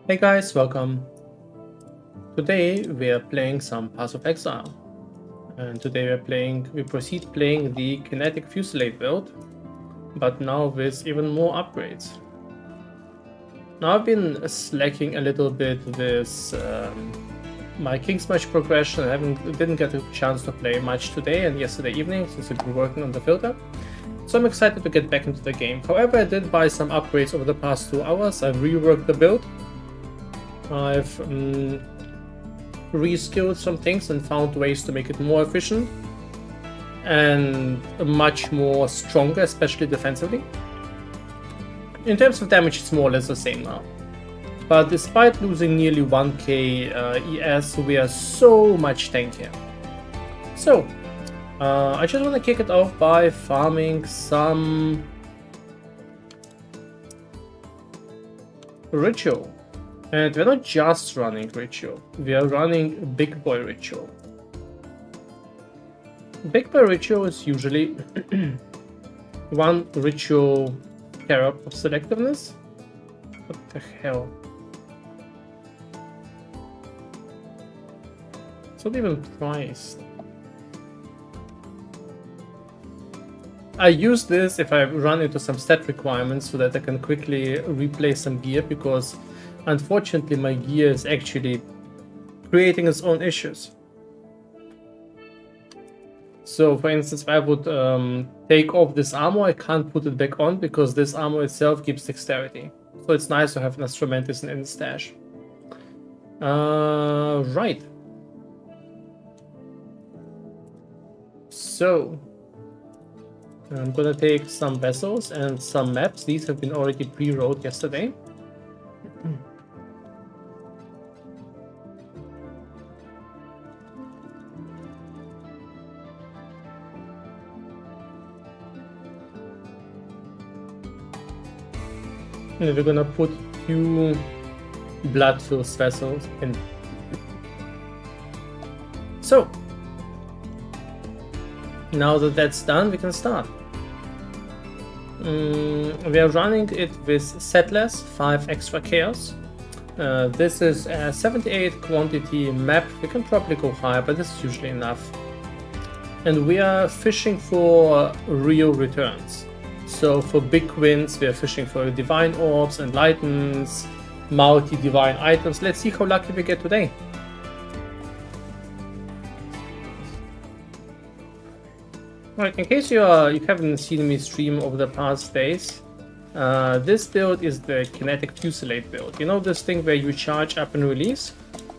Hey guys, welcome. Today we are playing some Path of Exile. And today we proceed playing the Kinetic Fusilade build, but now with even more upgrades. Now I've been slacking a little bit with my King's Match progression. I didn't get a chance to play much today and yesterday evening since I've been working on the filter. So I'm excited to get back into the game. However, I did buy some upgrades over the past 2 hours. I've reworked the build. I've reskilled some things and found ways to make it more efficient and much more stronger, especially defensively. In terms of damage, it's more or less the same now. But despite losing nearly 1k ES, we are so much tankier. So, I just want to kick it off by farming some Ritual. And we're not just running Ritual, we are running Big Boy Ritual. Big Boy Ritual is usually one Ritual carob of selectiveness. What the hell? It's not even priced. I use this if I run into some stat requirements so that I can quickly replace some gear, because unfortunately my gear is actually creating its own issues. So for instance, if I would take off this armor, I can't put it back on because this armor itself gives dexterity. So it's nice to have an Instrumentus in the stash. Right. So I'm gonna take some vessels and some maps. These have been already pre-wrote yesterday. And we're gonna put 2 blood-filled vessels in. So, now that that's done, we can start. We are running it with Settlers, 5 extra chaos. This is a 78 quantity map. We can probably go higher, but this is usually enough. And we are fishing for real returns. So for big wins, we are fishing for divine orbs, enlightens, multi-divine items. Let's see how lucky we get today. Alright, in case you haven't seen me stream over the past days, this build is the Kinetic Fusilade build. You know this thing where you charge up and release?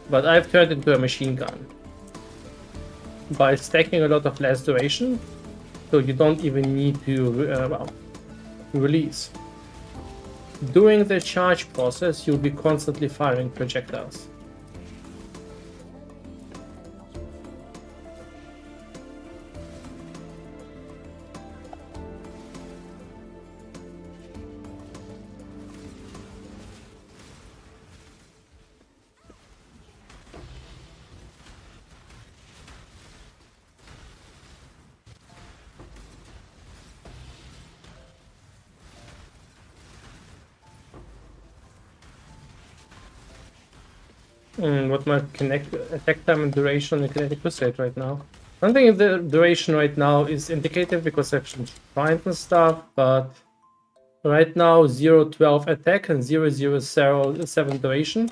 But I've turned it into a machine gun by stacking a lot of less duration, so you don't even need to release. During the charge process, you'll be constantly firing projectiles. What my attack time and duration on the Kinetic Crusade right now. I don't think the duration right now is indicative because I've been trying and stuff, but right now 0-12 attack and 0-0-7 duration.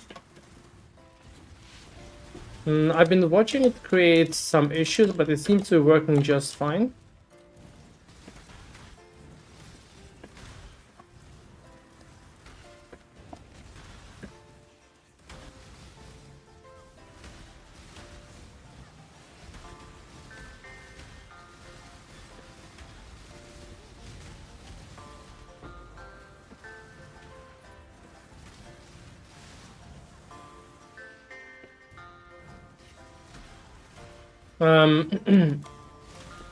I've been watching it create some issues, but it seems to be working just fine.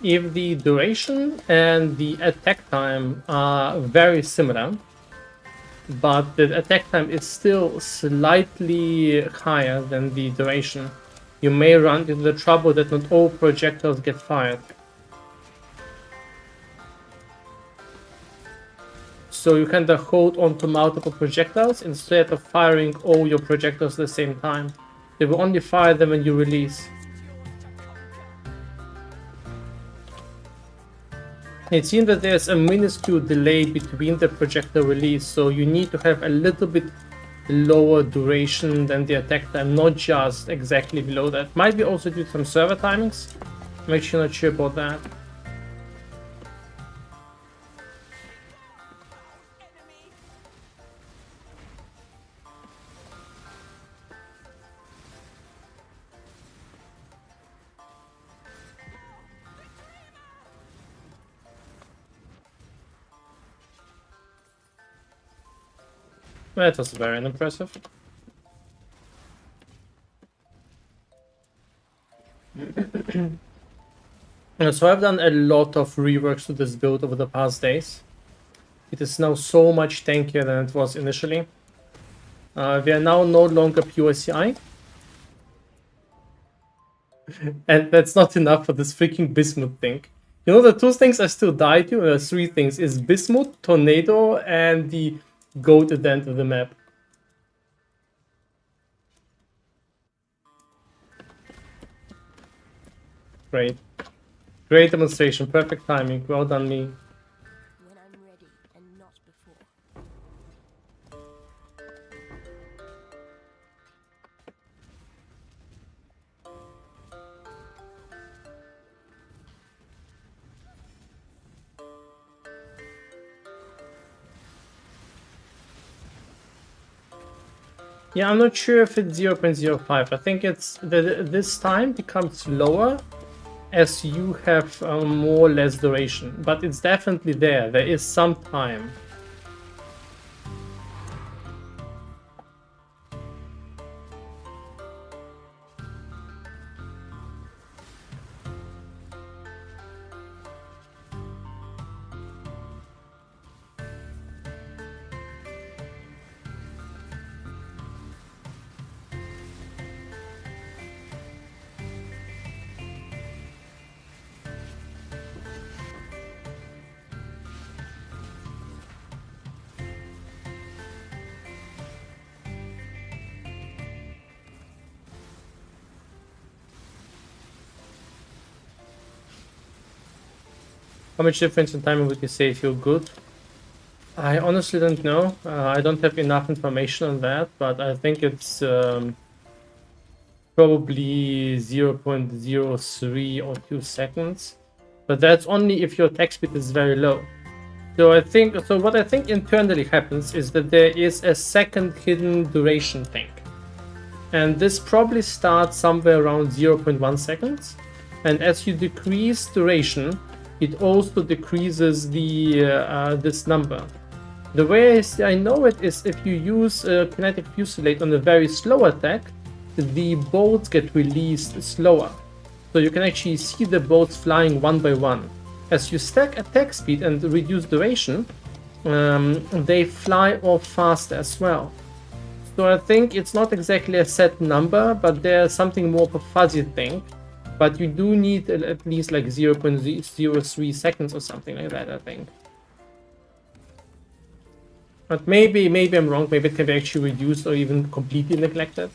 If the duration and the attack time are very similar, but the attack time is still slightly higher than the duration, you may run into the trouble that not all projectiles get fired. So you kind of hold onto multiple projectiles instead of firing all your projectiles at the same time. They will only fire them when you release. It seems that there's a minuscule delay between the projectile release, so you need to have a little bit lower duration than the attack time, not just exactly below that. Might be also due to some server timings. I'm actually not sure about that. That was very unimpressive. So I've done a lot of reworks to this build over the past days. It is now so much tankier than it was initially. We are now no longer pure CI. And that's not enough for this freaking Bismuth thing. You know, the two things I still died to, the three things, is Bismuth, Tornado, and the goat at the end of the map. Great. Great demonstration, perfect timing, well done me. When I'm ready and not before. Yeah, I'm not sure if it's 0.05. I think it's this time becomes lower as you have more or less duration, but it's definitely there. There is some time. How much difference in timing would you say feel good? I honestly don't know. I don't have enough information on that, but I think it's probably 0.03 or 2 seconds. But that's only if your attack speed is very low. So what I think internally happens is that there is a second hidden duration thing. And this probably starts somewhere around 0.1 seconds. And as you decrease duration, it also decreases the this number. The way I know it is if you use Kinetic Fusilade on a very slow attack, the bolts get released slower. So you can actually see the bolts flying one by one. As you stack attack speed and reduce duration, they fly off faster as well. So I think it's not exactly a set number, but there's something more of a fuzzy thing. But you do need at least like 0.03 seconds or something like that, I think. But maybe I'm wrong, maybe it can be actually reduced or even completely neglected.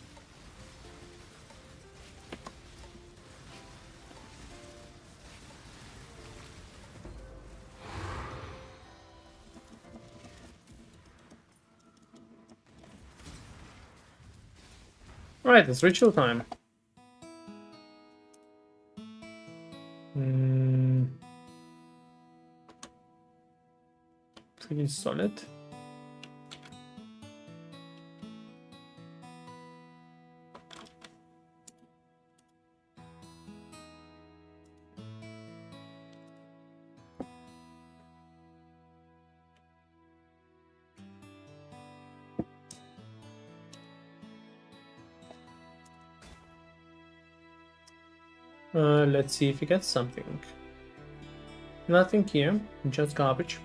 Alright, it's ritual time. Pretty solid. Let's see if we get something. Nothing here, just garbage.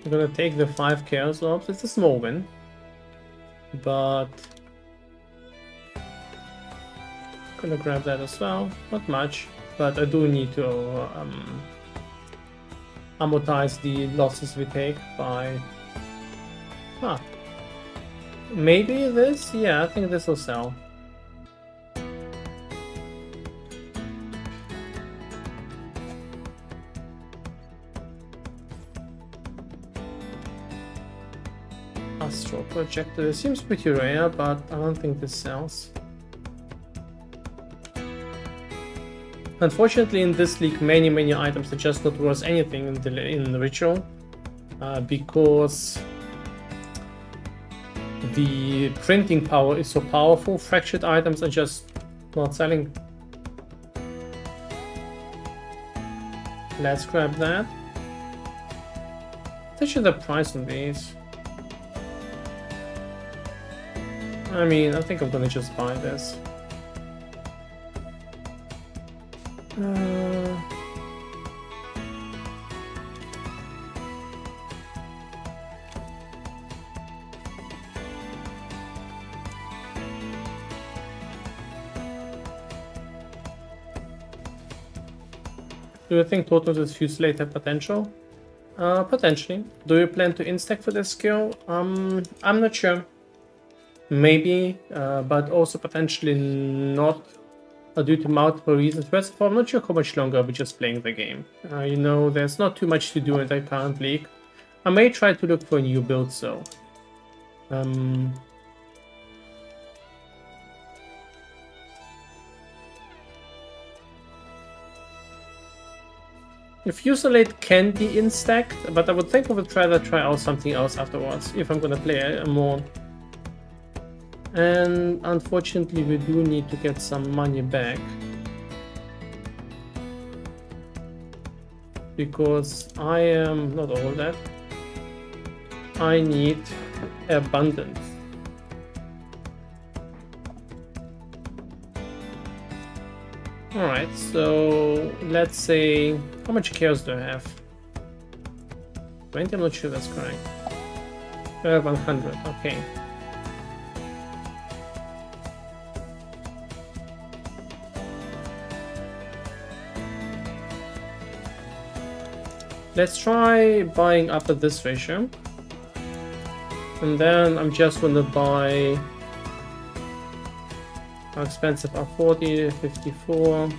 I'm gonna take the 5 Chaos Orbs. It's a small win, but gonna grab that as well. Not much. but I do need to amortize the losses we take by... Maybe this? Yeah, I think this will sell. Astral Projector. It seems pretty rare, but I don't think this sells. Unfortunately, in this league, many items are just not worth anything in the ritual, because the printing power is so powerful. Fractured items are just not selling. Let's grab that. What's actually the price on these? I mean, I think I'm gonna just buy this. Do you think Totems with Fusilade have potential? Potentially. Do you plan to instack for this skill? I'm not sure. Maybe, but also potentially not, due to multiple reasons. First of all, I'm not sure how much longer I'll be just playing the game. You know, there's not too much to do in the current league. I may try to look for a new build, so... If Fusilade can be instacked, but I would think I would try out something else afterwards, if I'm gonna play more. And unfortunately we do need to get some money back, because I am not all that. I need abundance. Alright, so let's say, how much chaos do I have? 20? I'm not sure that's correct. 100, okay. Let's try buying up at this ratio. And then I'm just gonna buy... How expensive are 40, 54.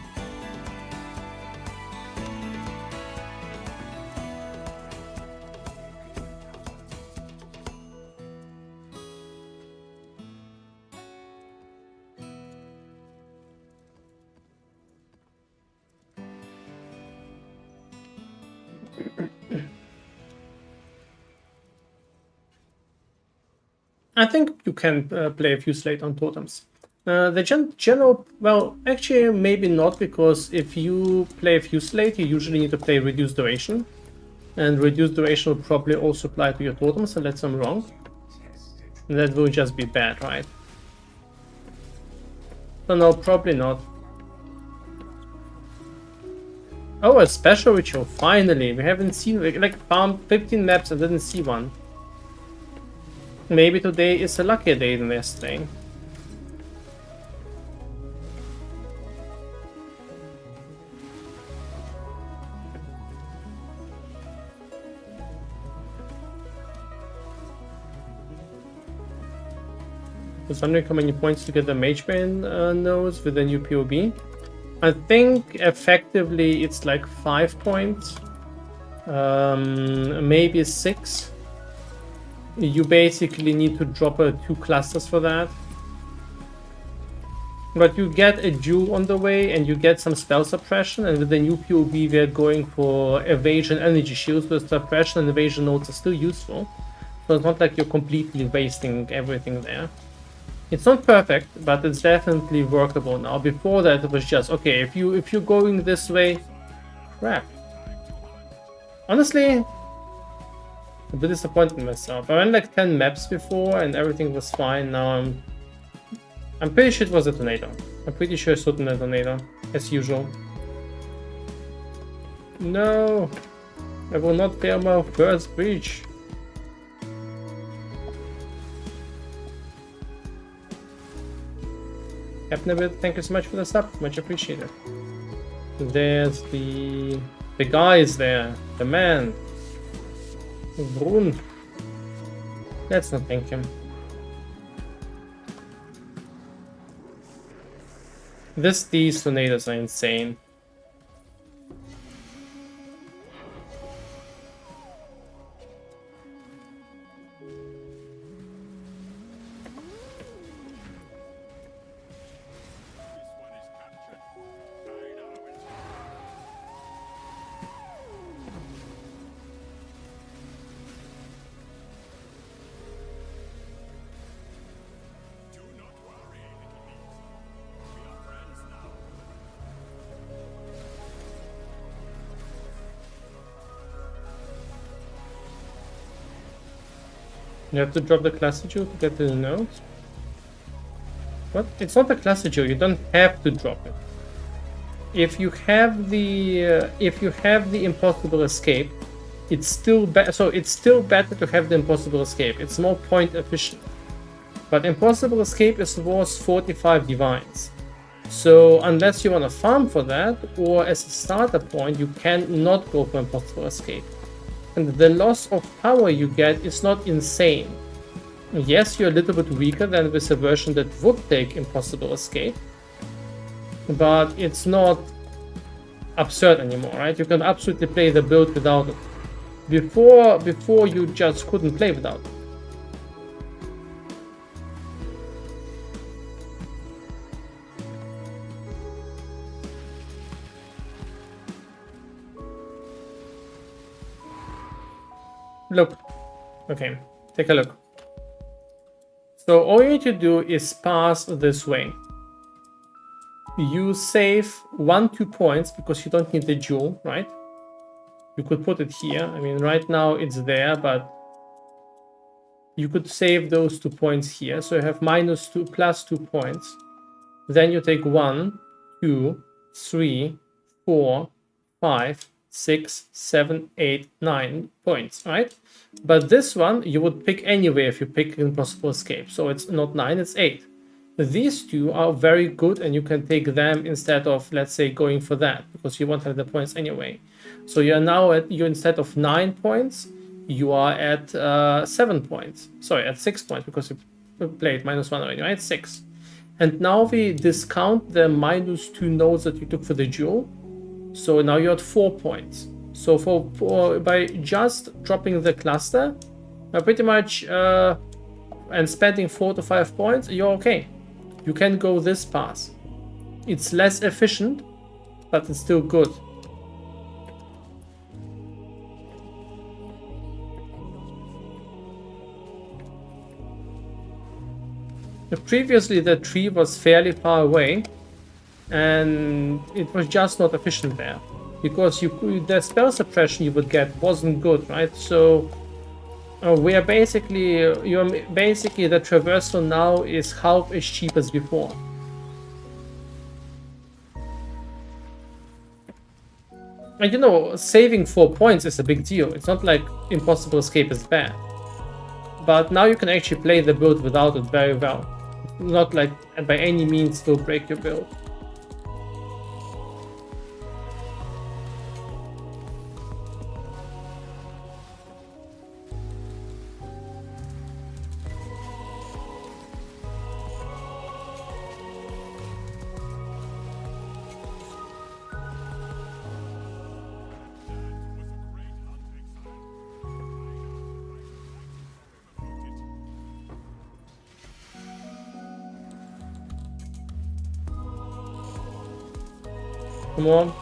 I think you can play a Fusilade on totems. The general, well, actually maybe not, because if you play a Fusilade, you usually need to play reduced duration, and reduced duration will probably also apply to your totems, unless I'm wrong. And that will just be bad, right? So no, probably not. Oh, a special ritual, finally! We haven't seen, like found 15 maps and didn't see one. Maybe today is a luckier day than yesterday. I was wondering how many points to get the Magebane nose with the new POB. I think effectively it's like 5 points, maybe 6. You basically need to drop 2 clusters for that. But you get a jewel on the way, and you get some spell suppression, and with the new POB we are going for evasion energy shields, with suppression and evasion nodes are still useful. So it's not like you're completely wasting everything there. It's not perfect, but it's definitely workable now. Before that it was just, okay, if you're going this way, crap. Honestly, a bit disappointed in myself. I ran like 10 maps before and everything was fine. Now I'm pretty sure it was a tornado. I'm pretty sure I saw a tornado, as usual. No, I will not fail my first breach. Captain, thank you so much for the sub, much appreciated. There's the guy is there, the man. Brun. Let's not thank him. These tornadoes are insane. You have to drop the classic jewel to get to the nodes. What? It's not a classic jewel. You don't have to drop it. If you have the impossible escape, it's still better. So it's still better to have the impossible escape. It's more point efficient. But impossible escape is worth 45 divines. So unless you want to farm for that, or as a starter point, you cannot go for impossible escape. And the loss of power you get is not insane. Yes, you're a little bit weaker than with a version that would take impossible escape, but it's not absurd anymore, right? You can absolutely play the build without it. Before you just couldn't play without it. Look, okay, take a look. So all you need to do is pass this way. You save 1-2 points because you don't need the jewel, right? You could put it here. I mean, right now it's there, but you could save those 2 points here. So you have -2 +2 points. Then you take 1, 2, 3, 4, 5, 6, 7, 8, 9 points, right? But this one you would pick anyway if you pick impossible escape. So it's not 9, it's 8. These two are very good, and you can take them instead of, let's say, going for that, because you won't have the points anyway. So you're now instead of 9 points, you are at 7 points. Sorry, at 6 points, because you played -1 already, right? 6. And now we discount the -2 nodes that you took for the jewel. So now you're at 4 points. So by just dropping the cluster, pretty much, and spending 4 to 5 points, you're okay. You can go this path. It's less efficient, but it's still good. Previously, the tree was fairly far away, and it was just not efficient there, because the spell suppression you would get wasn't good, right? So we are basically, the traversal now is half as cheap as before. And you know, saving 4 points is a big deal. It's not like impossible escape is bad, but now you can actually play the build without it very well. Not like by any means will break your build. Come on.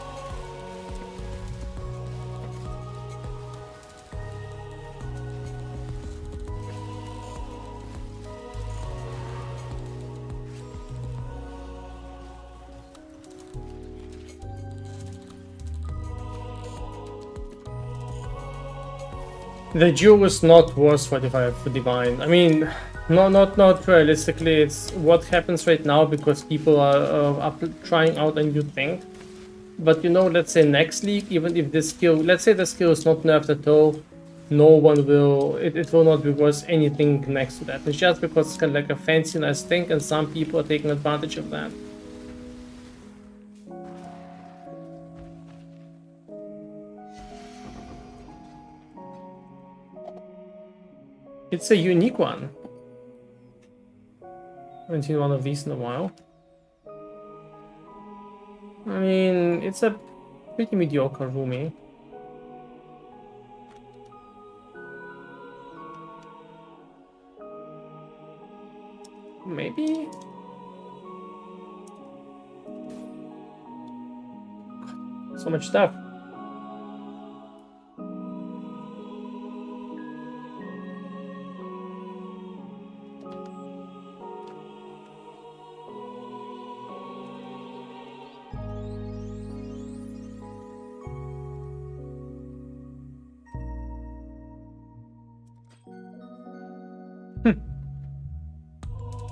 The jewel is not worth 45 for divine. I mean, not realistically. It's what happens right now because people are trying out a new thing. But you know, let's say next league, even if this skill, let's say the skill is not nerfed at all, no one will, it will not be worth anything next to that. It's just because it's kind of like a fancy nice thing, and some people are taking advantage of that. It's a unique one. Haven't seen one of these in a while. I mean, it's a pretty mediocre roomie. Maybe? So much stuff.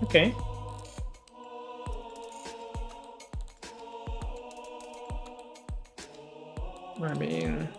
Okay. I mean...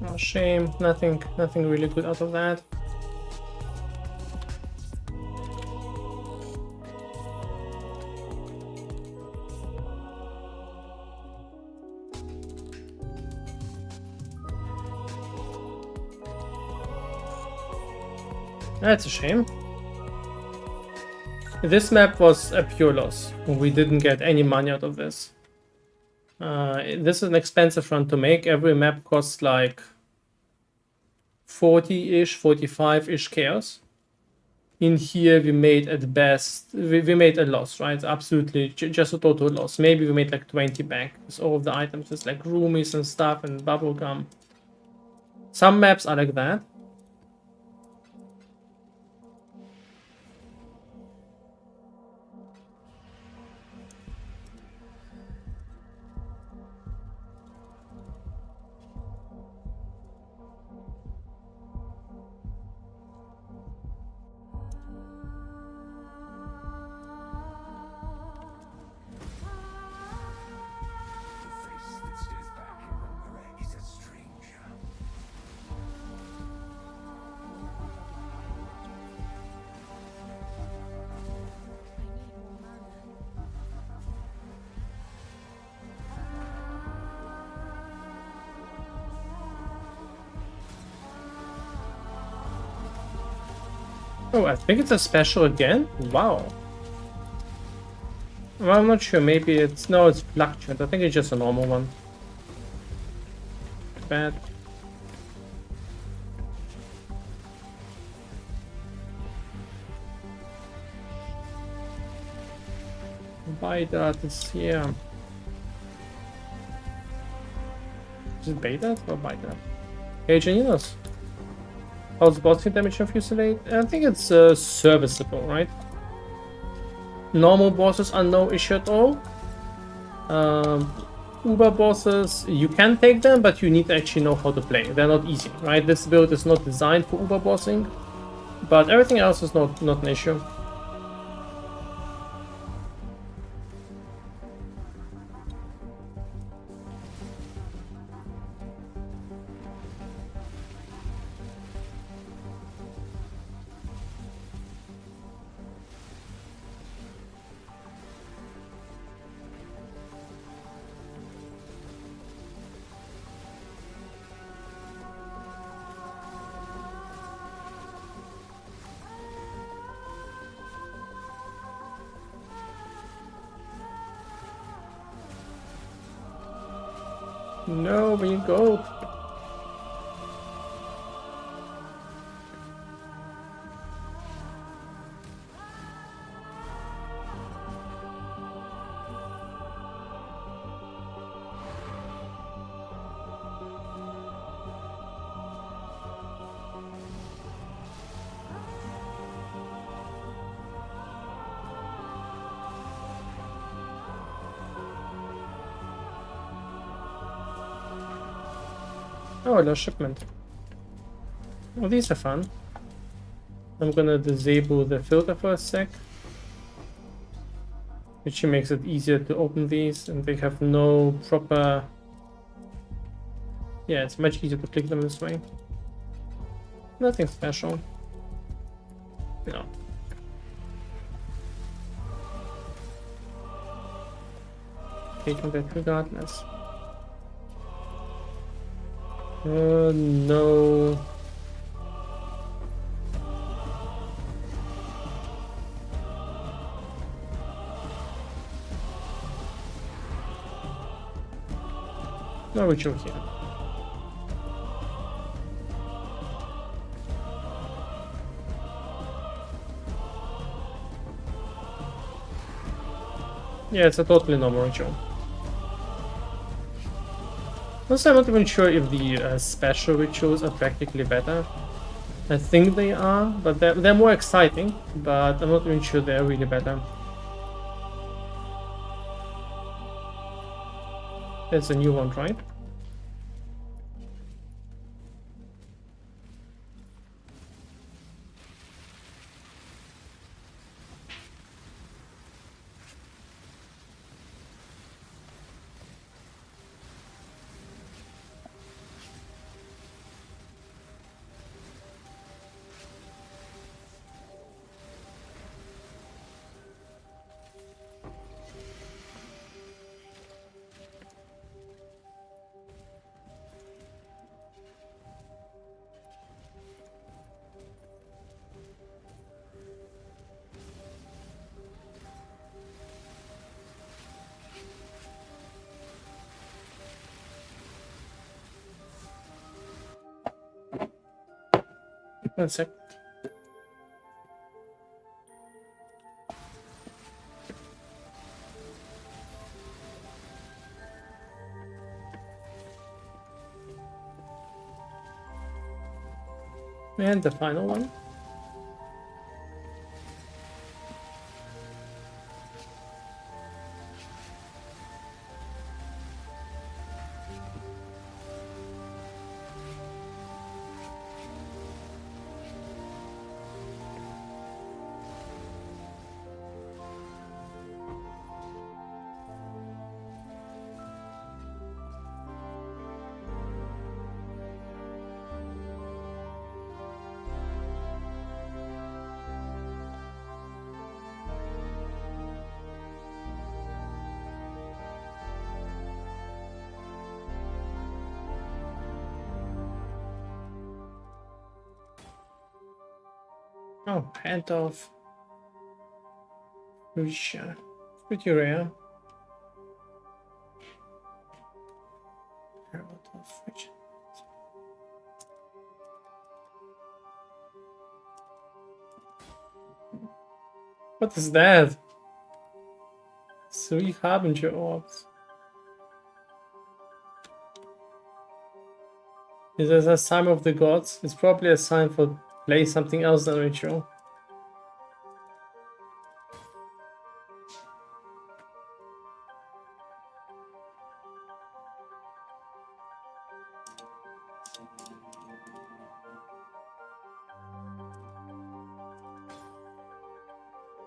Oh, shame. Nothing really good out of that. That's a shame. This map was a pure loss. We didn't get any money out of this. This is an expensive run to make. Every map costs like 40-ish, 45-ish chaos. In here we made at best, we made a loss, right? Absolutely, just a total loss. Maybe we made like 20 back. Because all of the items is like roomies and stuff and bubblegum. Some maps are like that. Oh, I think it's a special again? Wow. Well, I'm not sure. Maybe it's... No, it's fluctuant. I think it's just a normal one. Bad. Beta is here. Is it beta or beta? Hey, Janinos. How's boss damage on Fusilade? I think it's serviceable, right? Normal bosses are no issue at all. Uber bosses, you can take them, but you need to actually know how to play. They're not easy, right? This build is not designed for Uber bossing, but everything else is not an issue. No, we need gold. Oh, a shipment. Oh, these are fun. I'm gonna disable the filter for a sec, which makes it easier to open these, and they have no proper... Yeah, it's much easier to click them this way. Nothing special. No. Taking that regardless. No. No ritual here. Yeah, it's a totally normal ritual. Also, I'm not even sure if the special rituals are practically better. I think they are, but they're more exciting, but I'm not even sure they're really better. That's a new one, right? One sec. And the final one. Oh, hand of Risha. Pretty rare. Herald of Risha. What is that? 3 Harbinger orbs. Is this a sign of the gods? It's probably a sign for play something else than ritual.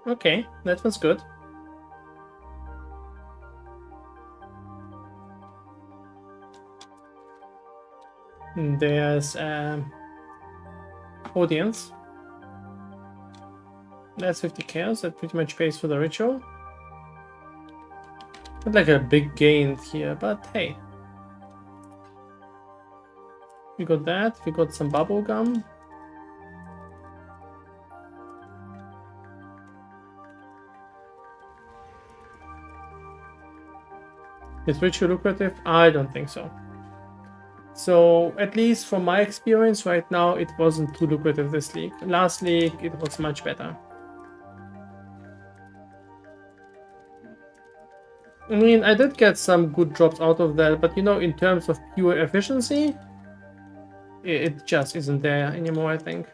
Okay, that was good. There's audience. That's 50 chaos. That pretty much pays for the ritual. Not like a big gain here, but hey. We got that. We got some bubble gum. Is ritual lucrative? I don't think so. So, at least from my experience right now, it wasn't too lucrative this league. Last league, it was much better. I mean, I did get some good drops out of that, but you know, in terms of pure efficiency, it just isn't there anymore, I think.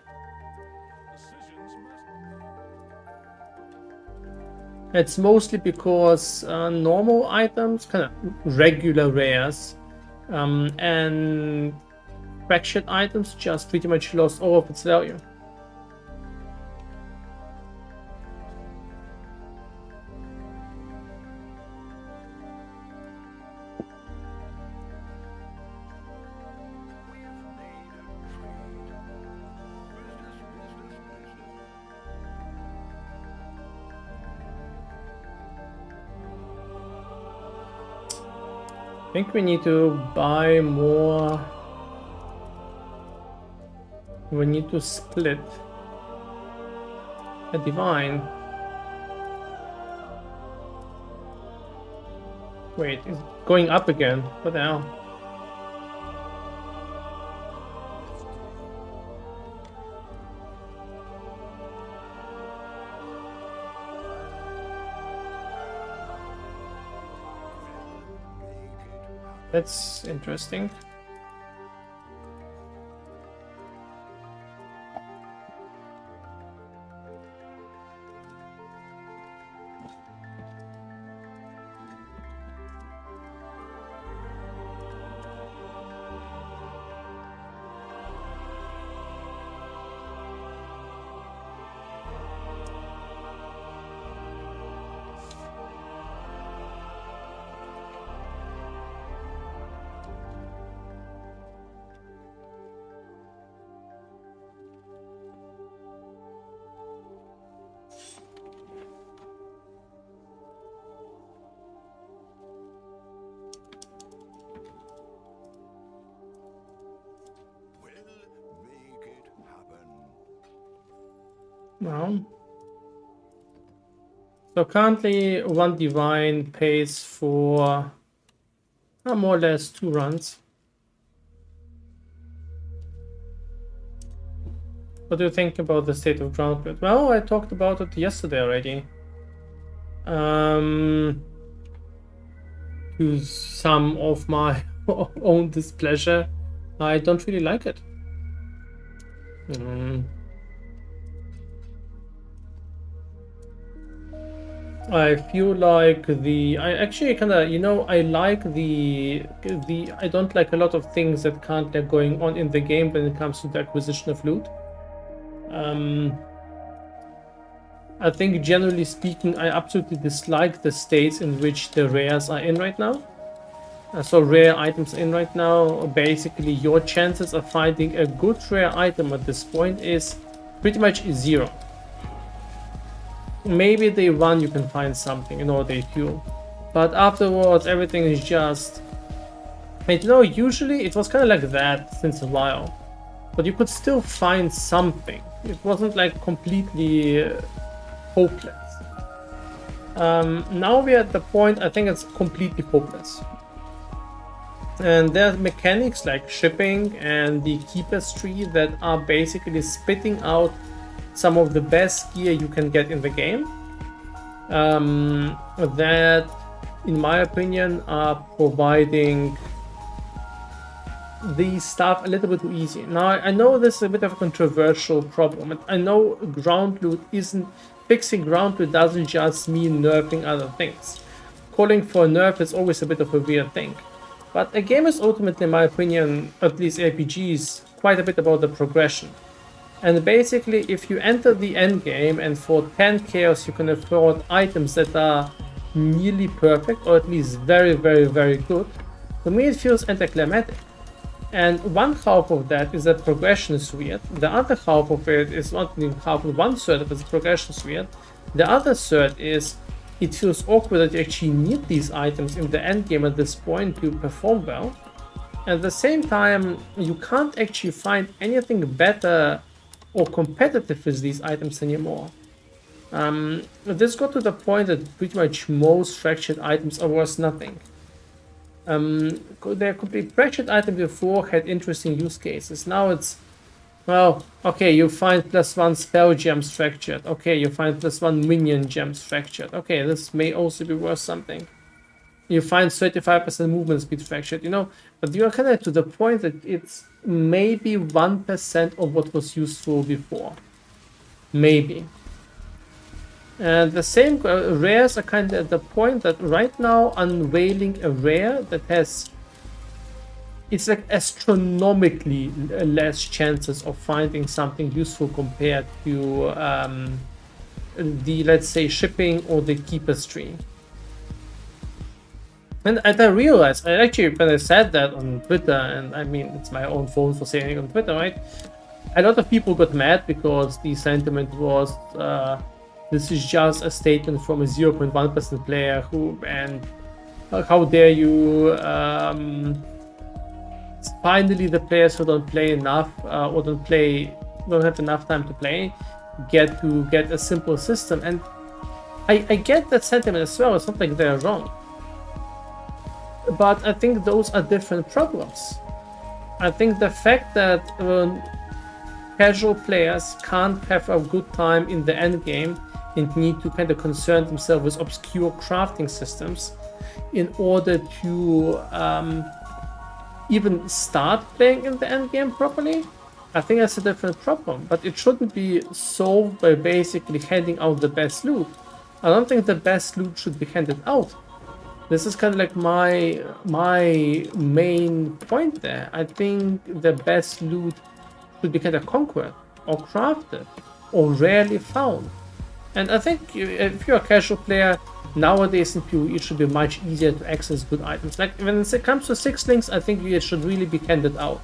It's mostly because normal items, kind of regular rares, and fractured items just pretty much lost all of its value. I think we need to buy more. We need to split a divine. Wait, it's going up again. What the hell? That's interesting. Well, so currently one divine pays for more or less 2 runs. What do you think about the state of ground? Well, I talked about it yesterday already. To some of my own displeasure, I don't really like it. I feel like I actually kind of, I like I don't like a lot of things that can't are going on in the game when it comes to the acquisition of loot. I think generally speaking, I absolutely dislike the states in which the rares are in right now. So rare items in right now, basically your chances of finding a good rare item at this point is pretty much 0. Maybe day 1 you can find something, day 2, but afterwards everything is just, usually it was kind of like that since a while, but you could still find something. It wasn't like completely hopeless. Now we're at the point I think it's completely hopeless, and there are mechanics like shipping and the keeper's tree that are basically spitting out some of the best gear you can get in the game, that in my opinion are providing the stuff a little bit too easy. Now I know this is a bit of a controversial problem. I know fixing ground loot doesn't just mean nerfing other things. Calling for a nerf is always a bit of a weird thing, but a game is ultimately, in my opinion, at least RPGs, quite a bit about the progression. And basically, if you enter the end game and for 10 chaos you can afford items that are nearly perfect, or at least very, very, very good, to me it feels anticlimactic. And one half of that is that progression is weird. The other half of it is not even half, 1/3 of the progression is weird. The other third is it feels awkward that you actually need these items in the end game at this point to perform well. At the same time, you can't actually find anything better or competitive with these items anymore. This got to the point that pretty much most fractured items are worth nothing. The complete fractured item before had interesting use cases. Now it's, well, okay, you find +1 spell gems fractured. Okay, you find +1 minion gems fractured. Okay, this may also be worth something. You find 35% movement speed fractured, but you're kind of to the point that it's maybe 1% of what was useful before. Maybe. And the same rares are kind of at the point that right now unveiling a rare that has it's like astronomically less chances of finding something useful compared to the, let's say, shipping or the keeper stream. And I realized, I actually, when I said that on Twitter, and I mean, it's my own fault for saying it on Twitter, right? A lot of people got mad because the sentiment was, this is just a statement from a 0.1% player who, and how dare you, finally the players who don't play enough or don't have enough time to play get to get a simple system. And I get that sentiment as well. It's not like they're wrong, but I think those are different problems. I think the fact that casual players can't have a good time in the end game and need to kind of concern themselves with obscure crafting systems in order to even start playing in the end game properly, I think that's a different problem. But it shouldn't be solved by basically handing out the best loot. I don't think the best loot should be handed out. This is kind of like my main point there. I think the best loot should be kind of conquered or crafted or rarely found. And I think if you're a casual player, nowadays in PoE it should be much easier to access good items. Like when it comes to 6 links, I think it should really be handed out.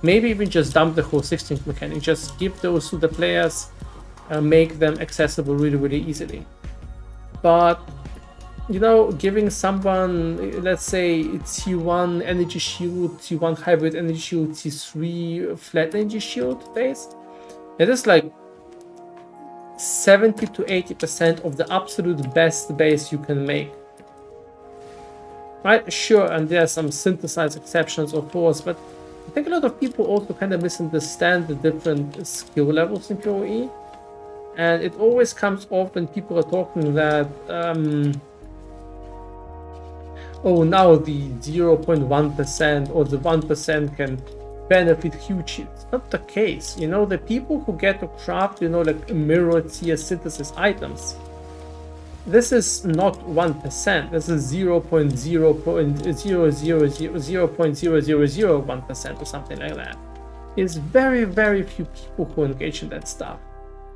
Maybe even just dump the whole 6 link mechanic, just give those to the players, make them accessible really, really easily. But, you know, giving someone, let's say, T1 energy shield, T1 hybrid energy shield, T3 flat energy shield base, it is like 70 to 80% of the absolute best base you can make. Right? Sure, and there are some synthesized exceptions, of course, but I think a lot of people also kind of misunderstand the different skill levels in PoE. And it always comes off when people are talking that, oh, now the 0.1% or the 1% can benefit hugely. It's not the case. You know, the people who get to craft, you know, like mirror tier synthesis items, this is not 1%. This is 0.0001% or something like that. It's very, very few people who engage in that stuff.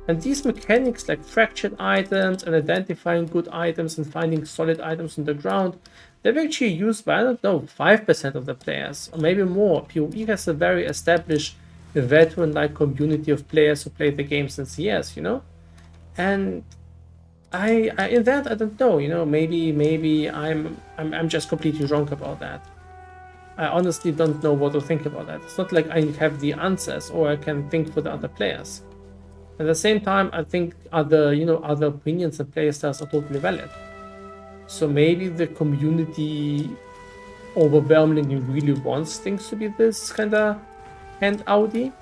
And these mechanics like fractured items and identifying good items and finding solid items on the ground, they're actually used by, I don't know, 5% of the players, or maybe more. PoE has a very established veteran-like community of players who play the game since years, you know? And I in that, I don't know, you know, maybe I'm just completely wrong about that. I honestly don't know what to think about that. It's not like I have the answers or I can think for the other players. At the same time, I think other opinions and play styles are totally valid. So maybe the community overwhelmingly really wants things to be this kind of hand-outy.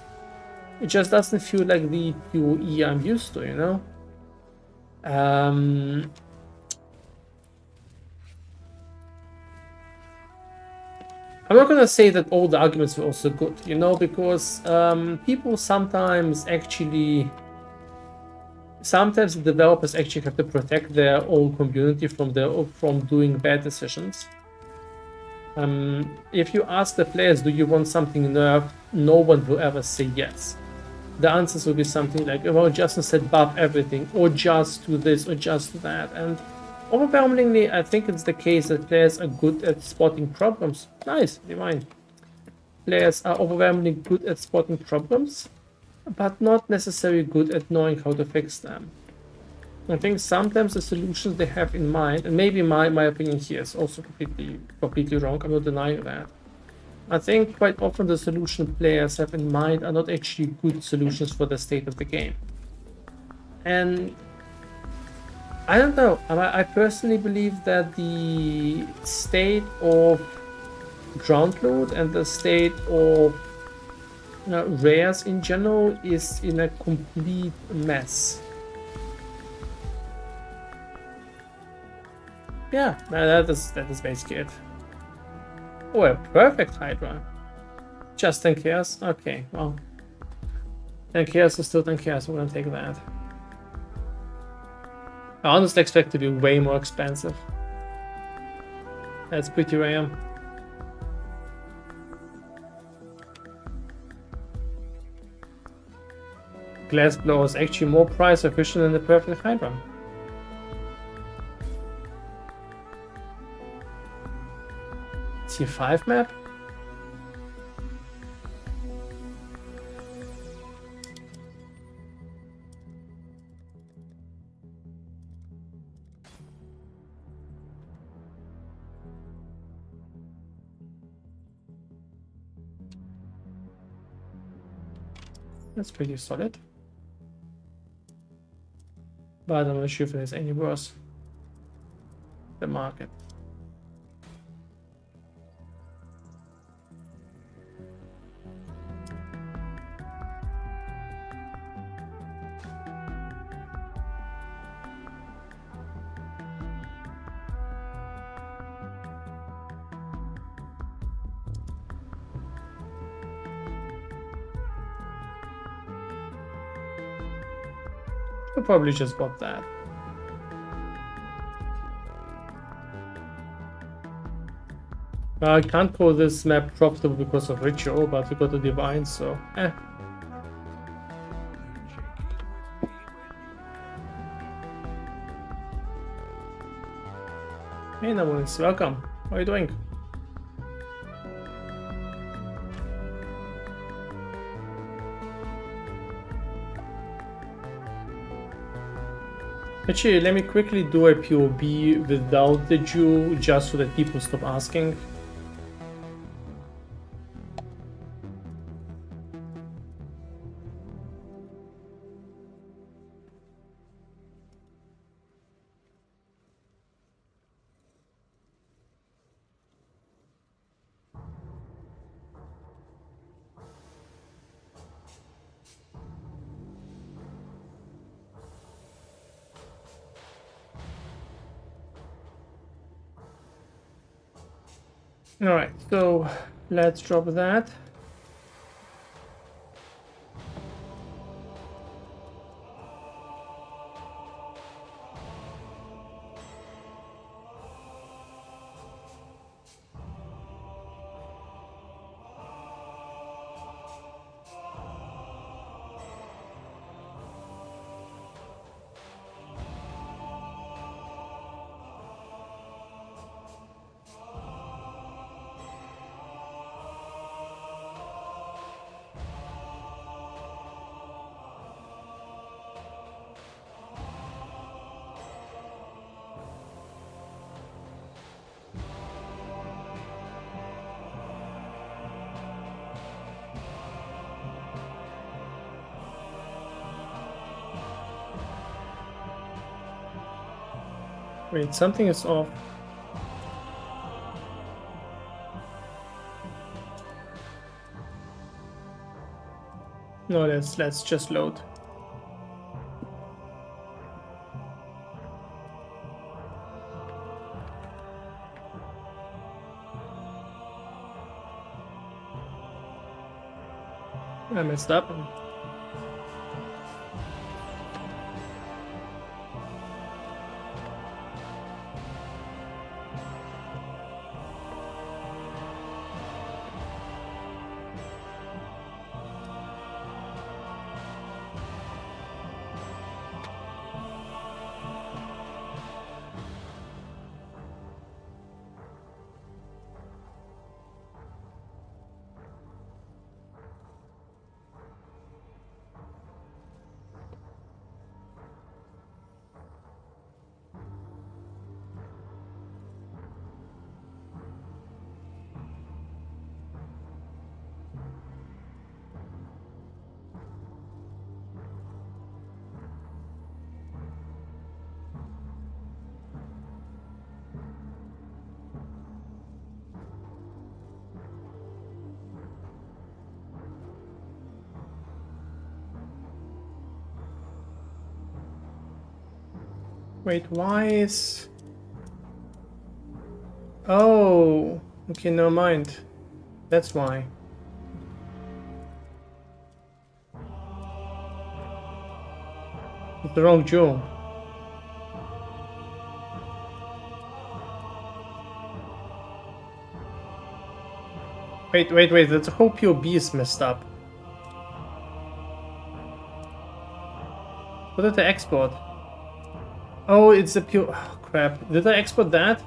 It just doesn't feel like the PoE I'm used to, you know? I'm not gonna say that all the arguments were also good, you know, because people sometimes the developers actually have to protect their own community from doing bad decisions. If you ask the players, do you want something nerfed, no one will ever say yes. The answers will be something like, well, just instead buff everything, or just do this, or just do that. And overwhelmingly, I think it's the case that players are good at spotting problems. Nice, divine. Players are overwhelmingly good at spotting problems, but not necessarily good at knowing how to fix them. I think sometimes the solutions they have in mind, and maybe my opinion here is also completely wrong, I'm not denying that. I think quite often the solution players have in mind are not actually good solutions for the state of the game. And I don't know, I personally believe that the state of ground loot and the state of rares in general is in a complete mess. Yeah, that is basically it. Oh, a perfect Hydra. Just 10 chaos? Okay, well. 10 chaos is still 10 chaos, we're gonna take that. I honestly expect to be way more expensive. That's pretty rare. Glassblower is actually more price efficient than the Perfect Hydra. Tier 5 map? That's pretty solid. But I'm not sure if there's any worse. The market. I'll probably just bought that. I can't call this map profitable because of ritual, but we got the divine, so eh. Hey Namunis, welcome. How are you doing? Actually, let me quickly do a POB without the Jew, just so that people stop asking. Alright, so let's drop that. Wait, something is off. No, let's just load. I messed up. Wait, why is... Oh, okay, never mind. That's why. It's the wrong jewel. Wait, the whole POB is messed up. What did I export? Oh, it's a pure... Oh, crap. Did I export that?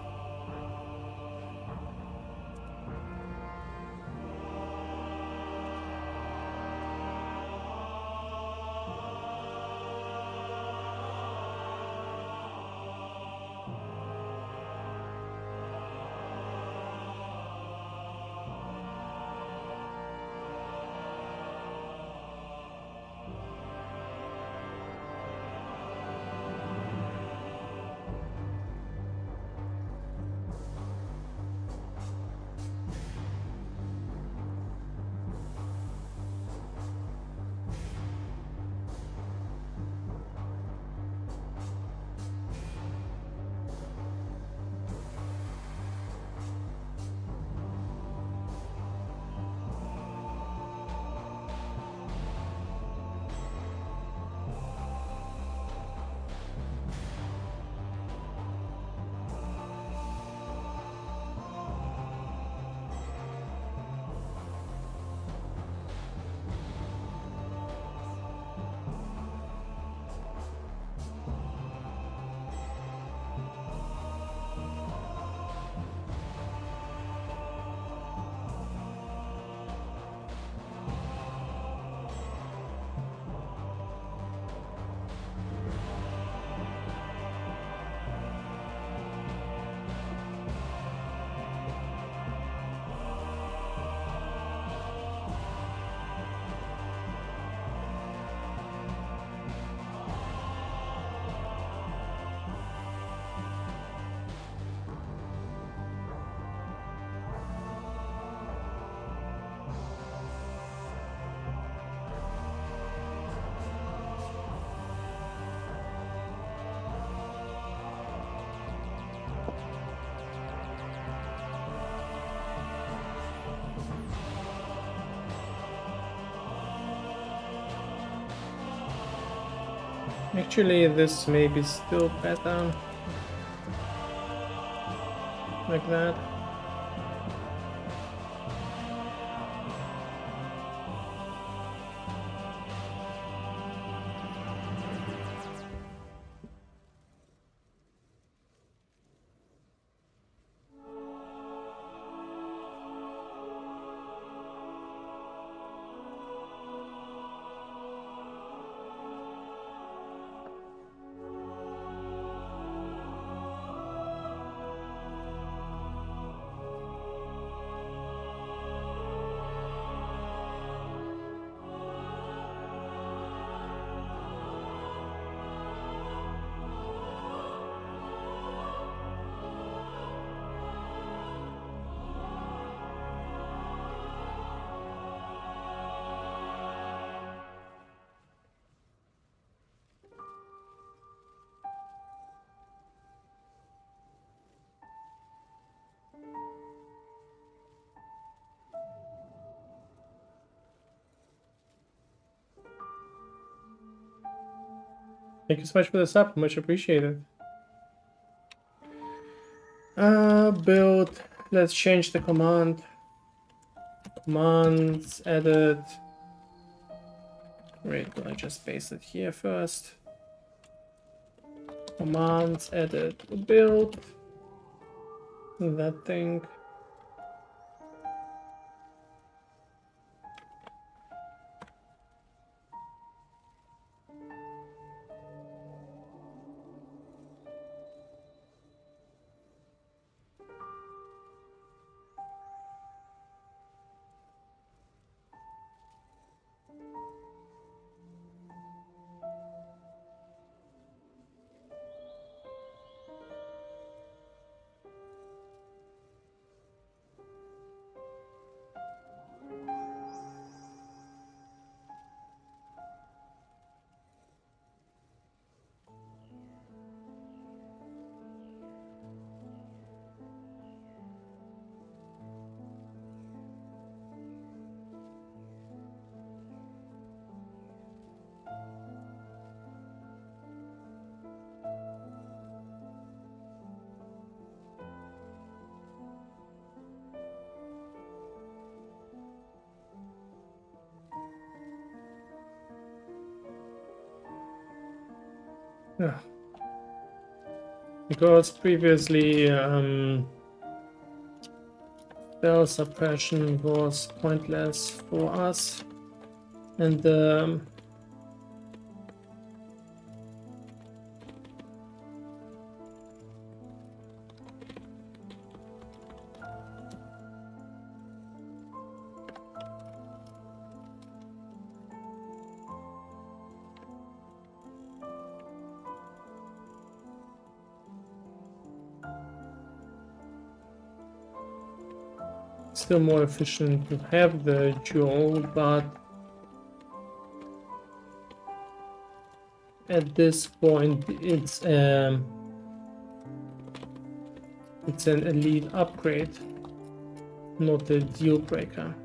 Actually, this may be still better. Like that. Thank you so much for the sub, much appreciated. Build, let's change the command. Commands, edit. Wait, do I just paste it here first? Commands, edit, build. That thing. Yeah. Because previously spell suppression was pointless for us, and still more efficient to have the dual, but at this point it's an elite upgrade, not a deal breaker.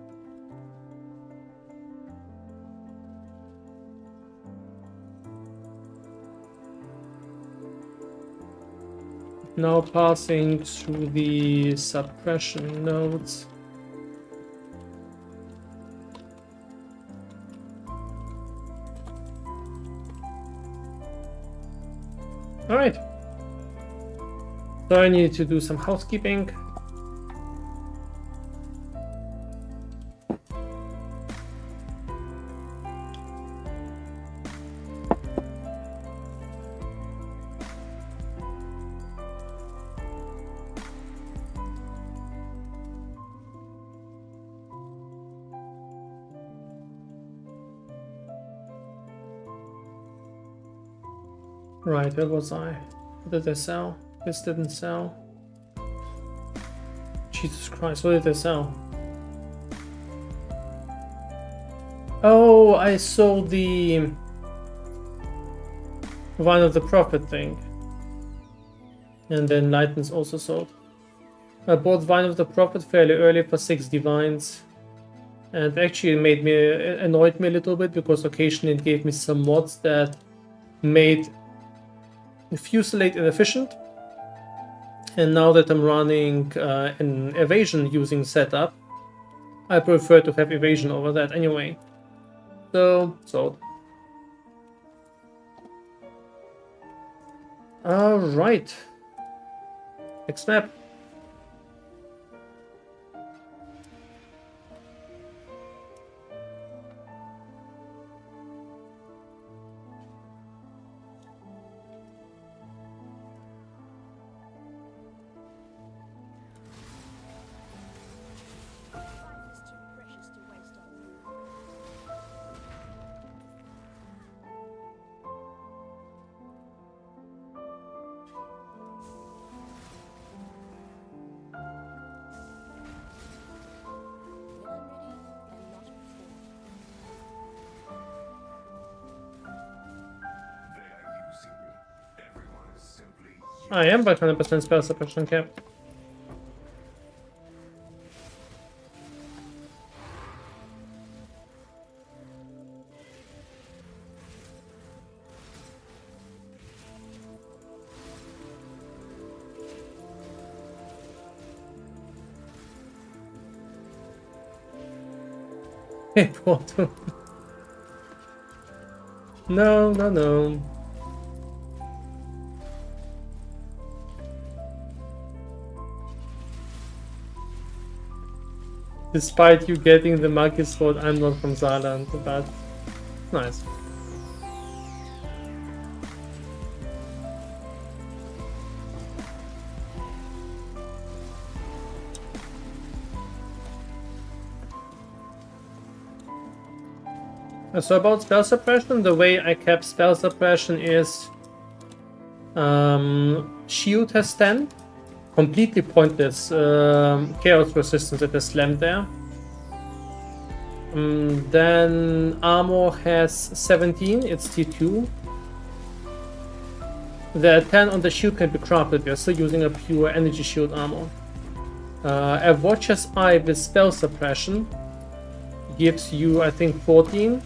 Now passing through the suppression nodes. All right. So I need to do some housekeeping. Right, where was I? What did I sell? This didn't sell. Jesus Christ, what did I sell? Oh, I sold the Vine of the Prophet thing. And then Lightens also sold. I bought Vine of the Prophet fairly early for 6 divines. And actually it annoyed me a little bit because occasionally it gave me some mods that made Fusilade inefficient, and now that I'm running an evasion using setup, I prefer to have evasion over that anyway. So sold. All right. Next map. I am by 100% spell suppression cap. Hey, what? No, no, no. Despite you getting the monkey sword, I'm not from Saarland, but nice. So about spell suppression, the way I kept spell suppression is shield has 10. Completely pointless chaos resistance that is slammed there. Then armor has 17, it's T2. The 10 on the shield can be crafted, we are still using a pure energy shield armor. A Watcher's Eye with spell suppression gives you, I think, 14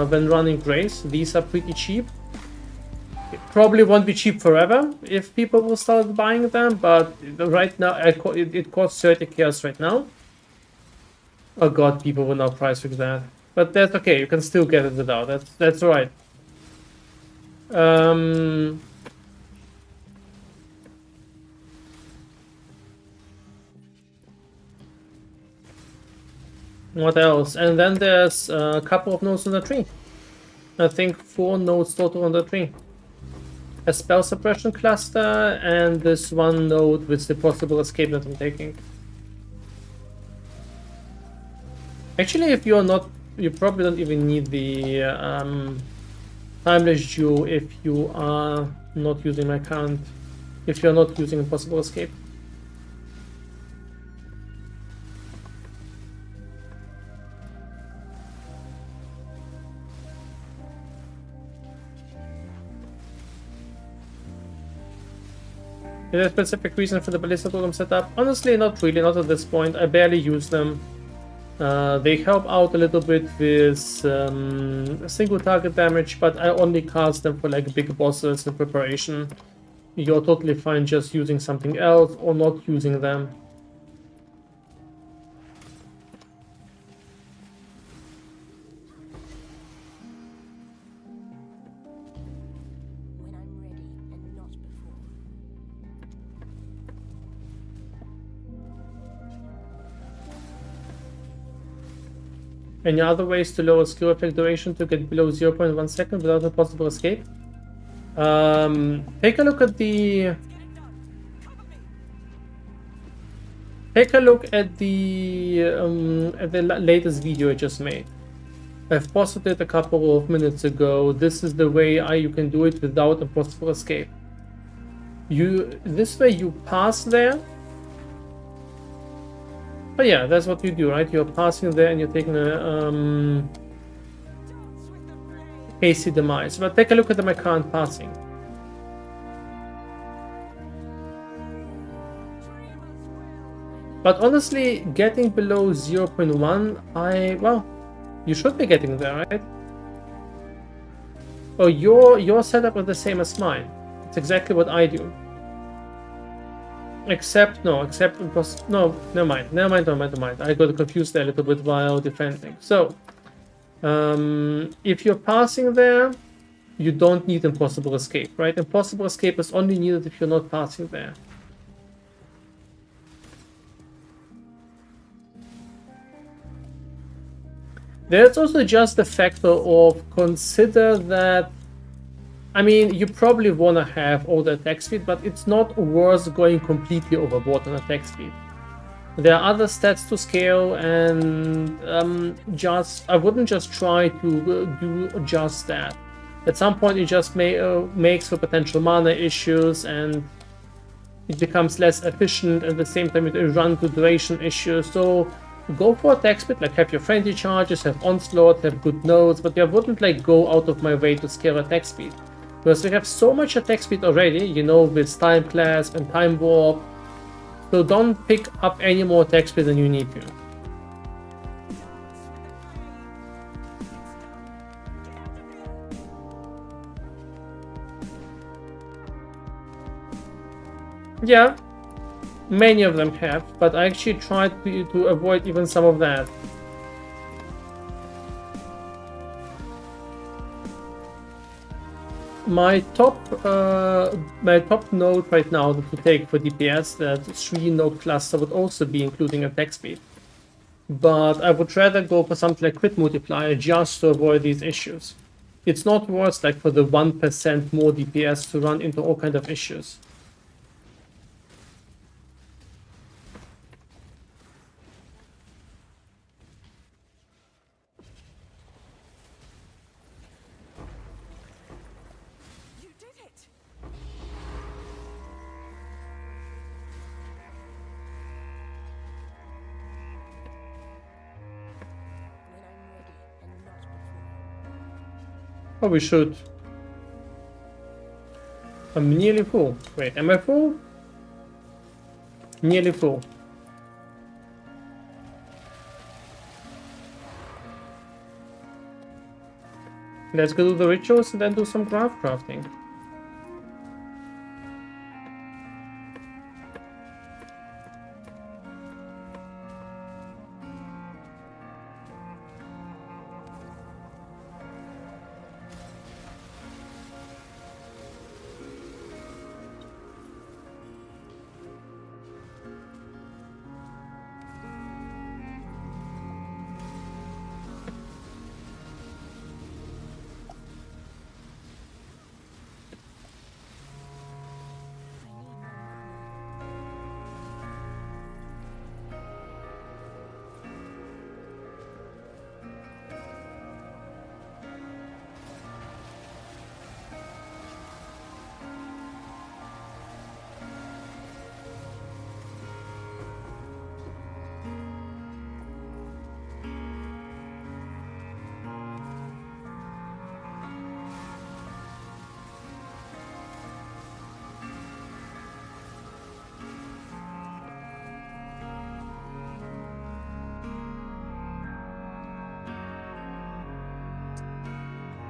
when running Grace. These are pretty cheap. It probably won't be cheap forever if people will start buying them, but right now it costs 30 chaos right now. Oh god, people will now price fix that. But that's okay, you can still get it without. That's right. What else? And then there's a couple of nodes on the tree. I think 4 nodes total on the tree. A spell suppression cluster and this one node with the possible escape that I'm taking. Actually, if you're not, you probably don't even need the timeless jewel if you are not using my current, if you're not using impossible escape. Is there a specific reason for the ballista totem setup? Honestly, not really, not at this point. I barely use them. They help out a little bit with single target damage, but I only cast them for like big bosses in preparation. You're totally fine just using something else or not using them. When I'm ready and not before. Any other ways to lower skill effect duration to get below 0.1 second without a possible escape? Take a look at the... Take a look at the latest video I just made. I've posted it a couple of minutes ago. This is the way you can do it without a possible escape. This way you pass there. But yeah, that's what you do, right? You're passing there and you're taking a AC demise. But take a look at my current passing. But honestly, getting below 0.1, well, you should be getting there, right? Oh, your setup is the same as mine. It's exactly what I do. Except, no, never mind. I got confused there a little bit while defending. So, if you're passing there, you don't need impossible escape, right? Impossible escape is only needed if you're not passing there. There's also just the factor of consider that, I mean, you probably want to have all the attack speed, but it's not worth going completely overboard on attack speed. There are other stats to scale, and I wouldn't just try to do just that. At some point, it just makes for potential mana issues, and it becomes less efficient. At the same time, it run to duration issues. So go for attack speed, like have your frenzy charges, have onslaught, have good nodes, but I wouldn't like go out of my way to scale attack speed. Because we have so much attack speed already, you know, with time clasp and time warp. So don't pick up any more attack speed than you need to. Yeah, many of them have, but I actually tried to avoid even some of that. My top node right now to take for DPS, that 3 node cluster would also be including attack speed. But I would rather go for something like crit multiplier just to avoid these issues. It's not worth like for the 1% more DPS to run into all kind of issues. Oh, we should. I'm nearly full. Wait, am I full? Nearly full. Let's go do the rituals and then do some craft crafting.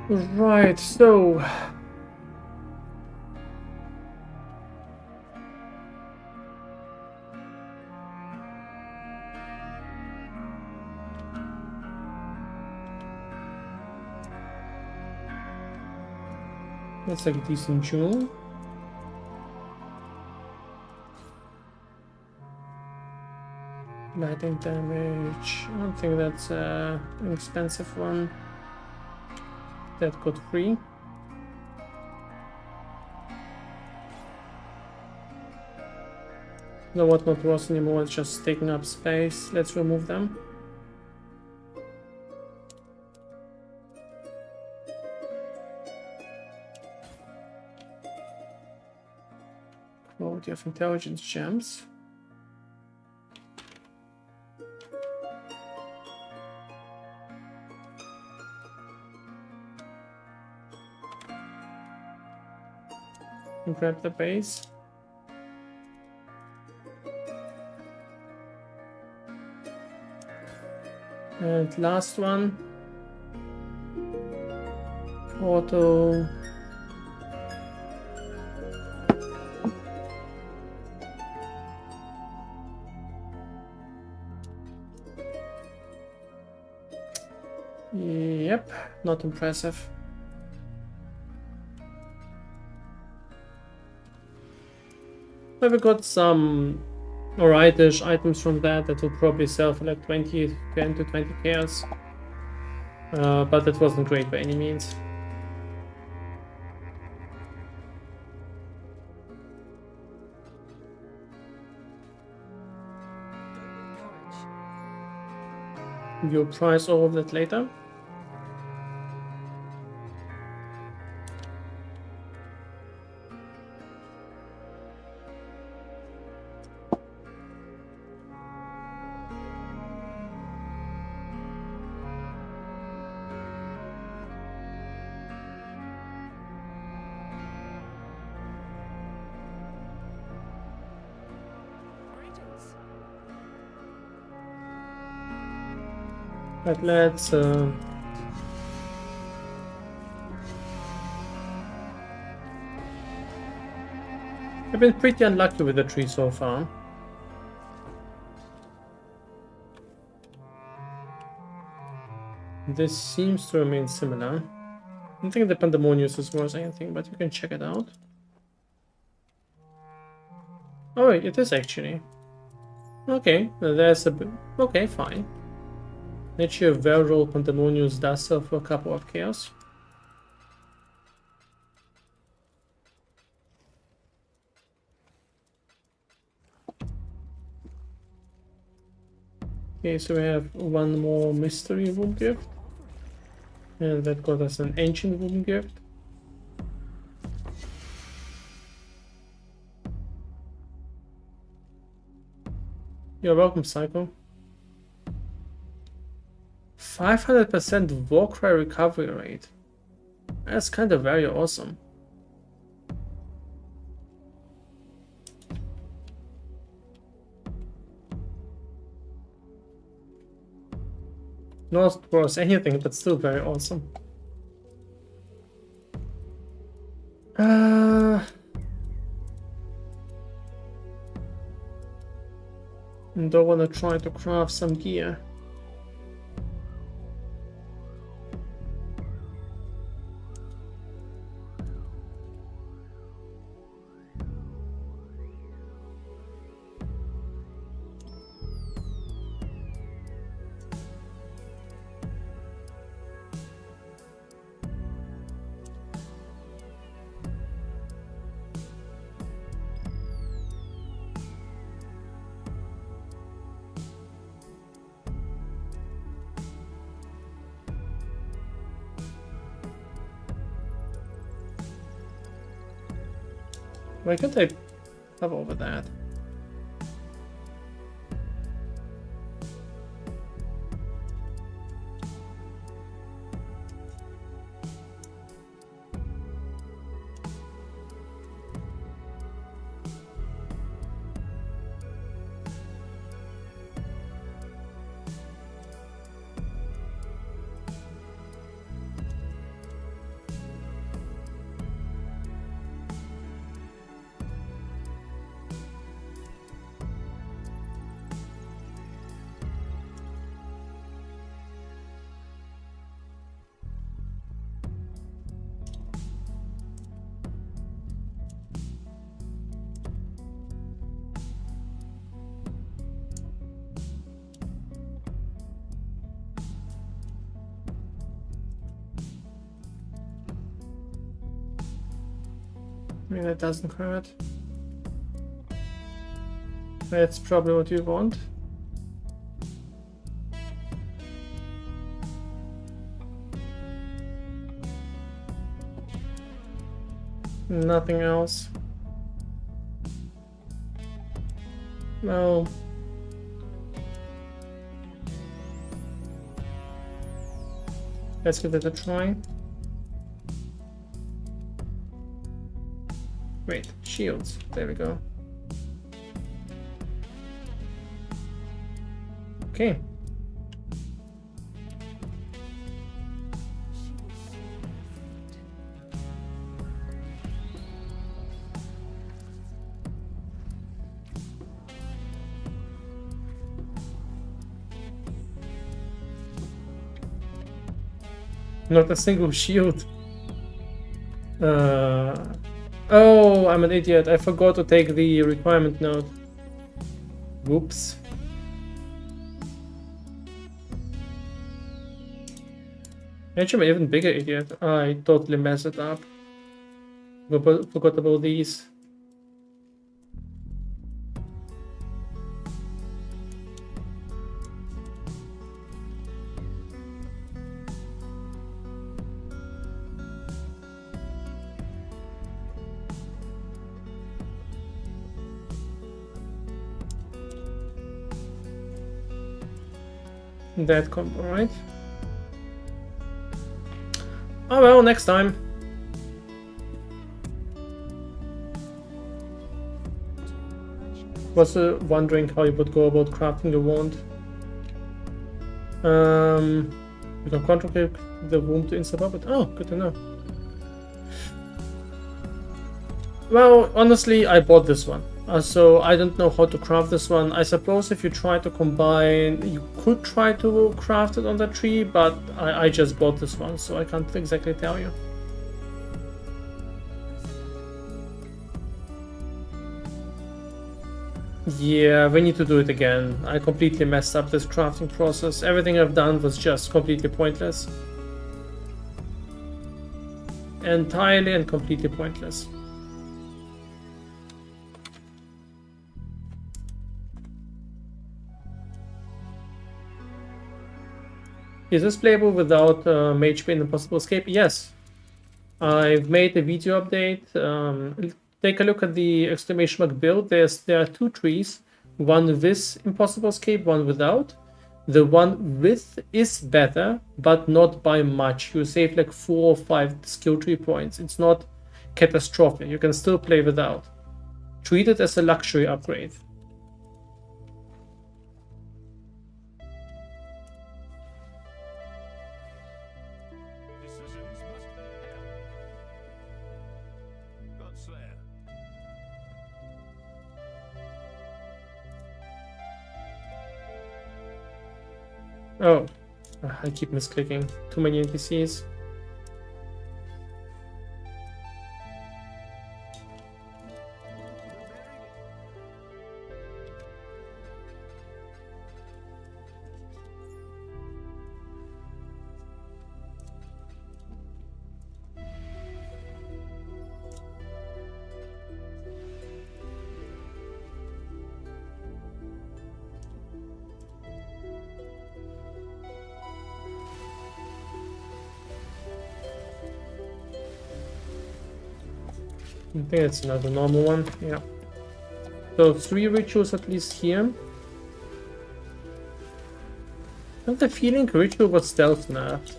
Right, so that's like a decent jewel. Lightning damage. I don't think that's an expensive one. That got free. No, what not worth anymore, it's just taking up space. Let's remove them. Quality of intelligence gems. Grab the base. And last one. Portal. Yep, not impressive. But we got some alright-ish items from that will probably sell for like 10 to 20 chaos. But that wasn't great by any means. You'll price all of that later. Greetings. But let's I've been pretty unlucky with the tree so far. This seems to remain similar. I don't think the Pandemonius is worth anything, but you can check it out. Oh wait, it is actually. Okay, there's a bit. Okay, fine. Nature Velroll Pandemonius does sell for a couple of chaos. Okay, so we have one more mystery room gift. And that got us an ancient room gift. You're welcome, Psycho. 500% Warcry recovery rate. That's kind of very awesome. Not worth anything, but still very awesome. Don't want to try to craft some gear. Why can't I have over that? I mean, that doesn't hurt. That's probably what you want. Nothing else. No. Let's give it a try. Wait, shields. There we go. Okay. Not a single shield. Oh, I'm an idiot. I forgot to take the requirement note. Whoops. Actually, I'm an even bigger idiot. I totally messed it up. Forgot about these. That combo, right? Oh well, next time. Was wondering how you would go about crafting the wand. You can control the room to insert up it. Oh, good to know. Well, honestly, I bought this one. So I don't know how to craft this one. I suppose if you try to combine, you could try to craft it on the tree, but I just bought this one, so I can't exactly tell you. Yeah, we need to do it again. I completely messed up this crafting process. Everything I've done was just completely pointless. Entirely and completely pointless. Is this playable without Mage Bane and Impossible Escape? Yes. I've made a video update. Take a look at the exclamation mark build. There are two trees. One with Impossible Escape, one without. The one with is better, but not by much. You save like 4 or 5 skill tree points. It's not catastrophic. You can still play without. Treat it as a luxury upgrade. Oh, I keep misclicking. Too many NPCs. I think it's another normal one, yeah. So 3 rituals at least here. I have the feeling ritual was stealth nerfed.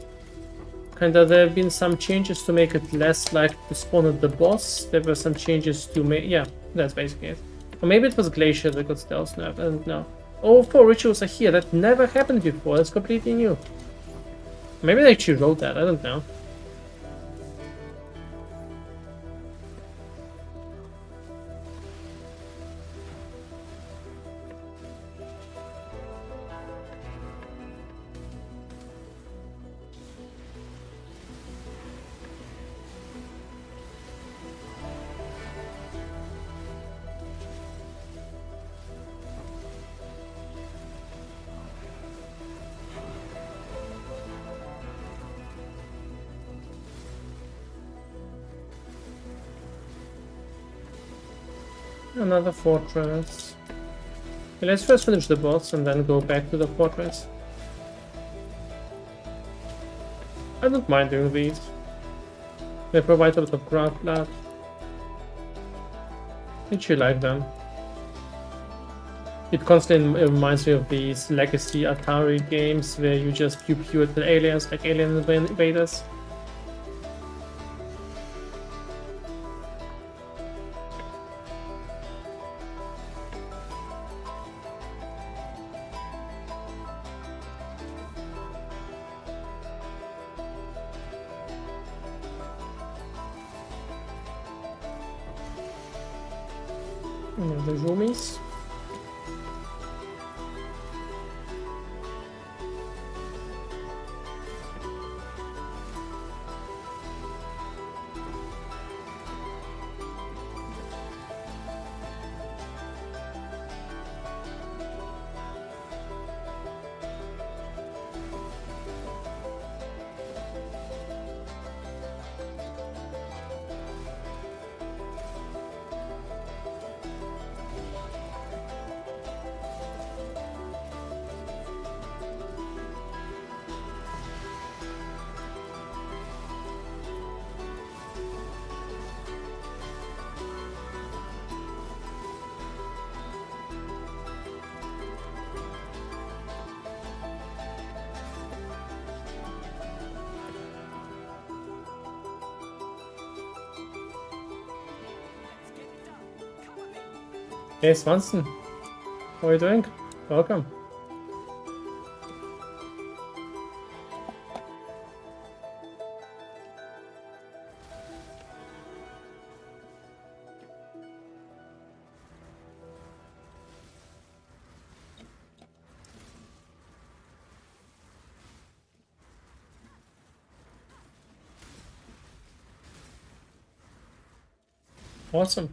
Kinda, there have been some changes to make it less likely to spawn at the boss. There were some changes to make, yeah, that's basically it. Or maybe it was Glacier that got stealth nerfed, I don't know. All 4 rituals are here, that never happened before, that's completely new. Maybe they actually wrote that, I don't know. Another fortress. Okay, let's first finish the boss and then go back to the fortress. I don't mind doing these. They provide a lot of grab blood. I actually like them. It constantly reminds me of these legacy Atari games where you just pew at the aliens like alien invaders. The zoomies. Hey Swanson, how are you doing? Welcome. Awesome.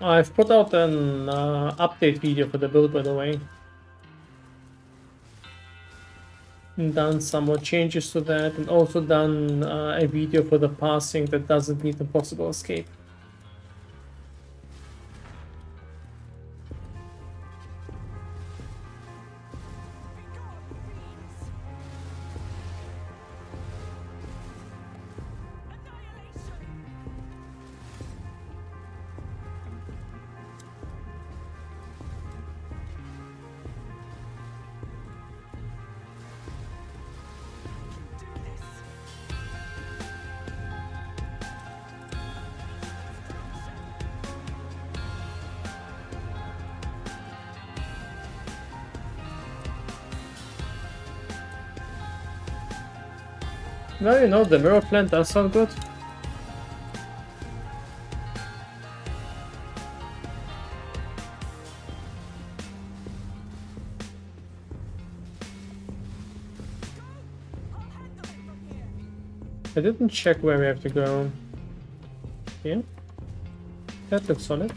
I've put out an update video for the build, by the way. And done some more changes to that, and also done a video for the passing that doesn't need impossible escape. Well, you know, the mirror plant does sound good. I didn't check where we have to go. Yeah, that looks solid.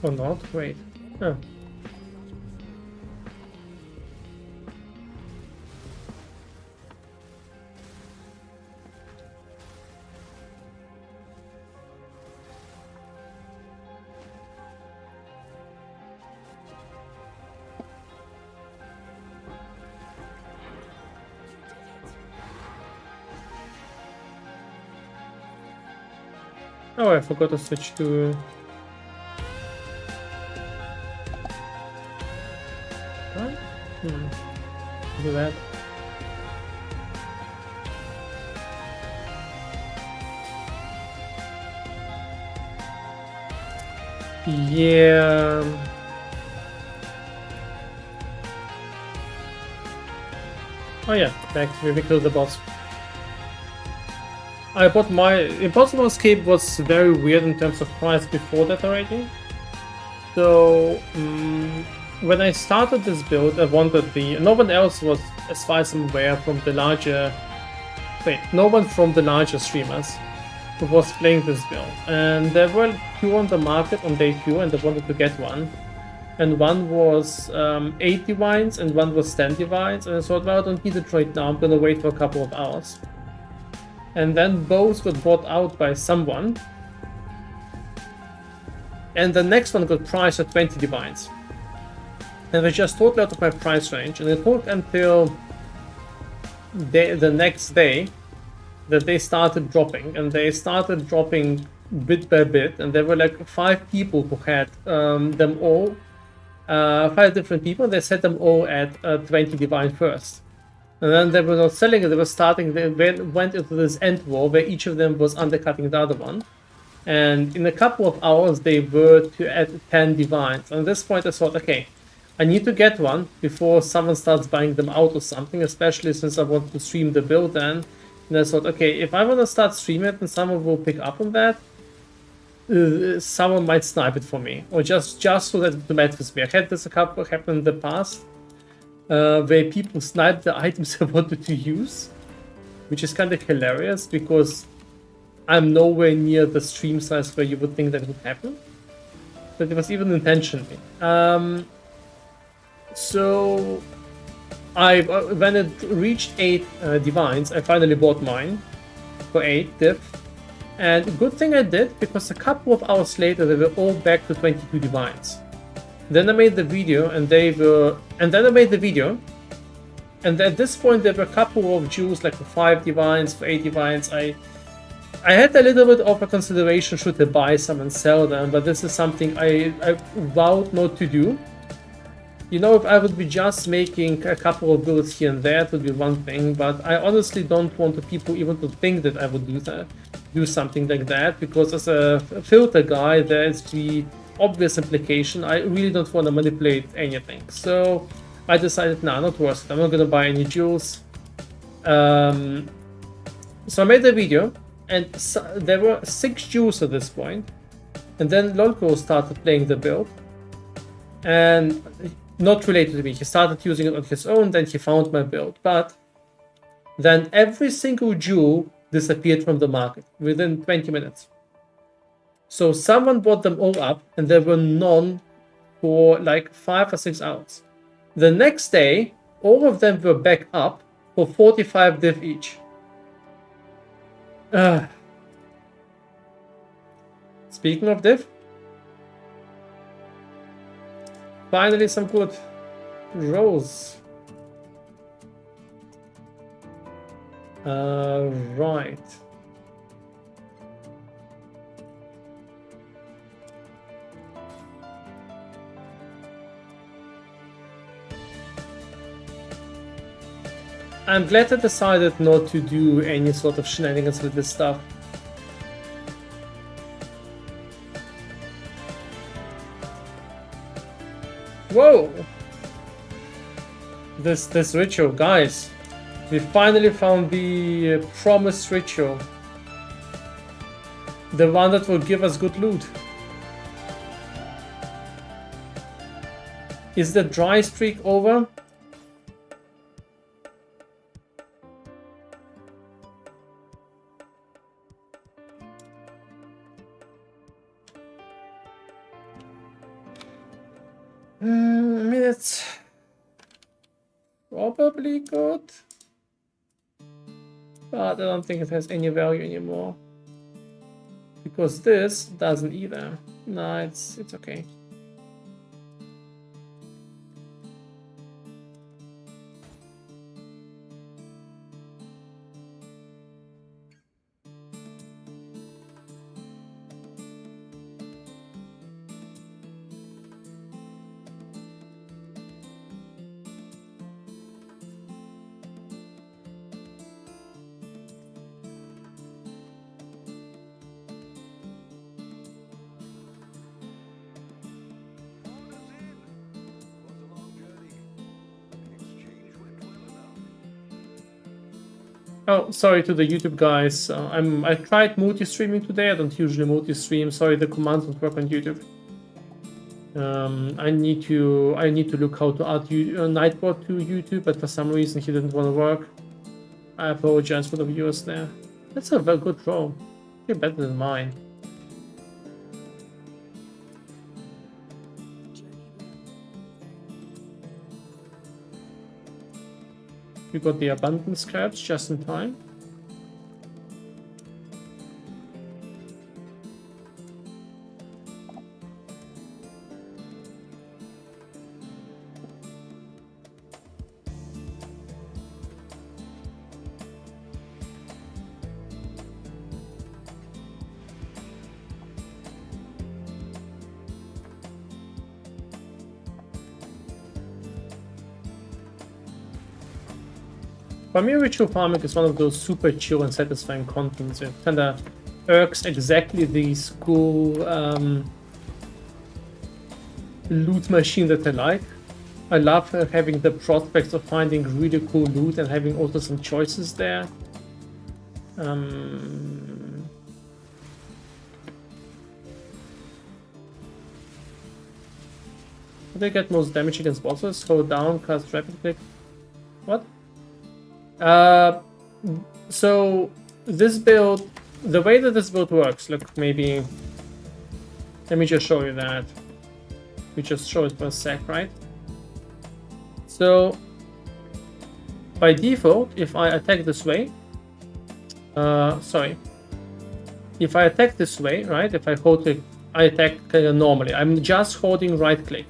Or not? Wait. Oh. Oh, I forgot to switch to... What? Do that. Yeah... Oh yeah, back to we killed the boss. I bought my Impossible Escape was very weird in terms of price before that already. So when I started this build, I wanted the no one else was, as far as I'm aware, from the larger no one from the larger streamers who was playing this build, and there were two on the market on day 2, and I wanted to get one. and one was 8 divines and one was 10 divines, and I thought, well, I don't need it right now, I'm gonna wait for a couple of hours. And then both got bought out by someone, and the next one got priced at 20 divines. And I just totally out of my price range, and it took until the next day that they started dropping, and they started dropping bit by bit, and there were like 5 people who had them all, 5 different people, they set them all at 20 divine first. And then they were not selling it, they were starting, they went into this end war where each of them was undercutting the other one. And in a couple of hours they were to at 10 divines. And at this point I thought, okay, I need to get one before someone starts buying them out or something, especially since I want to stream the build then. And I thought, okay, if I want to start streaming it and someone will pick up on that, someone might snipe it for me, or just so that it match with me. I had this a couple happen in the past, where people sniped the items I wanted to use, which is kind of hilarious because I'm nowhere near the stream size where you would think that would happen, but it was even intentionally. So when it reached 8 divines, I finally bought mine for 8 div. And good thing I did, because a couple of hours later they were all back to 22 divines. Then I made the video, and and at this point there were a couple of jewels, like for 5 divines, for 8 divines. I had a little bit of a consideration, should I buy some and sell them, but this is something I vowed not to do. You know, if I would be just making a couple of bullets here and there, it would be one thing, but I honestly don't want the people even to think that I would do something like that, because as a filter guy, there's the obvious implication. I really don't want to manipulate anything. So I decided, nah, not worth it. I'm not going to buy any jewels. So I made the video, and there were 6 jewels at this point. And then Lolco started playing the build. And not related to me. He started using it on his own, then he found my build. But then every single jewel disappeared from the market within 20 minutes. So someone bought them all up, and there were none for like 5 or 6 hours. The next day, all of them were back up for 45 div each. Speaking of div, finally some good rolls. Right. I'm glad I decided not to do any sort of shenanigans with this stuff. Whoa! This ritual, guys. We finally found the promised ritual. The one that will give us good loot. Is the dry streak over? I mean, it's probably good, but I don't think it has any value anymore, because this doesn't either. No, it's okay. Oh, sorry to the YouTube guys. I tried multi-streaming today. I don't usually multi-stream. Sorry, the commands don't work on YouTube. I need to look how to add Nightbot to YouTube, but for some reason he didn't want to work. I apologize for the viewers there. That's a very good roll. You're better than mine. We got the abundant scraps just in time. For me, ritual farming is one of those super chill and satisfying contents. It kind of irks exactly the school loot machine that I like. I love having the prospects of finding really cool loot and having also some choices there. They get most damage against bosses. Hold down, cast rapid click. What? So this build, the way that this build works, look, maybe let me just show you that. We just show it for a sec, right? So by default, if I attack this way, if I attack this way, right? If I hold click, I attack normally. I'm just holding right click.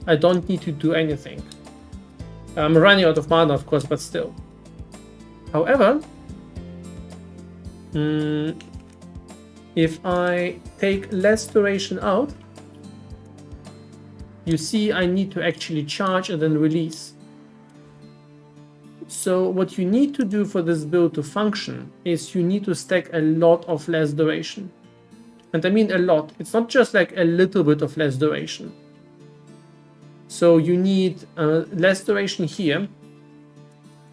I don't need to do anything. I'm running out of mana, of course, but still. However, if I take less duration out, you see I need to actually charge and then release. So what you need to do for this build to function is you need to stack a lot of less duration. And I mean a lot. It's not just like a little bit of less duration. So you need less duration here.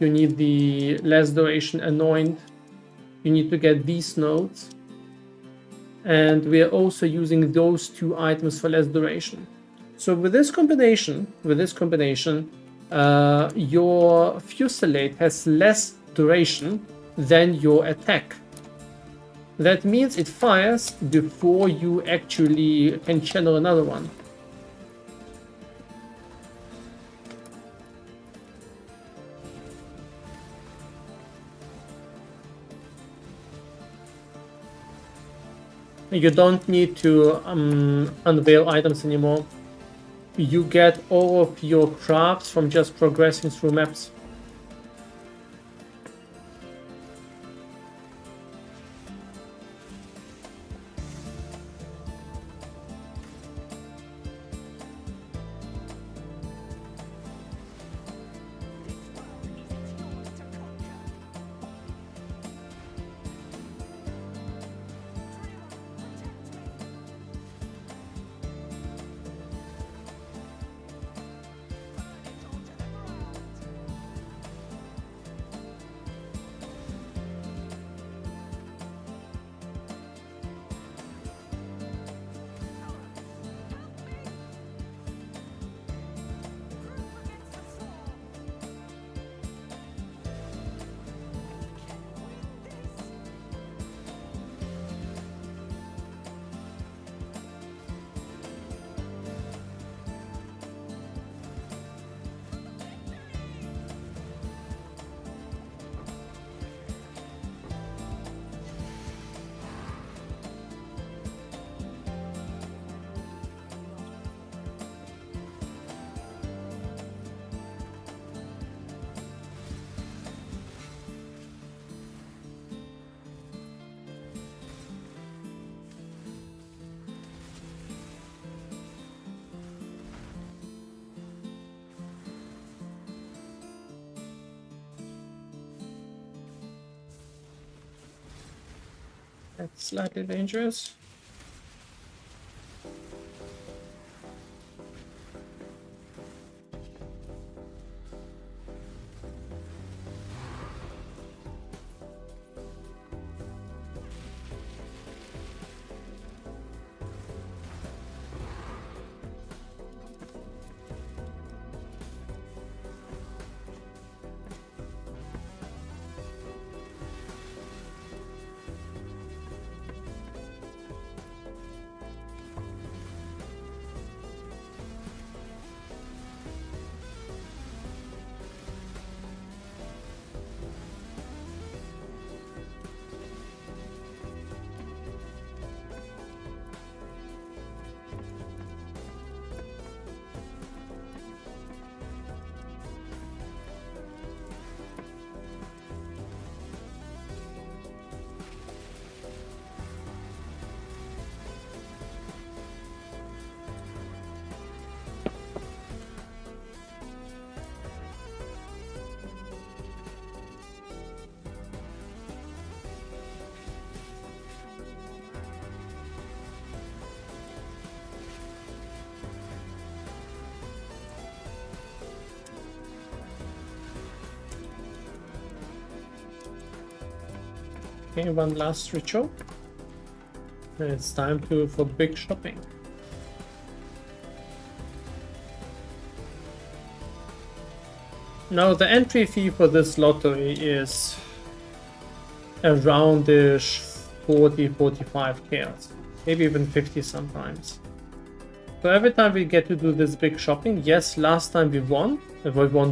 You need the less duration anoint. You need to get these nodes. And we are also using those two items for less duration. So with this combination, your Fusilade has less duration than your attack. That means it fires before you actually can channel another one. You don't need to unveil items anymore. You get all of your crafts from just progressing through maps. That's slightly dangerous. Okay, one last ritual. And it's time for big shopping. Now the entry fee for this lottery is around-ish 40-45 chaos, maybe even 50 sometimes. So every time we get to do this big shopping, yes, last time we won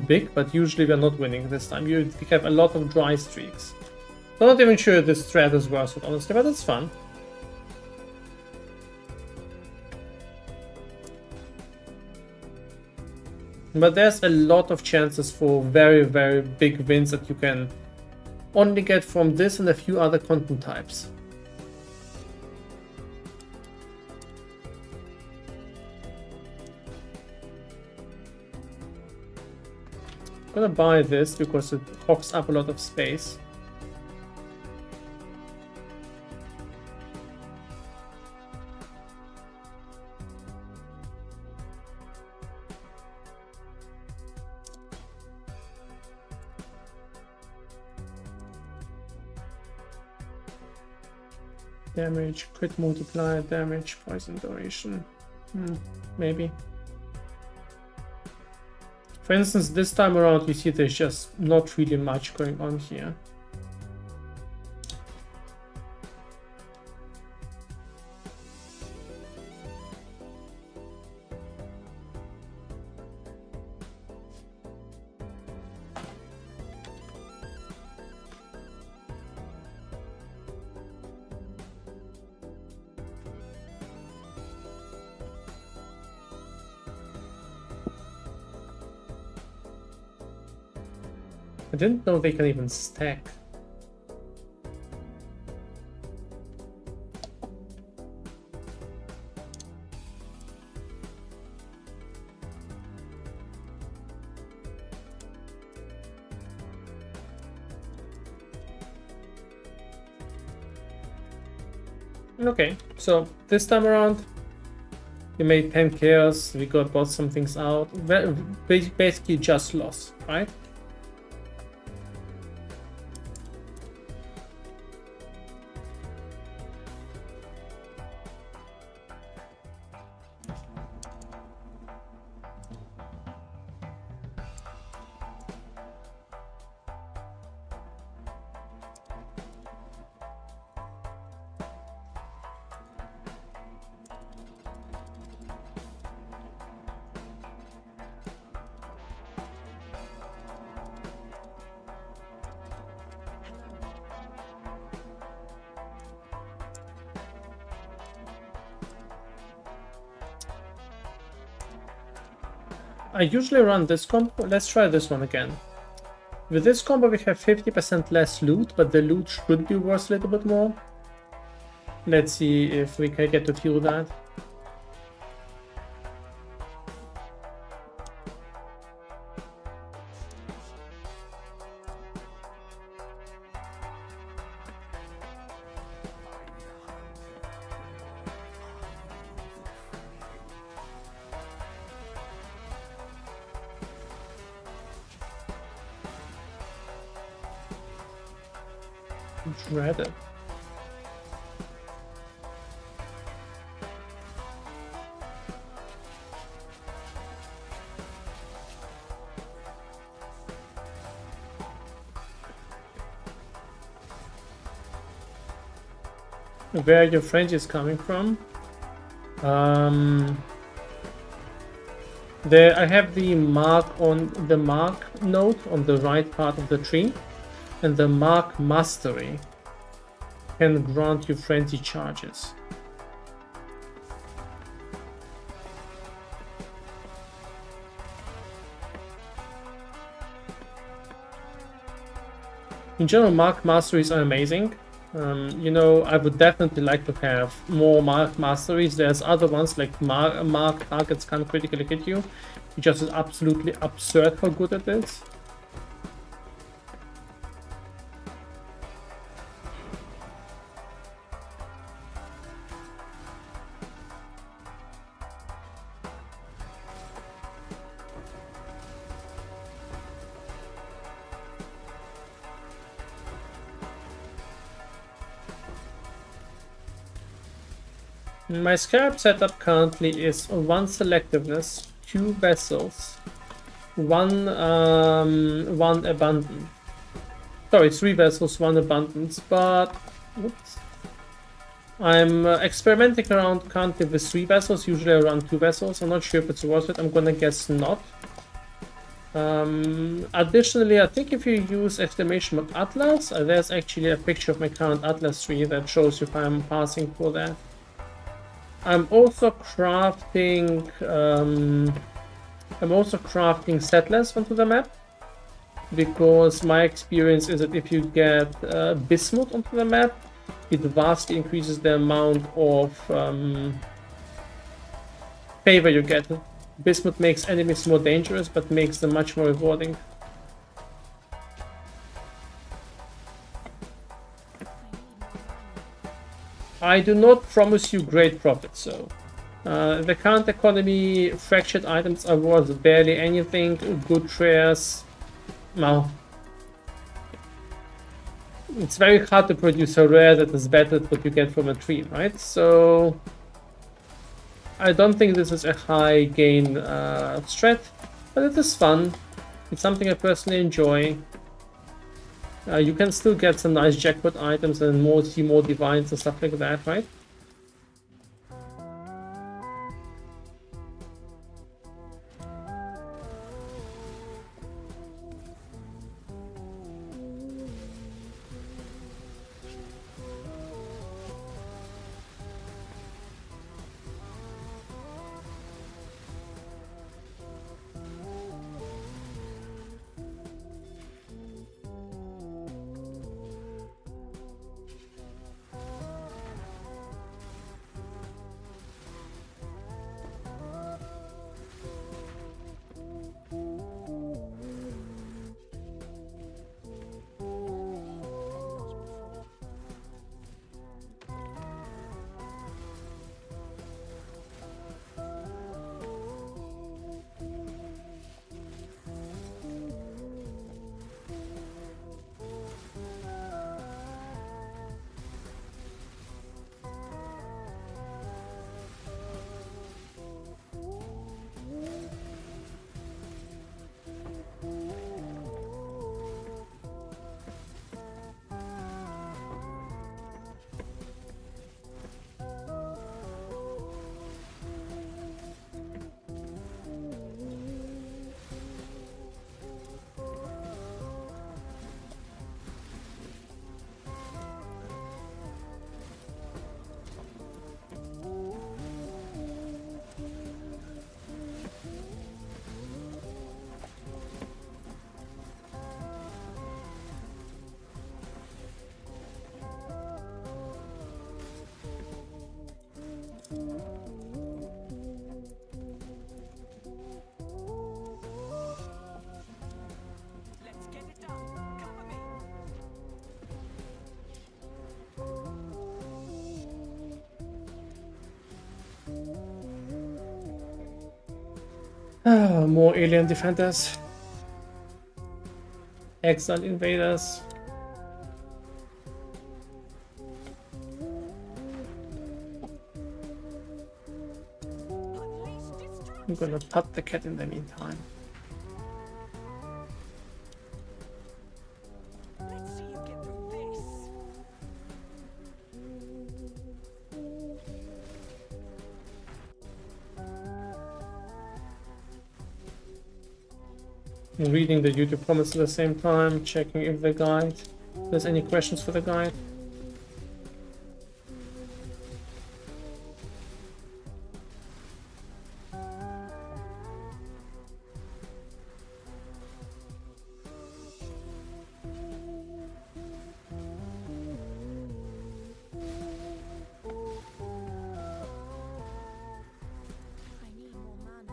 big, but usually we're not winning this time. We have a lot of dry streaks. I'm not even sure this thread is worth it, honestly, but it's fun. But there's a lot of chances for very, very big wins that you can only get from this and a few other content types. I'm gonna buy this because it hogs up a lot of space. Damage, crit multiplier, damage, poison duration. Maybe. For instance, this time around you see there's just not really much going on here. I didn't know they can even stack. Okay, so this time around we made 10 chaos, we bought some things out, basically just loss, right? I usually run this combo. Let's try this one again. With this combo we have 50% less loot, but the loot should be worth a little bit more. Let's see if we can get to feel that. Dreaded. Where your friend is coming from? There I have the mark node on the right part of the tree. And the mark mastery can grant you frenzy charges. In general, mark masteries are amazing. You know, I would definitely like to have more mark masteries. There's other ones like mark targets can't critically hit you. It just is absolutely absurd how good it is. My scarab setup currently is 1 selectiveness, 2 vessels, 1 abundant. Sorry, 3 vessels, 1 abundance, but oops. I'm experimenting around currently with 3 vessels, usually I run 2 vessels. I'm not sure if it's worth it, I'm gonna guess not. Additionally, I think if you use exclamation mark Atlas, there's actually a picture of my current Atlas tree that shows you if I'm passing for that. I'm also crafting settlers onto the map, because my experience is that if you get bismuth onto the map, it vastly increases the amount of favor you get. Bismuth makes enemies more dangerous, but makes them much more rewarding. I do not promise you great profits, so the current economy, fractured items are worth barely anything. Good trares, well, it's very hard to produce a rare that is better than what you get from a tree, right? So I don't think this is a high gain strat, but it is fun. It's something I personally enjoy. You can still get some nice jackpot items and more divines and stuff like that, right? More alien defenders. Exile invaders. I'm gonna put the cat in the meantime. Let's see you get through this. I'm reading the YouTube comments at the same time, checking if the guide, there's any questions for the guide. I need more mana.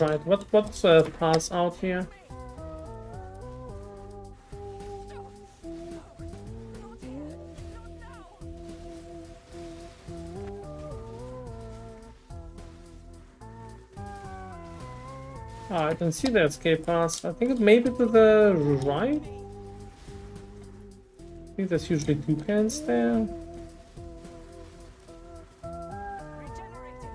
Right, what's pass out here? Ah, I don't see the escape path. I think it may be to the right. I think there's usually two cans there. Regenerating.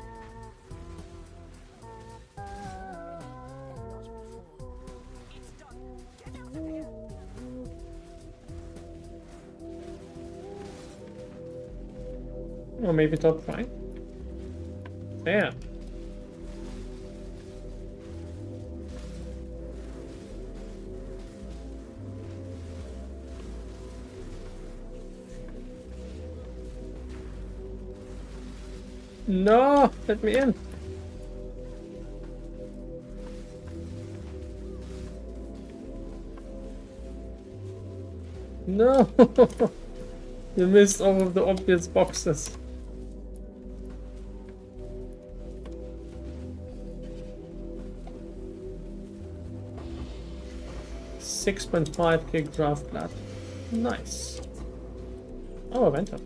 Not before. It's done. Get out of here. Or maybe top right. There. No, let me in. No, you missed all of the obvious boxes. 6.5 gig draft blood. Nice. Oh, a vent up.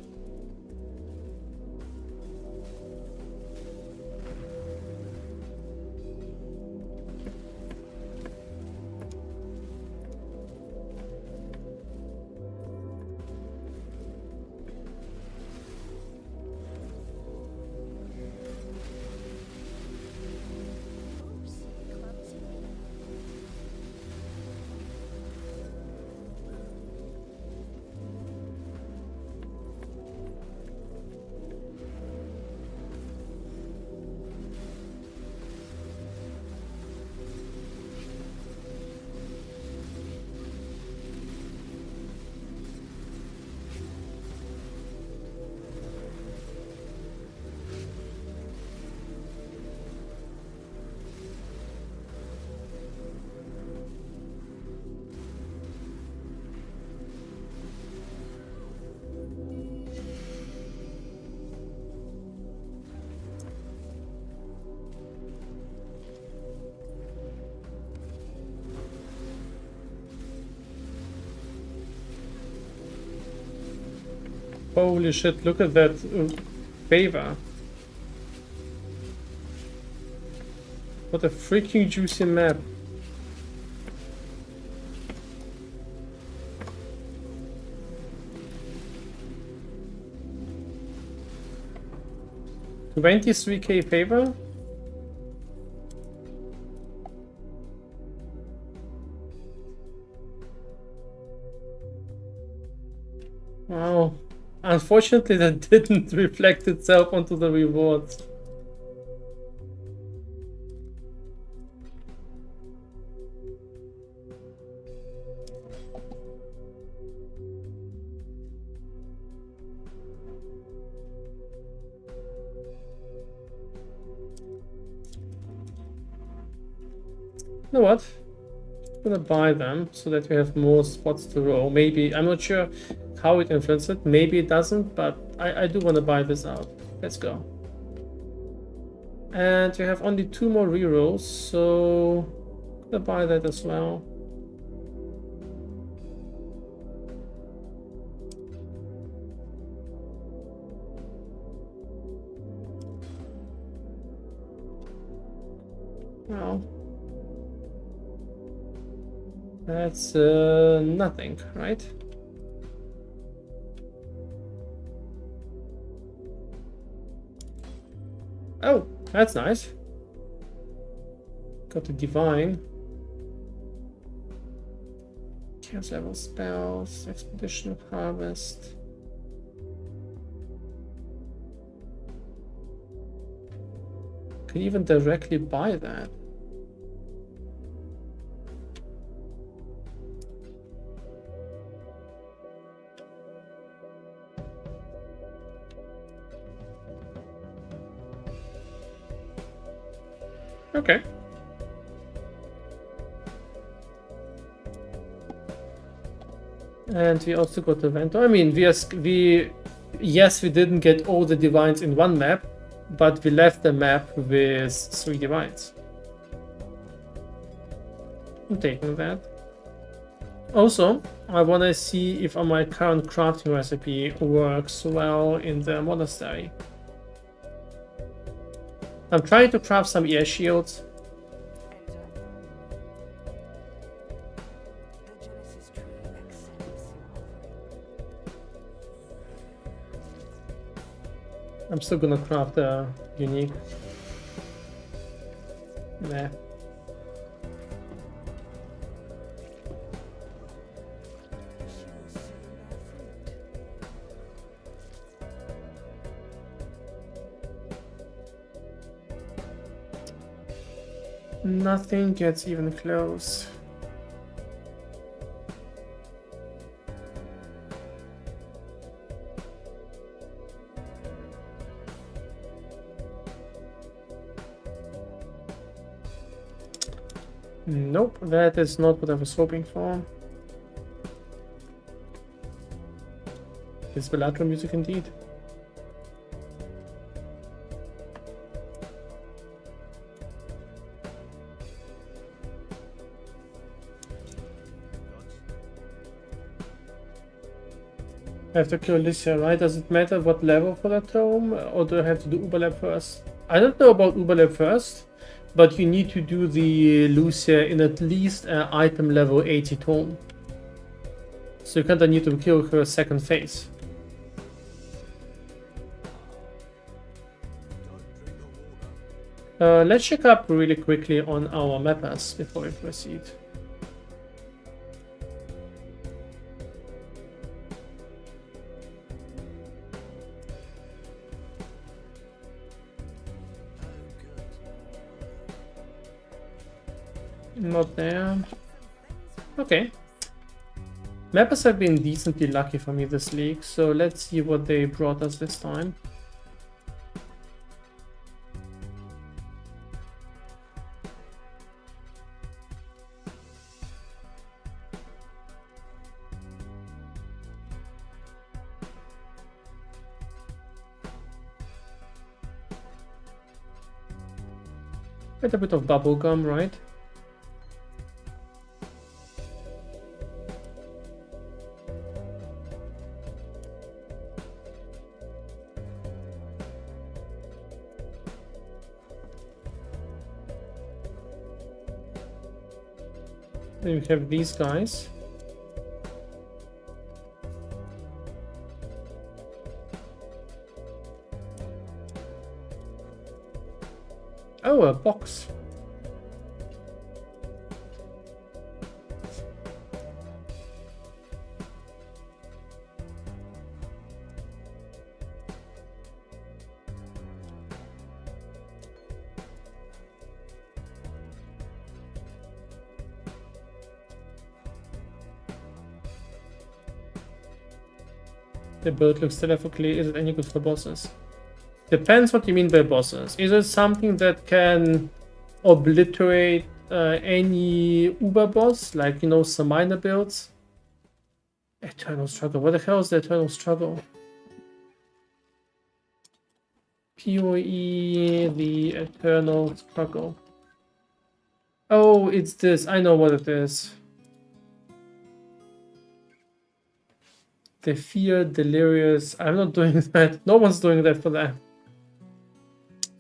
Oops, clumsy. Holy shit, look at that favor. What a freaking juicy map. $23K favor? Wow. Unfortunately, that didn't reflect itself onto the rewards. You know what? I'm gonna buy them so that we have more spots to roll. Maybe, I'm not sure how it influences it. Maybe it doesn't, but I do want to buy this out. Let's go. And we have only 2 more rerolls, so I'm gonna buy that as well. Well, that's nothing, right? Oh, that's nice. Got the divine. Chaos level spells, expedition of harvest. Can even directly buy that. Okay. And we also got the Vento. I mean, yes, we didn't get all the divines in one map, but we left the map with 3 divines. I'm taking that. Also, I want to see if my current crafting recipe works well in the monastery. I'm trying to craft some air shields. I'm still gonna craft a unique. Nah. Nothing gets even close. Nope, that is not what I was hoping for. It's Bellatrix music indeed. I have to kill Alicia, right? Does it matter what level for that tome? Or do I have to do Uberlab first? I don't know about Uberlab first, but you need to do the Lucia in at least item level 80 tome. So you kinda need to kill her second phase. Let's check up really quickly on our mappers before we proceed. Not there. Okay. Mappers have been decently lucky for me this league, so let's see what they brought us this time. Quite a bit of bubblegum, right? Then we have these guys. Oh, a box. The build looks telephically. Is it any good for bosses? Depends what you mean by bosses. Is it something that can obliterate any uber boss, like, you know, some minor builds? Eternal struggle. What the hell is the eternal struggle? PoE, the eternal struggle. Oh, it's this. I know what it is. The fear, delirious. I'm not doing that. No one's doing that for that.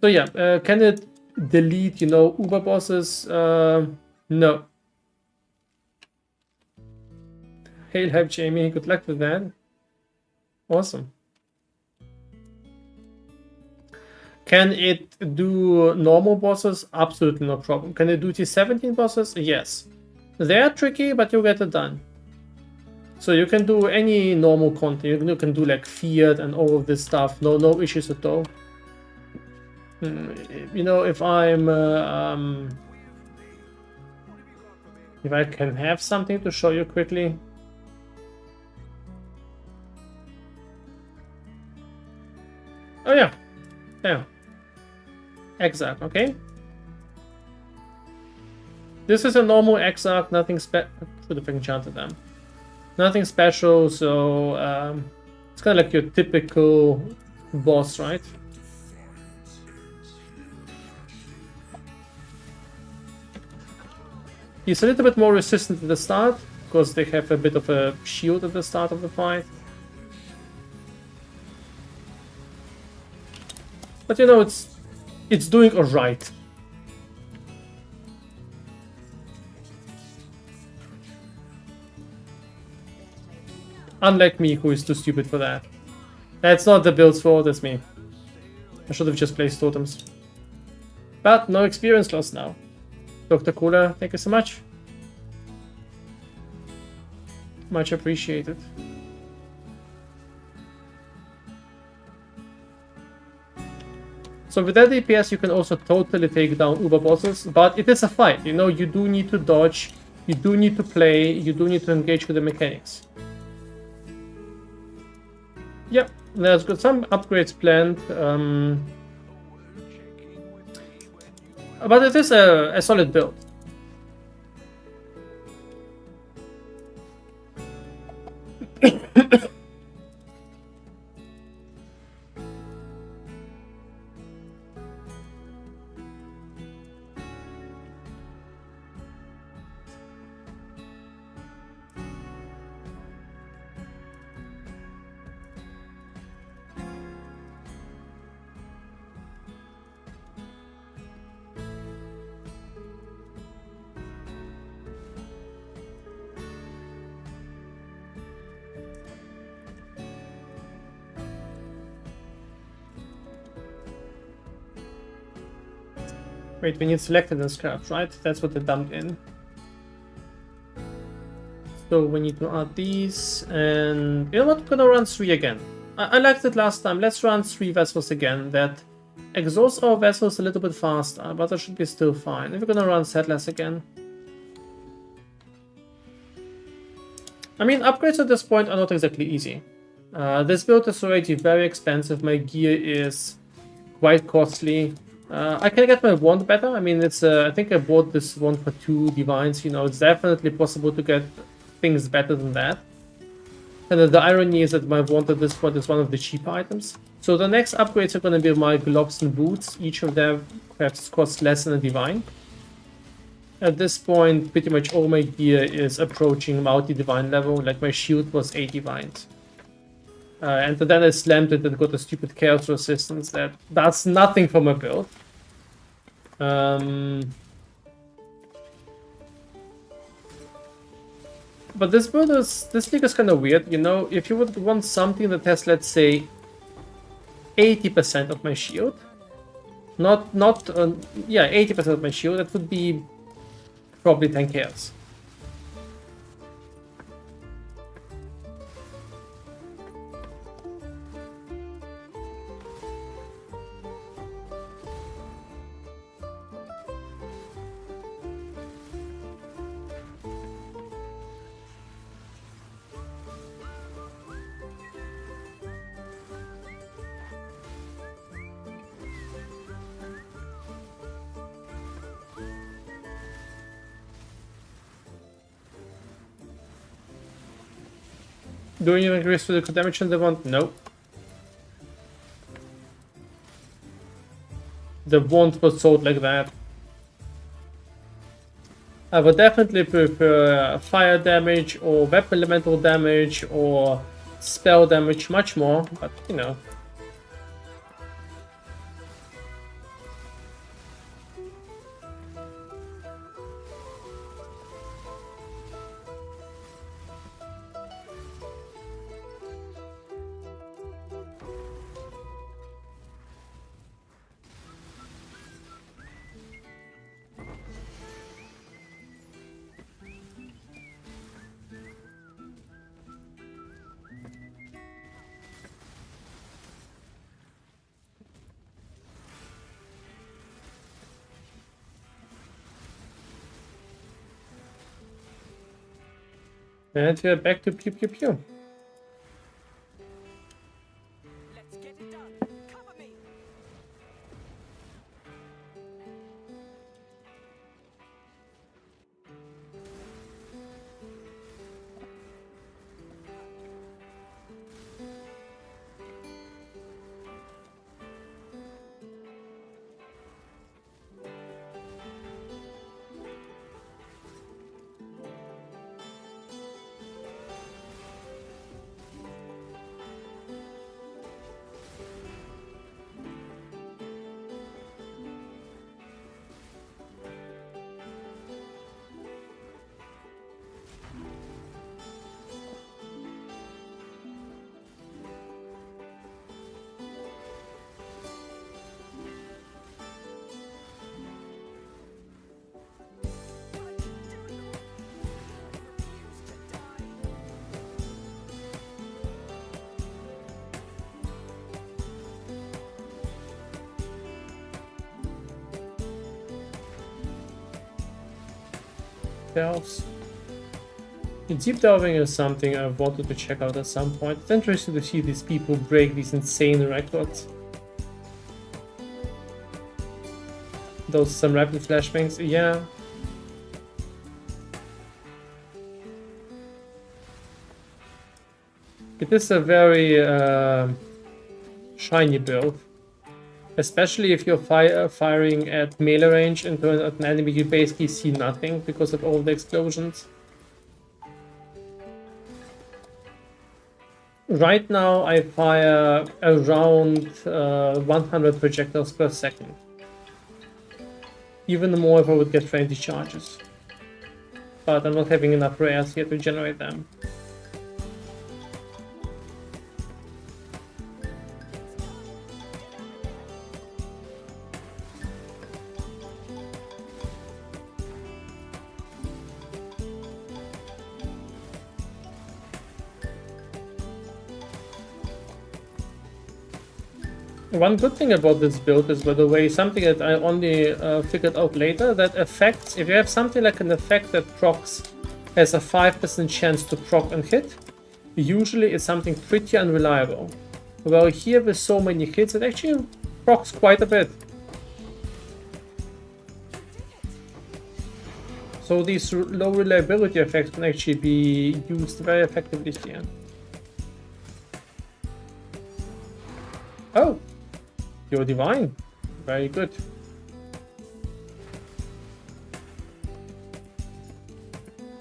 So yeah, can it delete, you know, uber bosses? No. Hail, hype, Jamie. Good luck with that. Awesome. Can it do normal bosses? Absolutely no problem. Can it do T17 bosses? Yes. They're tricky, but you get it done. So you can do any normal content. You can do like feared and all of this stuff. No issues at all. You know, if I'm if I can have something to show you quickly. Oh yeah, yeah. Exile, okay. This is a normal exile, nothing special. Should have enchanted them. Nothing special, so it's kind of like your typical boss, right? He's a little bit more resistant at the start, because they have a bit of a shield at the start of the fight. But you know, it's doing alright. Unlike me, who is too stupid for that. That's not the build's fault, that's me. I should have just placed totems. But no experience loss now. Dr. Cola, thank you so much. Much appreciated. So with that DPS, you can also totally take down Uber bosses, but it is a fight. You know, you do need to dodge, you do need to play, you do need to engage with the mechanics. Yep, there's got some upgrades planned. But it is a solid build. Wait, we need selected and scrapped, right? That's what they dumped in. So we need to add these, and you know what? We're gonna run 3 again. I liked it last time. Let's run 3 vessels again. That exhausts our vessels a little bit faster, but that should be still fine. If we're gonna run settlers again. I mean, upgrades at this point are not exactly easy. This build is already very expensive. My gear is quite costly. I can get my wand better. I mean, it's I think I bought this wand for 2 divines. You know, it's definitely possible to get things better than that. And the irony is that my wand at this point is one of the cheaper items. So the next upgrades are going to be my gloves and boots. Each of them perhaps costs less than a divine. At this point, pretty much all my gear is approaching multi-divine level. Like my shield was 8 divines. And then I slammed it and got a stupid chaos resistance that does nothing for my build. But this league is kind of weird, you know. If you would want something that has, let's say, 80% of my shield, yeah, 80% of my shield, that would be probably 10 chaos. Do you increase physical damage on the wand? No. The wand was sold like that. I would definitely prefer fire damage or weapon elemental damage or spell damage much more, but you know. And we're back to pew pew pew. Let's get it done. Cover me. delves. Deep delving is something I've wanted to check out at some point. It's interesting to see these people break these insane records. Those some rapid flashbangs, yeah. It is a very shiny build. Especially if you're firing at melee range into an enemy, you basically see nothing because of all the explosions. Right now I fire around 100 projectiles per second. Even more if I would get 20 charges. But I'm not having enough rares here to generate them. One good thing about this build is, by the way, something that I only figured out later, that effects, if you have something like an effect that procs has a 5% chance to proc and hit, usually it's something pretty unreliable. Well, here with so many hits, it actually procs quite a bit. So these low reliability effects can actually be used very effectively here. Oh! You're divine. Very good.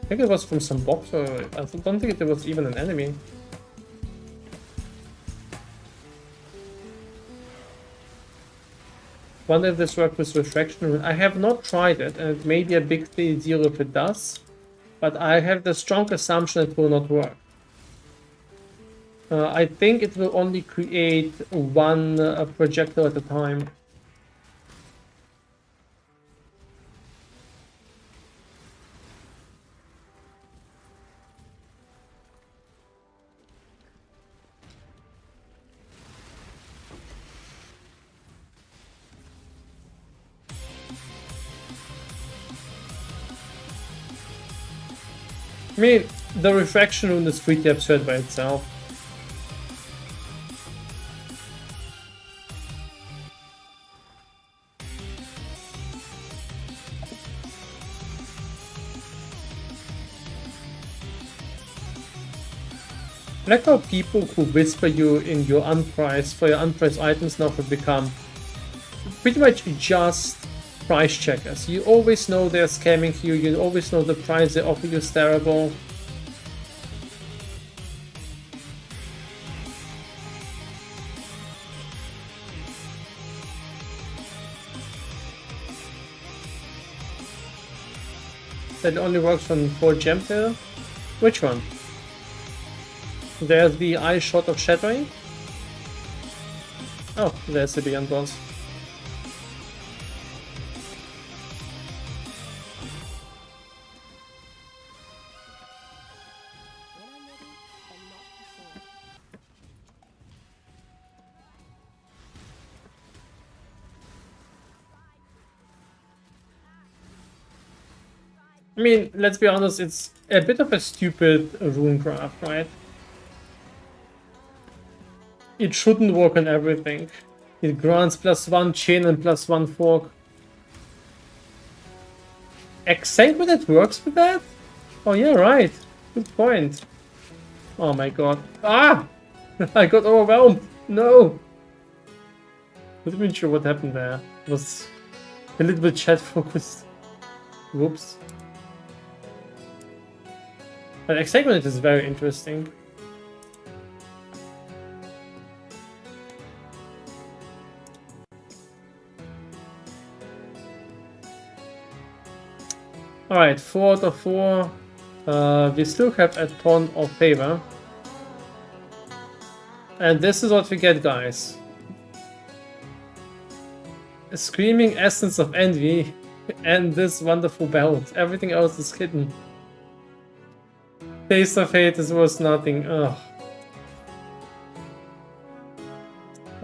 I think it was from some box, or I don't think it was even an enemy. Wonder if this works with refraction. I have not tried it, and it may be a big deal if it does, but I have the strong assumption it will not work. I think it will only create one projectile at a time. I mean, the refraction rune is pretty absurd by itself. I like how people who whisper you in your unpriced, for your unpriced items now have become pretty much just price checkers. You always know they're scamming you, you always know the price they offer you is terrible. That only works on 4 gem tail? Which one? There's the eye shot of shattering. Oh, there's the Beyond boss. I mean, let's be honest, it's a bit of a stupid runecraft, right? It shouldn't work on everything. It grants +1 chain and +1 fork. Exile that works with that? Oh yeah, right. Good point. Oh my god. Ah! I got overwhelmed. No! Not even sure what happened there. It was a little bit chat focused. Whoops. But exile is very interesting. Alright, 4 out of 4. We still have a ton of favor. And this is what we get, guys. A screaming essence of envy and this wonderful belt. Everything else is hidden. Taste of hate is worth nothing. Ugh.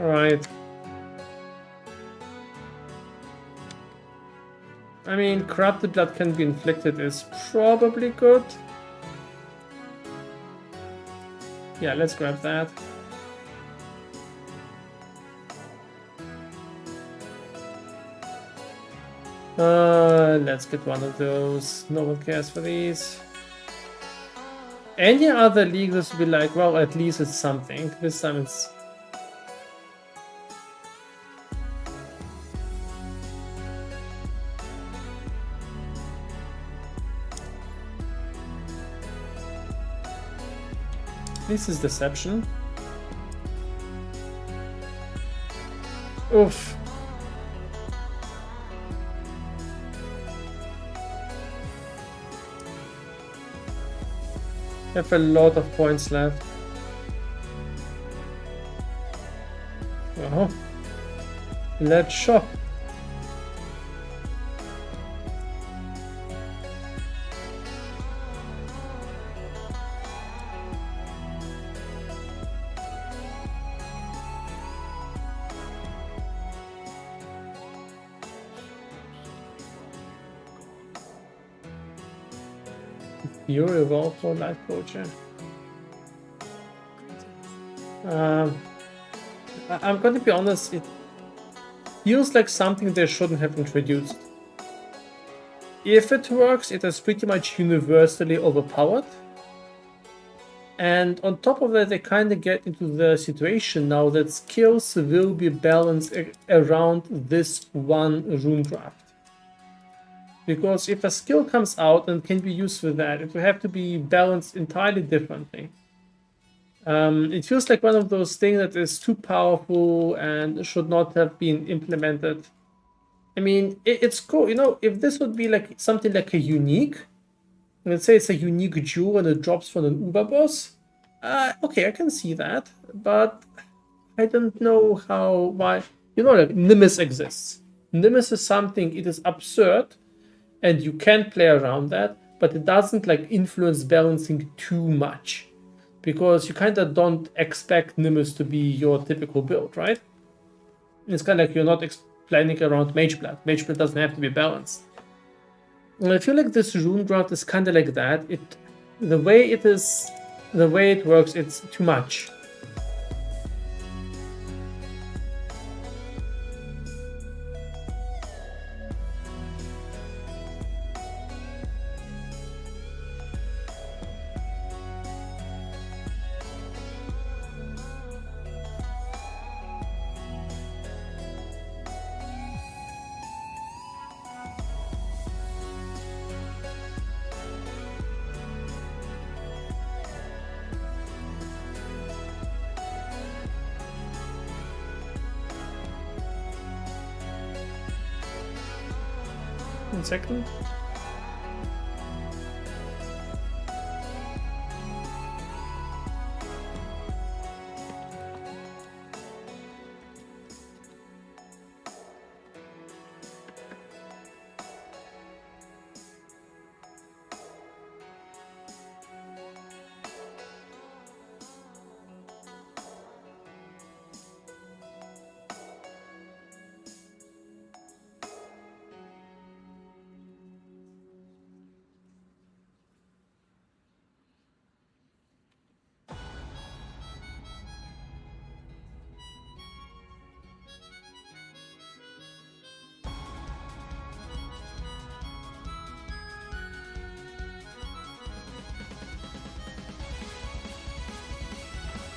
Alright. I mean, corrupted blood can be inflicted is probably good. Yeah, let's grab that. Let's get one of those. No one cares for these. Any other league, this would be like, well, at least it's something. This time it's... This is deception. Oof. I have a lot of points left. Oh. Let's shop. Fury Evolve for Life Poacher. I'm going to be honest, it feels like something they shouldn't have introduced. If it works, it is pretty much universally overpowered. And on top of that, they kind of get into the situation now that skills will be balanced around this one rune draft. Because if a skill comes out and can be used for that, it will have to be balanced entirely differently. It feels like one of those things that is too powerful and should not have been implemented. I mean, it's cool, you know, if this would be like something like a unique, let's say it's a unique jewel and it drops from an Uber boss, okay, I can see that, but I don't know why, you know, like Nimbus exists. Nimbus is something, it is absurd, and you can play around that, but it doesn't like influence balancing too much, because you kind of don't expect Nimbus to be your typical build, right? It's kind of like you're not planning around Mageblood. Mageblood doesn't have to be balanced. And I feel like this rune draft is kind of like that. The way it works, it's too much. One second.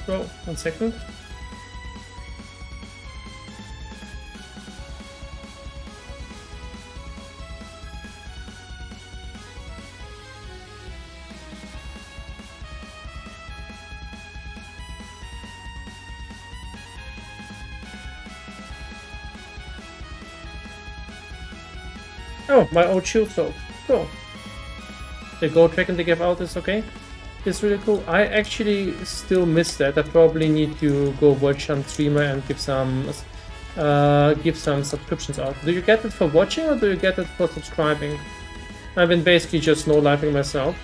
Bro, 1 second. Oh, my old shield soap. Cool. The gold track and the give out is okay. It's really cool. I actually still miss that. I probably need to go watch some streamer and give some subscriptions out. Do you get it for watching or do you get it for subscribing? I've been basically just no-lifing myself.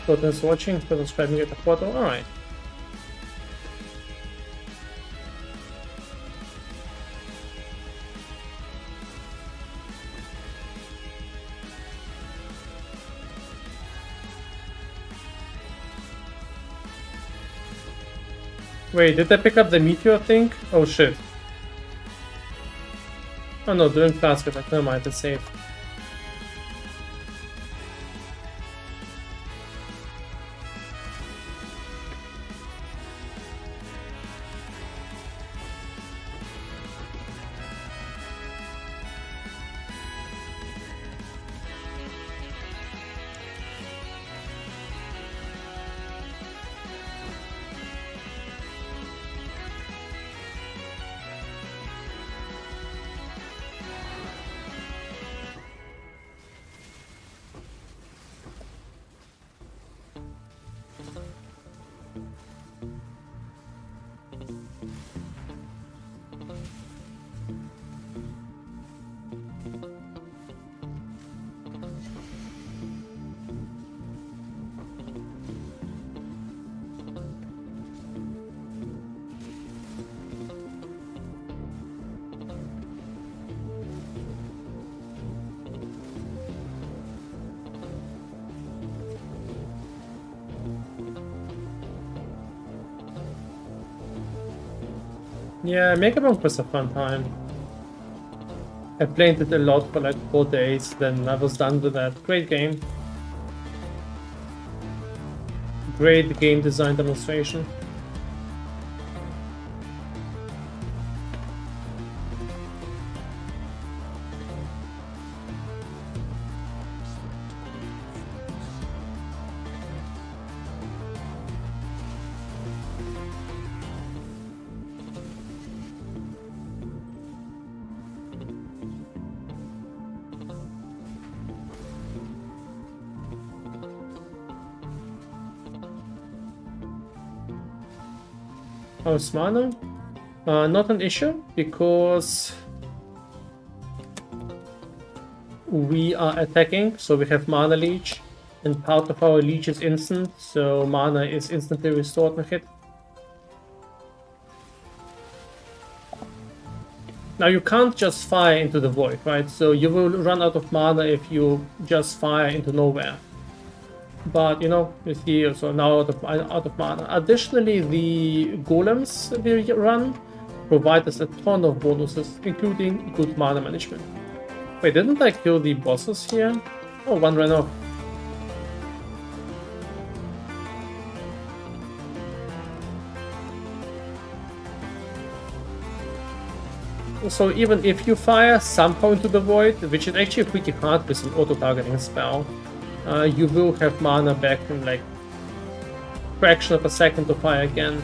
Proton's watching, Proton's grabbing at the portal. Alright. Wait, did I pick up the meteor thing? Oh shit. Oh no, doing fast attack. Never mind, it's safe. Yeah, Megabomb was a fun time. I played it a lot for like 4 days, then I was done with that. Great game. Great game design demonstration. Oh, mana? Not an issue, because we are attacking, so we have mana leech, and part of our leech is instant, so mana is instantly restored on hit. Now you can't just fire into the void, right? So you will run out of mana if you just fire into nowhere. But you know, you see, so now out of mana. Additionally, the golems we run provide us a ton of bonuses, including good mana management. Wait, didn't I kill the bosses here? Oh, one ran off. So even if you fire somehow into the void, which is actually pretty hard with an auto-targeting spell, you will have mana back in like fraction of a second to fire again.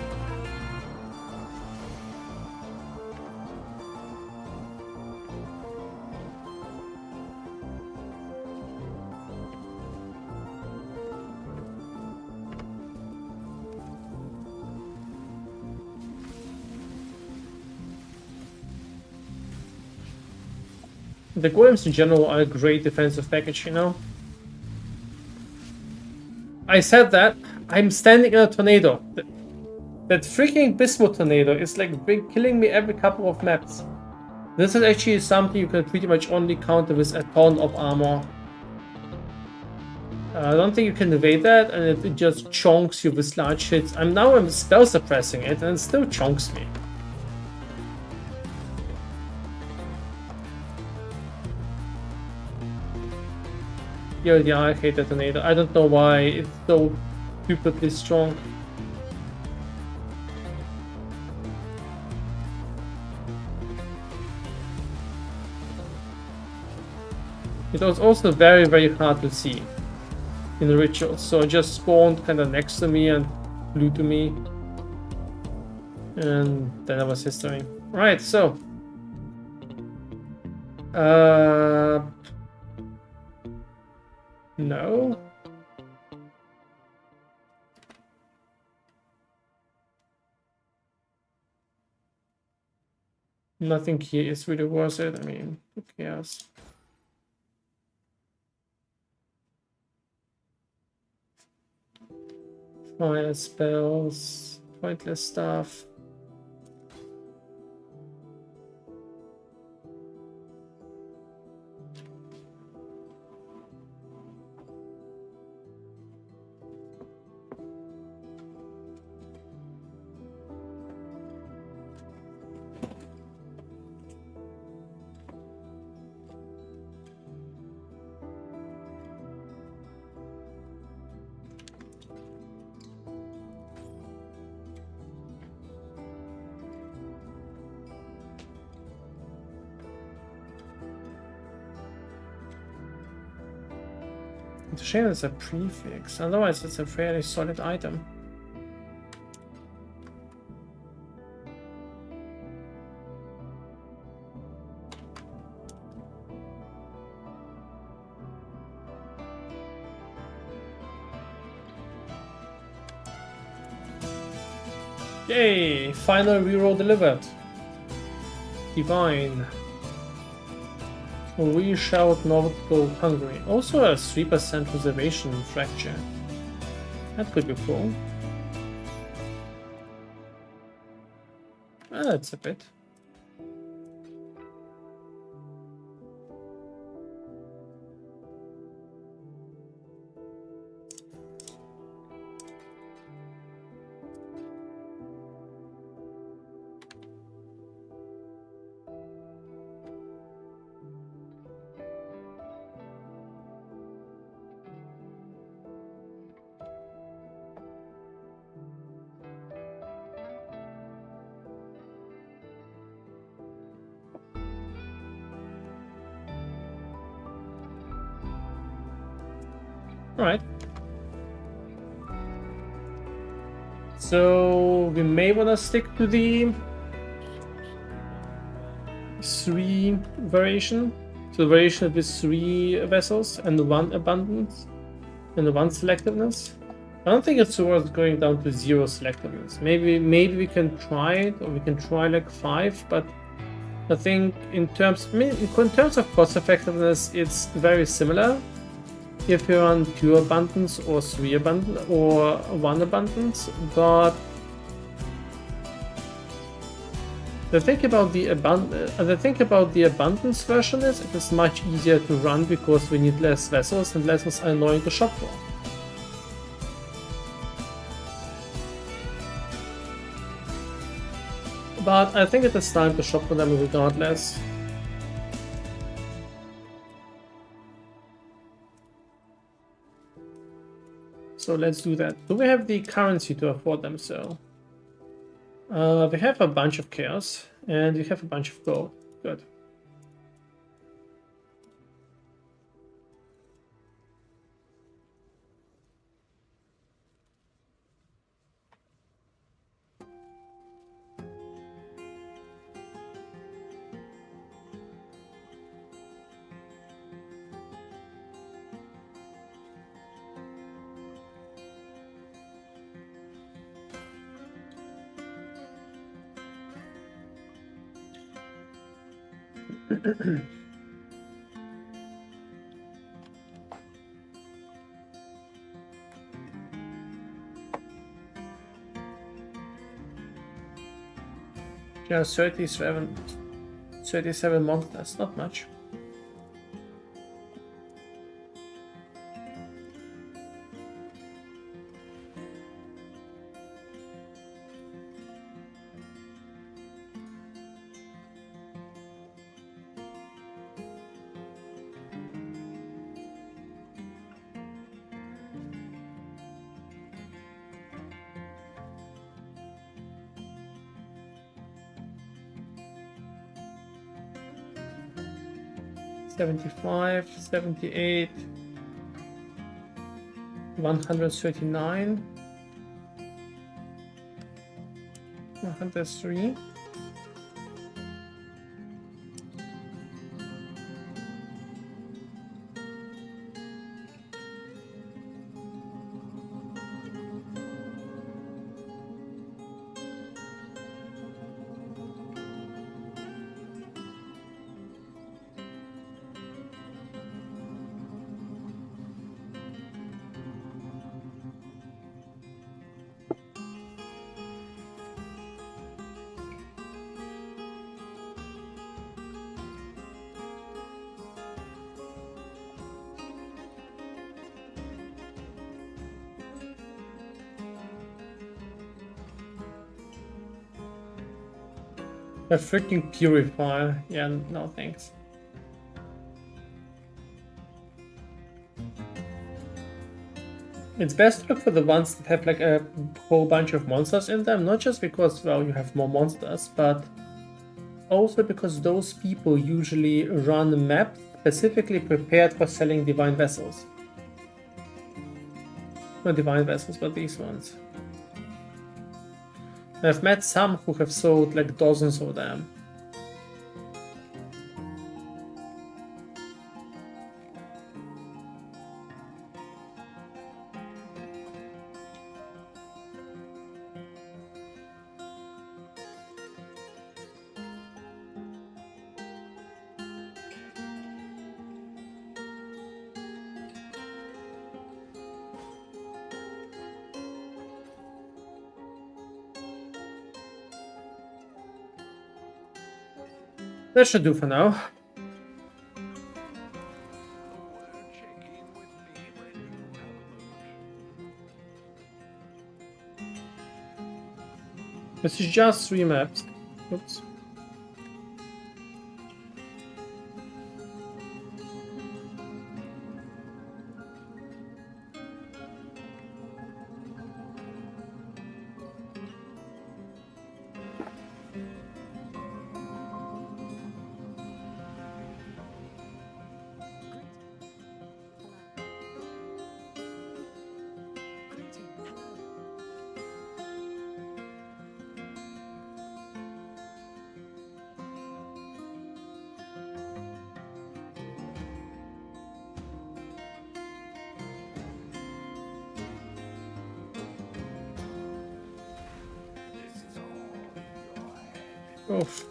The golems in general are a great defensive package, you know? I said that, I'm standing in a tornado. That freaking Bismuth tornado is like killing me every couple of maps. This is actually something you can pretty much only counter with a ton of armor. I don't think you can evade that, and it just chonks you with large hits. I'm spell suppressing it, and it still chonks me. Yeah, I hate that tornado. I don't know why it's so stupidly strong. It was also very, very hard to see in the ritual, so it just spawned kind of next to me and flew to me. And then it was history. Right, so. No. Nothing here is really worth it. I mean, who cares? Fire spells, pointless stuff. It's a shame it's a prefix, otherwise it's a fairly solid item. Yay! Final reroll delivered. Divine. We shall not go hungry. Also a 3% reservation fracture. That could be cool. That's a bit. Alright. So we may want to stick to the 3 variation. So the variation with 3 vessels and 1 abundance and 1 selectiveness. I don't think it's worth going down to 0 selectiveness. Maybe we can try it, or we can try like 5, but I think in terms of cost effectiveness it's very similar. If you run 2 abundance or 3 abundance or 1 abundance, but the thing about the abundance version is it is much easier to run because we need less vessels, and vessels are annoying to shop for. But I think it is time to shop for them regardless. So let's do that. Do we have the currency to afford them? So we have a bunch of chaos and we have a bunch of gold. Good. Yeah, 37 monsters, not much. $75, $78, $139, $103. A freaking purifier. Yeah, no thanks. It's best to look for the ones that have like a whole bunch of monsters in them, not just because, well, you have more monsters, but also because those people usually run maps specifically prepared for selling divine vessels. Not divine vessels, but these ones. I've met some who have sold like dozens of them. That should do for now. This is just 3 maps. Oops. Oof.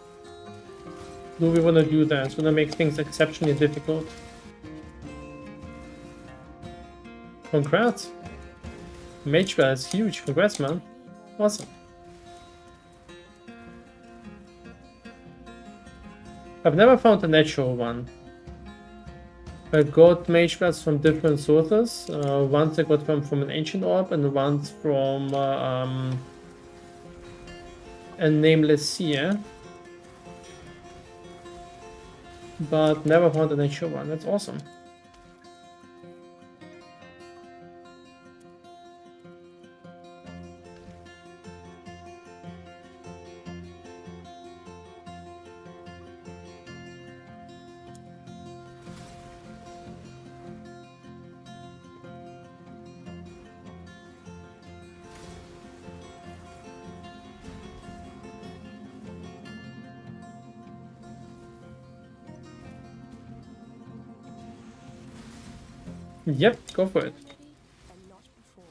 Do we want to do that? It's gonna make things exceptionally difficult. Congrats. Mage Bell is huge. Congrats, man. Awesome. I've never found a natural one. I got mage bells from different sources. Once I got them from an ancient orb, and once from a nameless seer. But never found a natural one. That's awesome. Yep, go for it. And not before.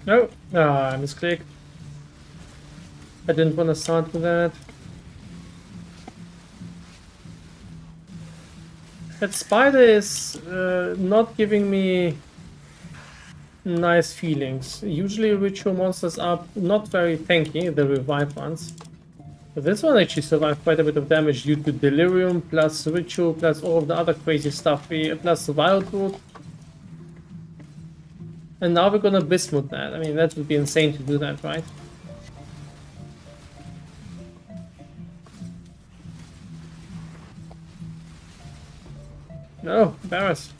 No, I misclicked. I didn't want to start with that. That spider is not giving me nice feelings. Usually ritual monsters are not very tanky, the revived ones. But this one actually survived quite a bit of damage due to delirium, plus ritual, plus all of the other crazy stuff, plus wildwood. And now we're gonna bismuth that. I mean, that would be insane to do that, right? No, Barris.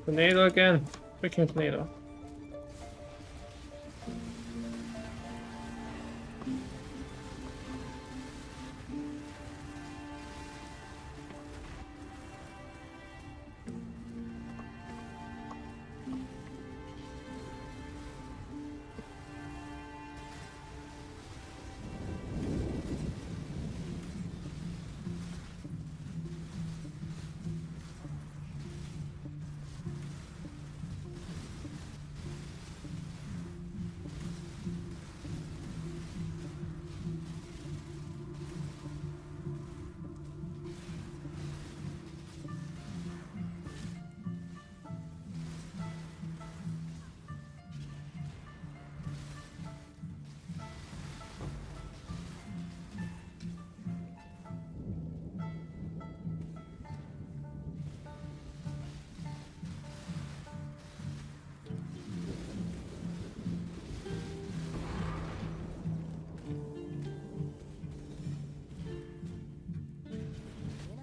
Tornado again. Freaking tornado.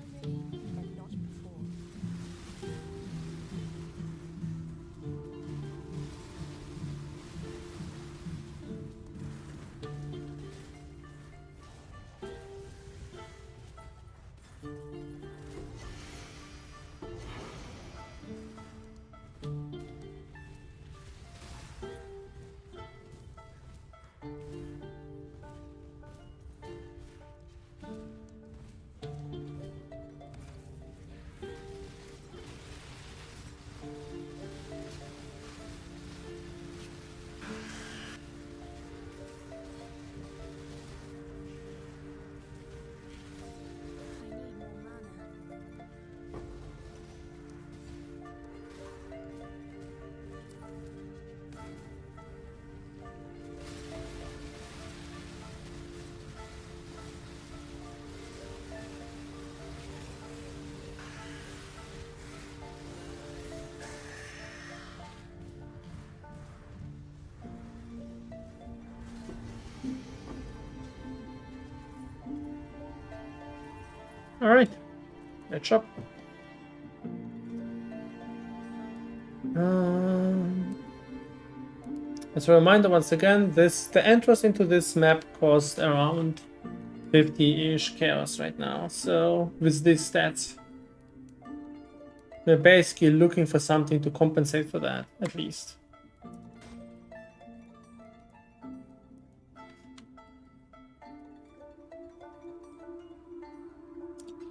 When I'm ready, and not before. I need more mana. Alright. Let's shop. As a reminder, once again, the entrance into this map costs around 50-ish chaos right now. So with these stats, we're basically looking for something to compensate for that, at least.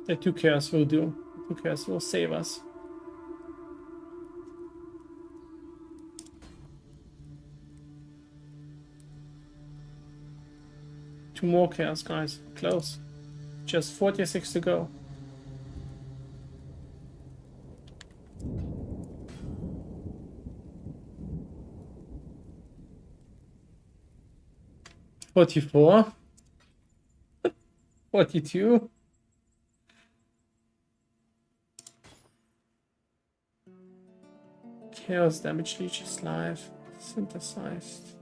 The 2 chaos will do. 2 chaos will save us. Two more chaos, guys. Close. Just 46 to go. $44. 42. Chaos damage leeches live. Synthesized.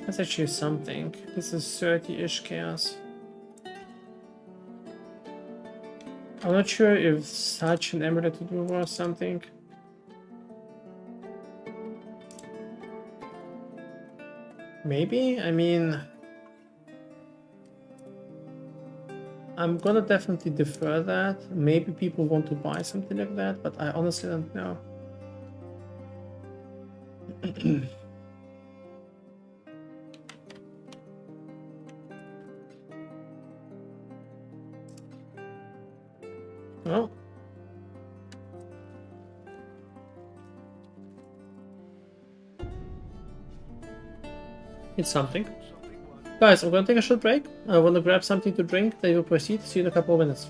That's actually something. This is 30-ish chaos. I'm not sure if such an amulet would do or something. Maybe? I mean, I'm gonna definitely defer that. Maybe people want to buy something like that, but I honestly don't know. Well, it's something. Guys, I'm gonna take a short break. I wanna grab something to drink, then we'll proceed. See you in a couple of minutes.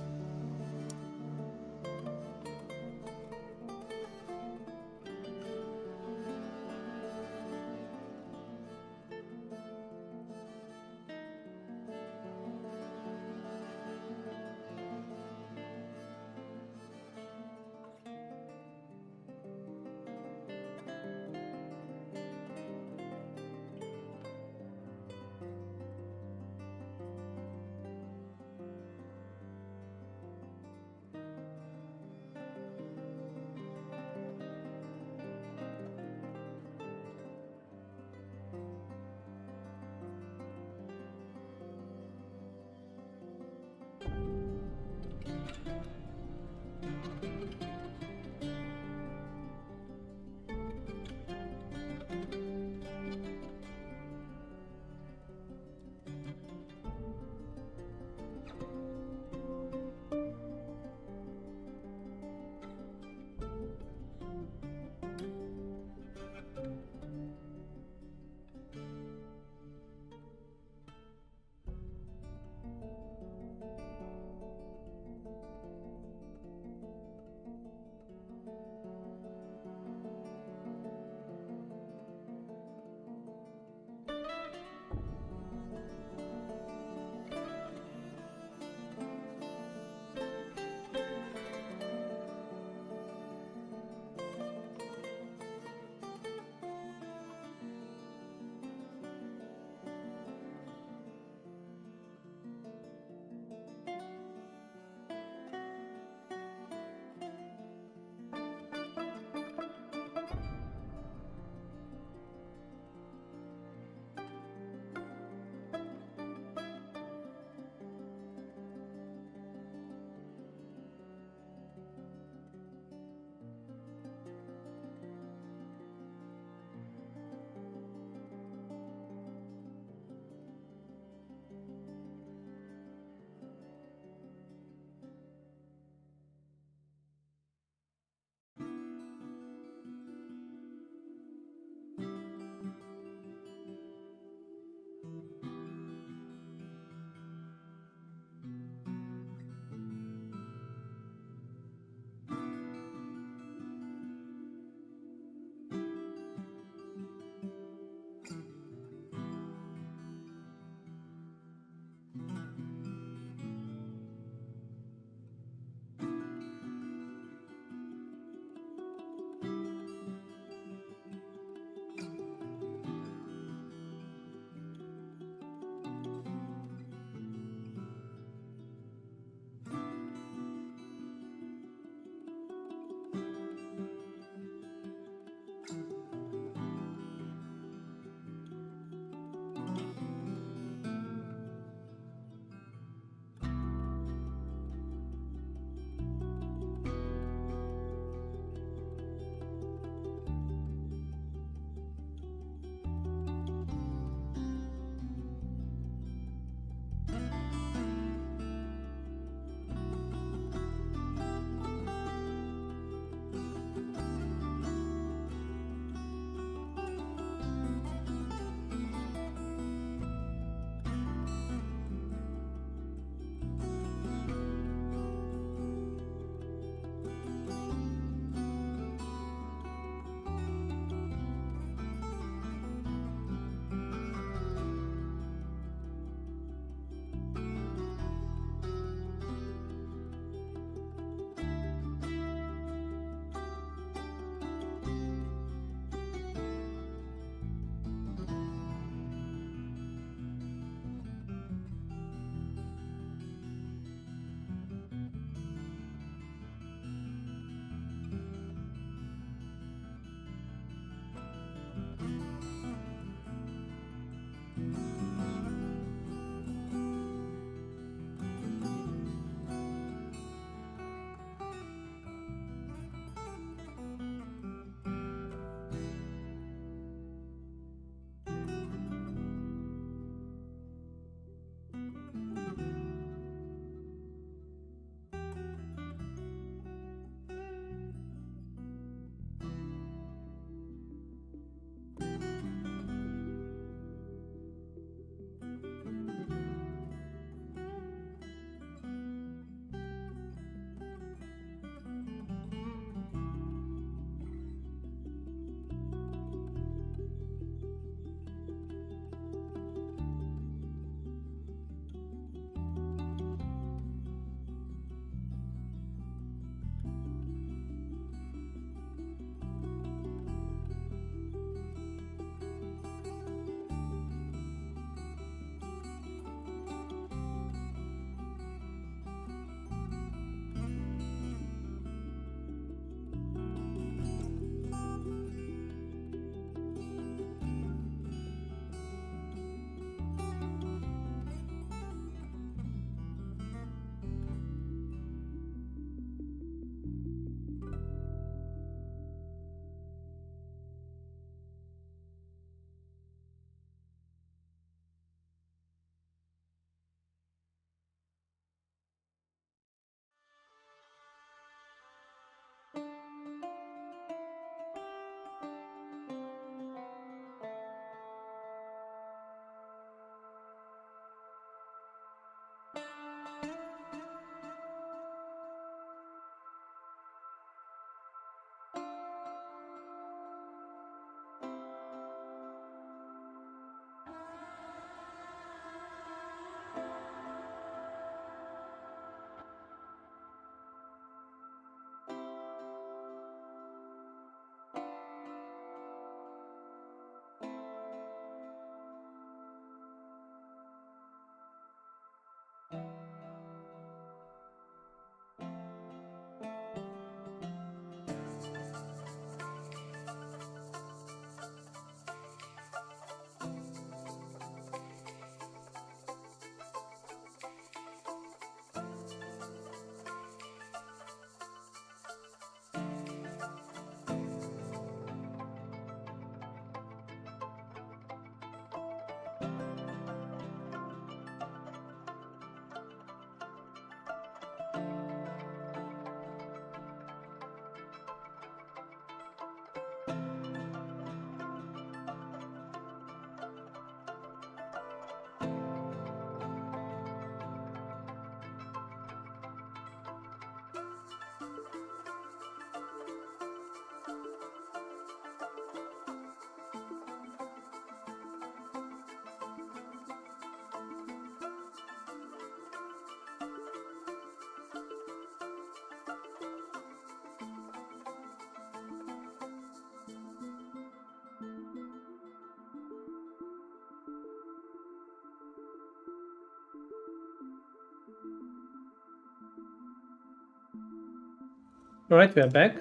Alright, we are back.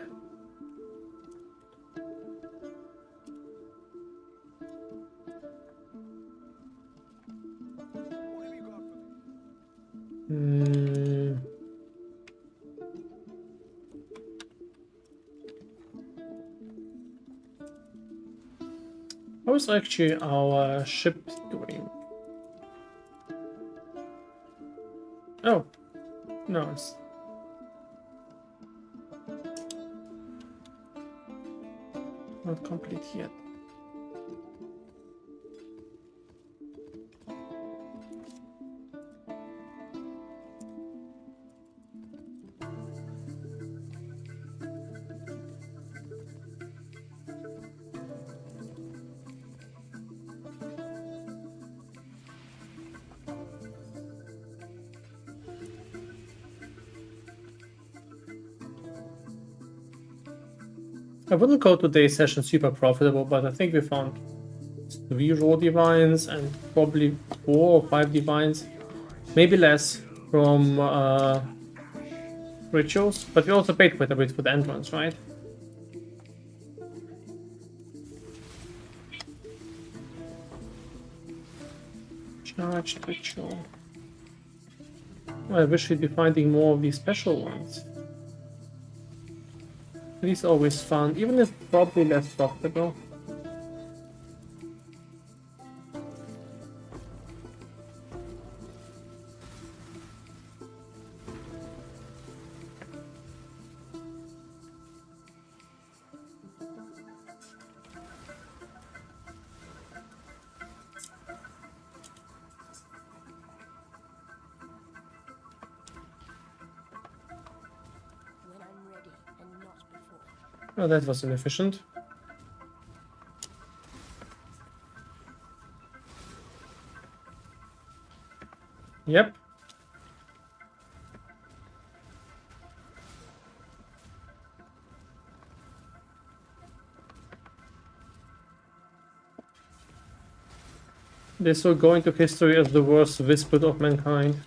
How is actually our ship doing? Oh, no, it's not complete yet. I wouldn't call today's session super profitable, but I think we found 3 raw divines and probably 4 or 5 divines, maybe less from rituals, but we also paid quite a bit for the entrance, right? Charged ritual. I wish we'd be finding more of these special ones. These are always fun, even if probably less profitable. When I'm ready and not before. Oh, that was inefficient. Yep. This will go into history as the worst whispered of mankind.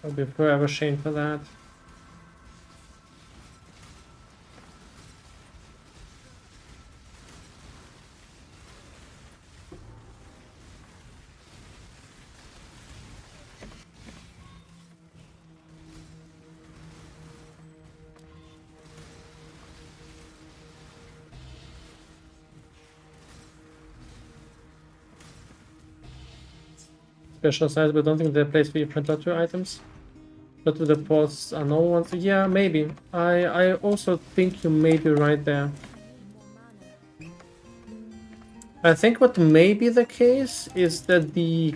I'll be forever shamed for that. Special size, but I don't think they're placed for different lottery items. But the posts are no ones. Yeah, maybe. I also think you may be right there. I think what may be the case is that the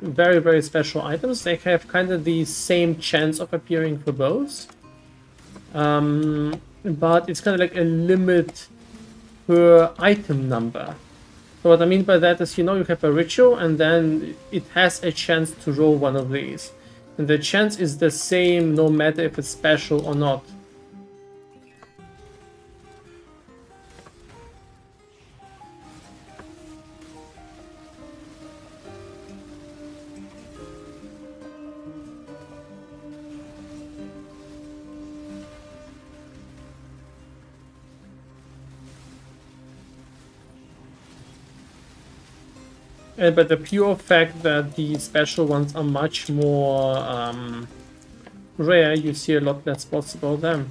very, very special items, they have kind of the same chance of appearing for both. But it's kind of like a limit per item number. So what I mean by that is, you know, you have a ritual and then it has a chance to roll one of these. And the chance is the same no matter if it's special or not. But the pure fact that the special ones are much more rare, you see a lot less possible them.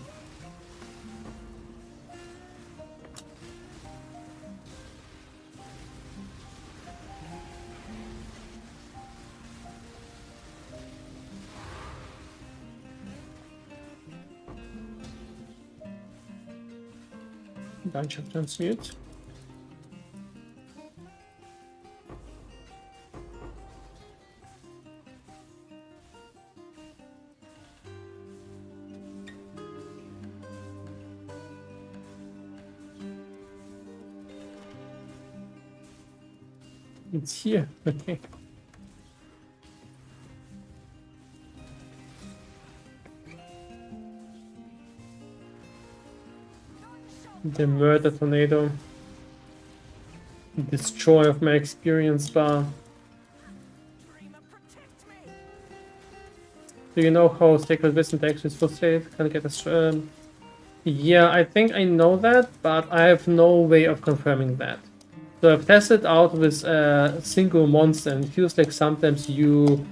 Bunch of transmute. It's here, okay. The murder tornado. Destroy of my experience bar. Do you know how Sacred Wisdom decks is Fusilade? Can I get a... Yeah, I think I know that, but I have no way of confirming that. So I've tested out with a single monster, and it feels like sometimes you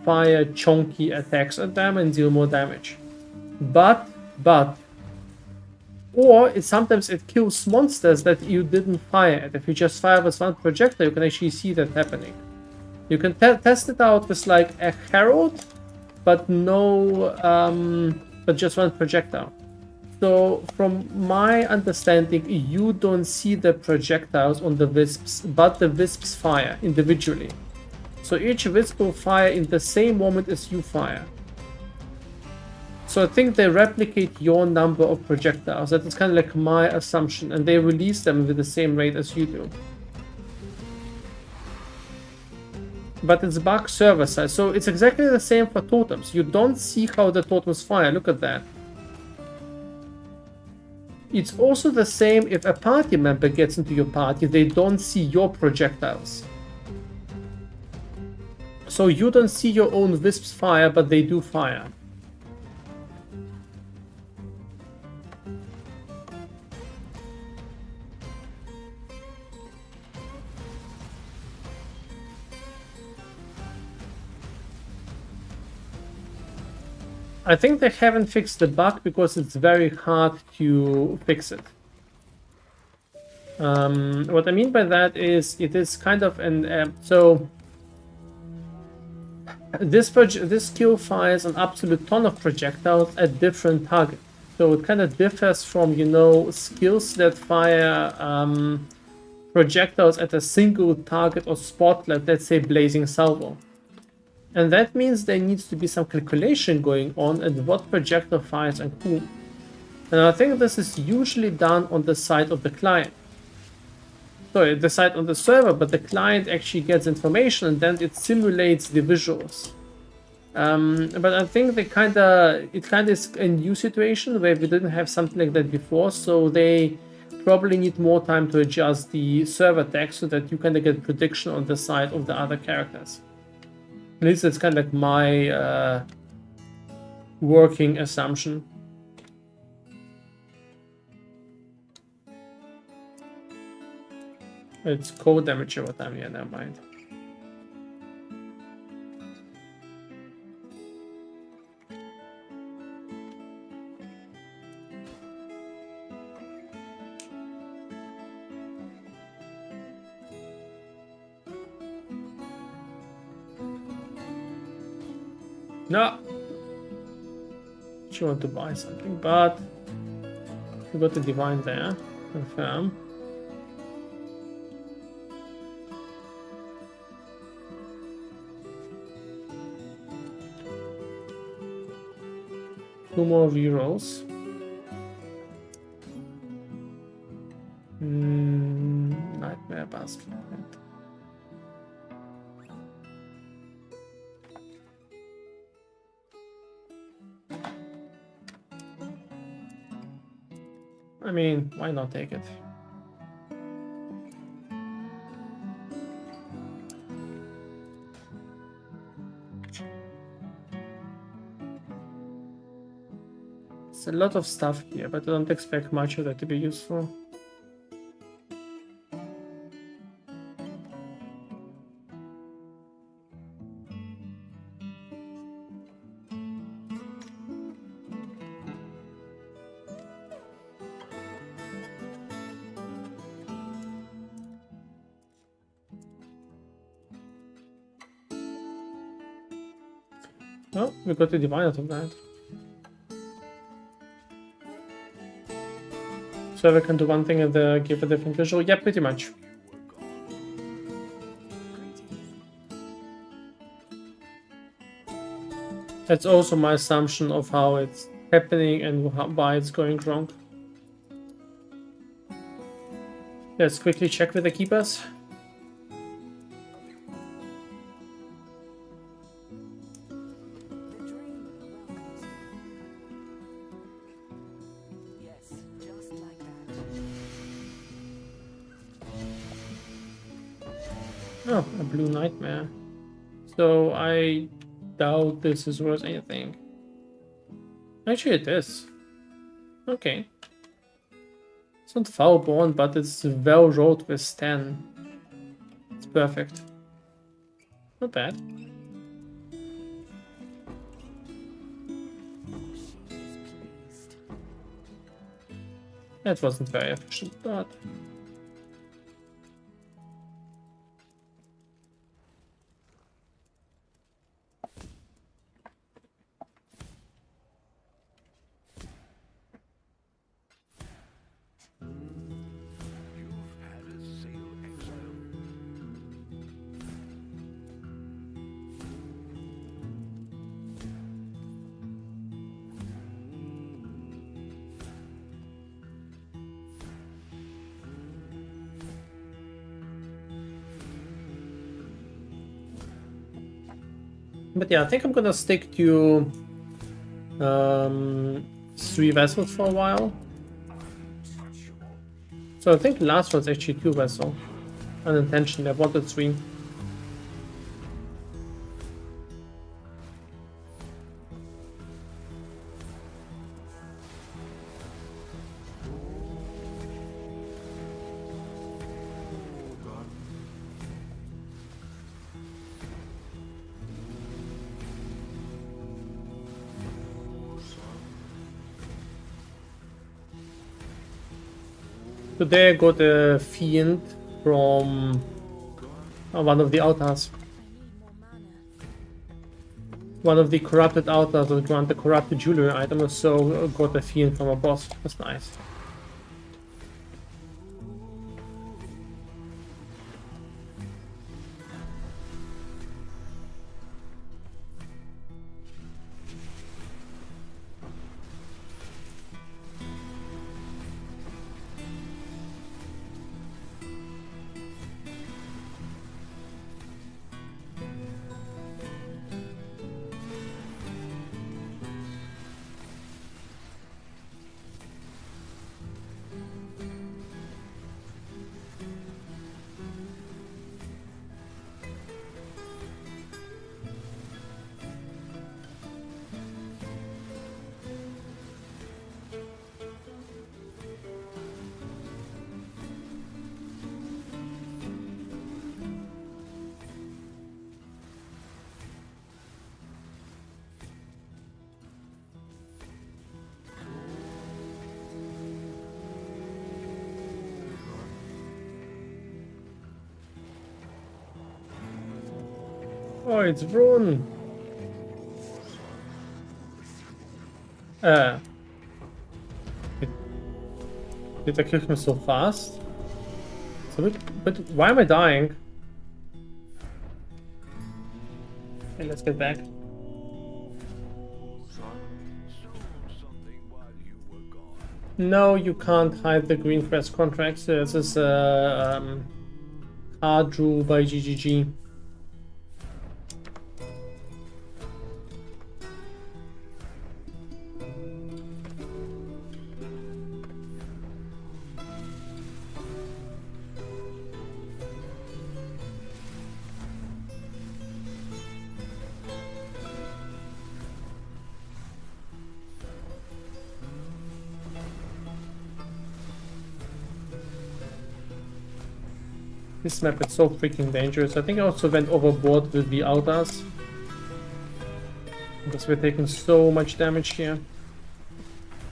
fire chunky attacks at them and deal more damage. But, or sometimes it kills monsters that you didn't fire at. If you just fire with one projectile, you can actually see that happening. You can test it out with like a Herald, but no, but just one projectile. So from my understanding, you don't see the projectiles on the wisps, but the wisps fire individually. So each wisp will fire in the same moment as you fire. So I think they replicate your number of projectiles. That is kind of like my assumption, and they release them with the same rate as you do. But it's bug server side, so it's exactly the same for totems. You don't see how the totems fire. Look at that. It's also the same if a party member gets into your party, they don't see your projectiles. So you don't see your own wisps fire, but they do fire. I think they haven't fixed the bug because it's very hard to fix it. What I mean by that is it is kind of an... so this skill fires an absolute ton of projectiles at different targets. So it kind of differs from, you know, skills that fire projectiles at a single target or spot, like let's say Blazing Salvo. And that means there needs to be some calculation going on at what projectile fires and whom. And I think this is usually done on the side of the client. Sorry, the side on the server, but the client actually gets information and then it simulates the visuals. But I think it kind of is a new situation where we didn't have something like that before, so they probably need more time to adjust the server text so that you kind of get prediction on the side of the other characters. At least it's kind of like my working assumption. It's cold damage over time, yeah, never mind. No! She want to buy something, but we got the divine there. Confirm. Two more rerolls. Nightmare basket. I mean, why not take it? It's a lot of stuff here, but I don't expect much of that to be useful. Oh, we got the divine out of that. So we can do one thing and give a different visual? Yeah, pretty much. That's also my assumption of how it's happening and why it's going wrong. Let's quickly check with the keepers. Oh, a blue nightmare. So I doubt this is worth anything. Actually, it is. Okay. It's not foul-born, but it's well-rolled with 10. It's perfect. Not bad. That wasn't very efficient, but... But yeah, I think I'm gonna stick to 3 vessels for a while. So I think the last one's actually 2 vessels. Unintentionally, I wanted 3. Today I got a fiend from one of the altars. One of the corrupted altars will grant a corrupted jewelry item, so got a fiend from a boss. That's nice. Oh, it's Rune! Did I kill him so fast? But why am I dying? Okay, let's get back. No, you can't hide the green crest contracts. This is card drew by GGG. This map is so freaking dangerous. I think I also went overboard with the altars. Because we're taking so much damage here.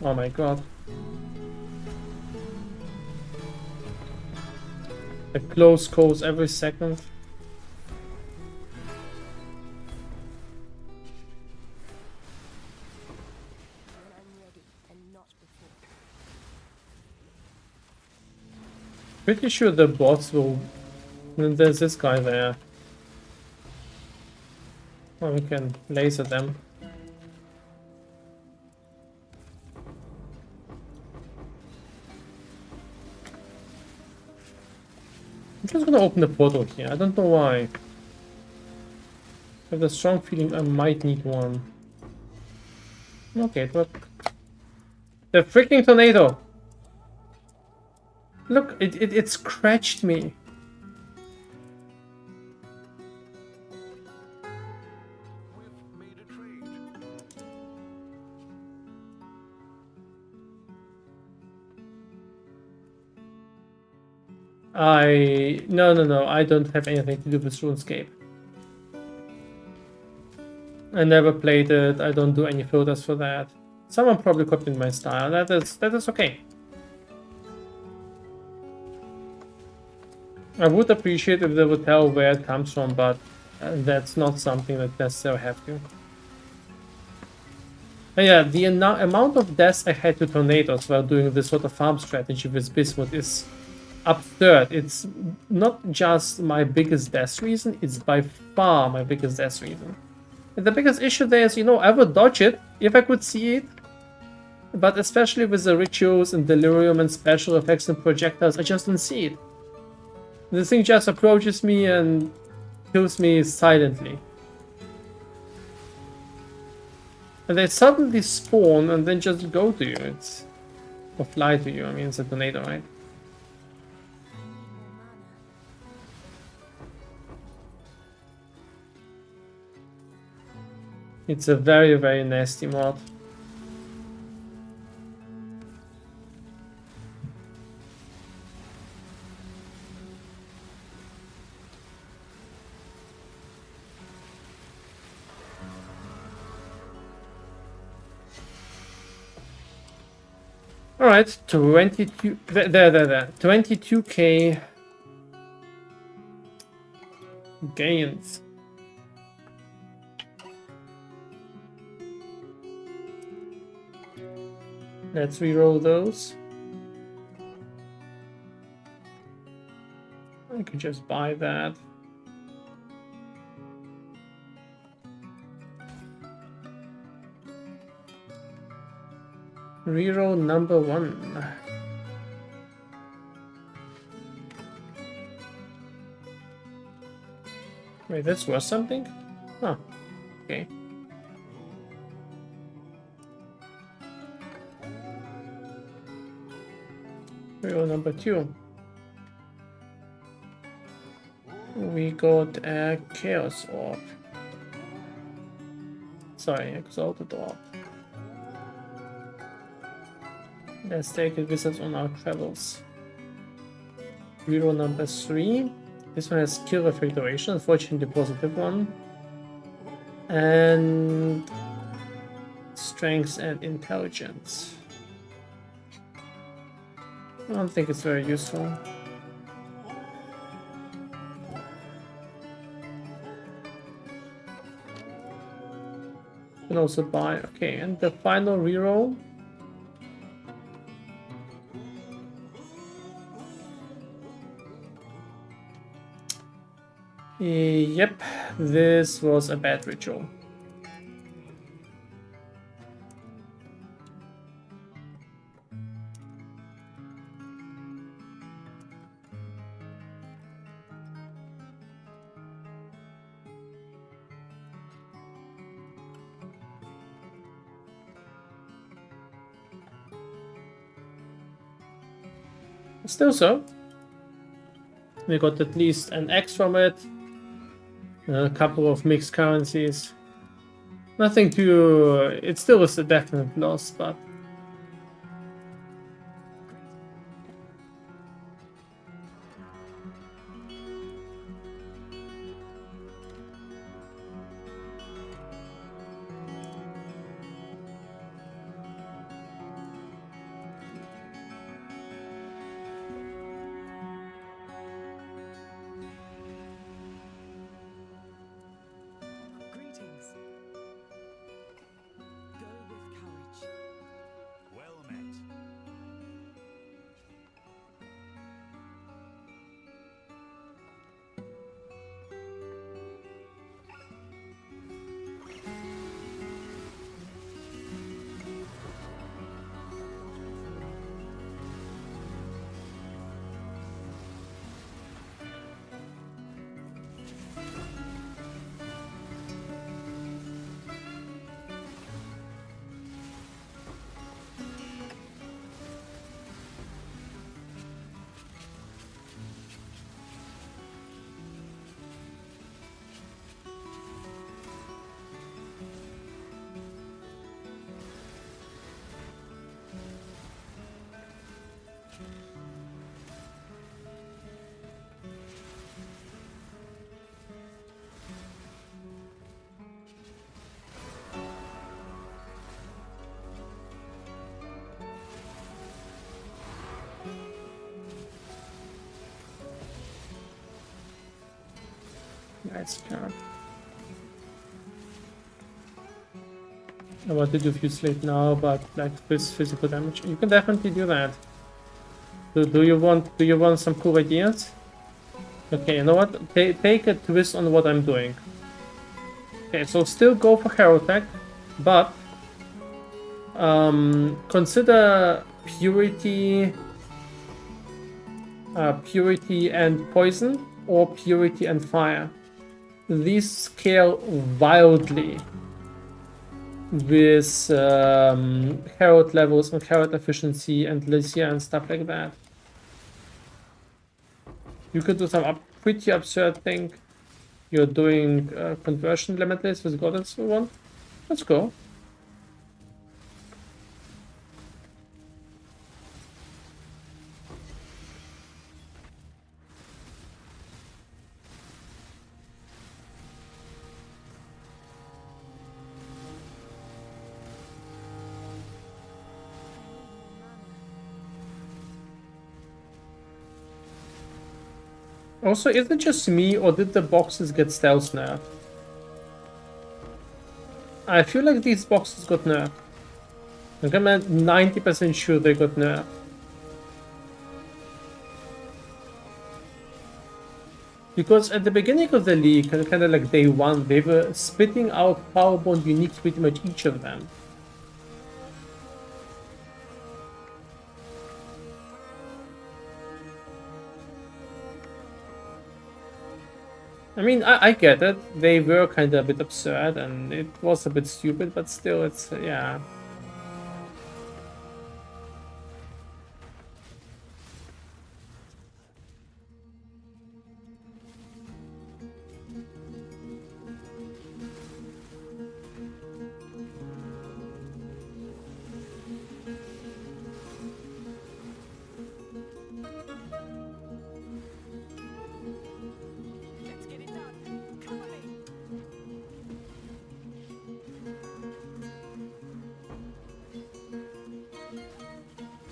Oh my god. A close calls every second. When I'm ready and not before. Pretty sure the bots will... There's this guy there. Oh, we can laser them. I'm just gonna open the portal here. I don't know why. I have the strong feeling I might need one. Okay, it worked. The freaking tornado! Look, it scratched me. No, I don't have anything to do with RuneScape. I never played it. I don't do any filters for that. Someone probably copied my style. That is okay. I would appreciate if they would tell where it comes from, but that's not something that necessarily have to. But yeah, the amount of deaths I had to tornadoes while doing this sort of farm strategy with Bismuth is absurd. It's not just my biggest death reason, it's by far my biggest death reason. And the biggest issue there is, I would dodge it if I could see it. But especially with the rituals and delirium and special effects and projectiles, I just don't see it. The thing just approaches me and kills me silently. And they suddenly spawn and then just go to you. Or fly to you. I mean, it's a tornado, right? It's a very, very nasty mod. All right, 22. There. 22k gains. Let's reroll those. I could just buy that. Reroll number 1. Wait, that's worth something? Huh. Okay. Reroll number 2. We got a Chaos Orb. Sorry, Exalted Orb. Let's take it with us on our travels. Reroll number 3. This one has skill refrigeration, unfortunately the positive one. And strength and intelligence. I don't think it's very useful. You can also buy, okay, and the final reroll. Yep, this was a bad ritual. Still so. We got at least an X from it. A couple of mixed currencies. Nothing too... It still is a definite loss, but... Nice card. I want to do Fusilade now, but like with physical damage, you can definitely do that. Do you want some cool ideas? Okay, you know what? Take a twist on what I'm doing. Okay, so still go for Hero Tech, but consider Purity, Purity and Poison, or Purity and Fire. These scale wildly with Herald levels and Herald efficiency and Lycia and stuff like that. You could do some pretty absurd thing. You're doing conversion limitless with God and so on. Let's go. Also, is it just me, or did the boxes get stealth nerfed? I feel like these boxes got nerfed. I'm 90% sure they got nerfed. Because at the beginning of the league, kind of like day one, they were spitting out Powerbond uniques pretty much each of them. I mean, I get it. They were kind of a bit absurd, and it was a bit stupid, but still, it's, yeah.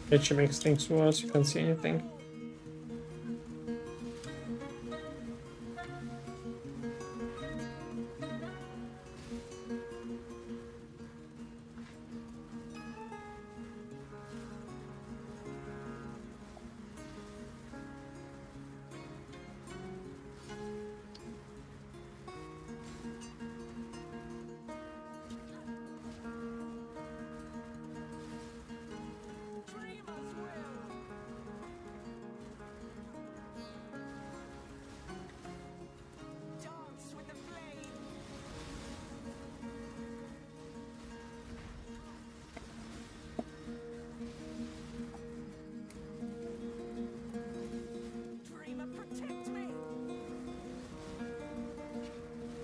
Which makes things worse, you can't see anything.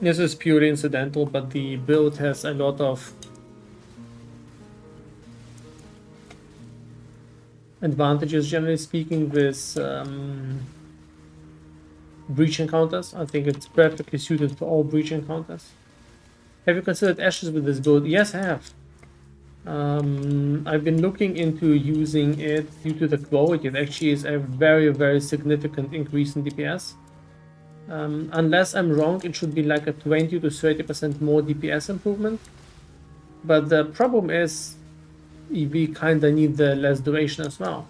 This is purely incidental, but the build has a lot of advantages, generally speaking, with breach encounters. I think it's perfectly suited for all breach encounters. Have you considered Ashes with this build? Yes, I have. I've been looking into using it due to the quality. It actually is a very, very significant increase in DPS. Unless I'm wrong, it should be like a 20 to 30% more DPS improvement. But the problem is, we kinda need the less duration as well.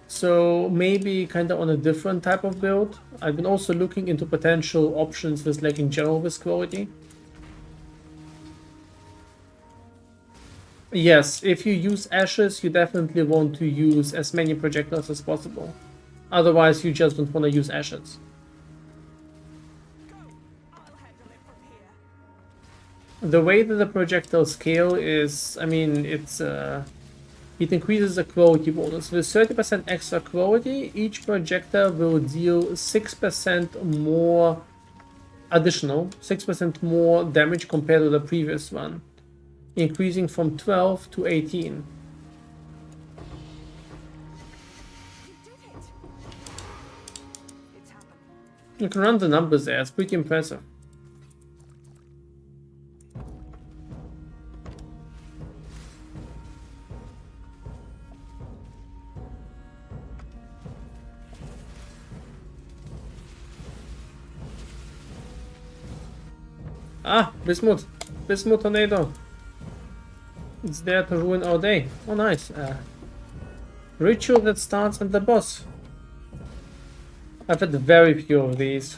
So maybe kinda on a different type of build. I've been also looking into potential options with like in general with quality. Yes, if you use Ashes, you definitely want to use as many projectiles as possible. Otherwise, you just don't want to use Ashes. The way that the projectiles scale is, I mean, it increases the quality bonus. With 30% extra quality, each projectile will deal 6% more additional, 6% more damage compared to the previous one, increasing from 12 to 18. You can run the numbers there, it's pretty impressive. Ah, Bismuth. Bismuth tornado. It's there to ruin our day. Oh, nice. Ritual that starts at the boss. I've had very few of these.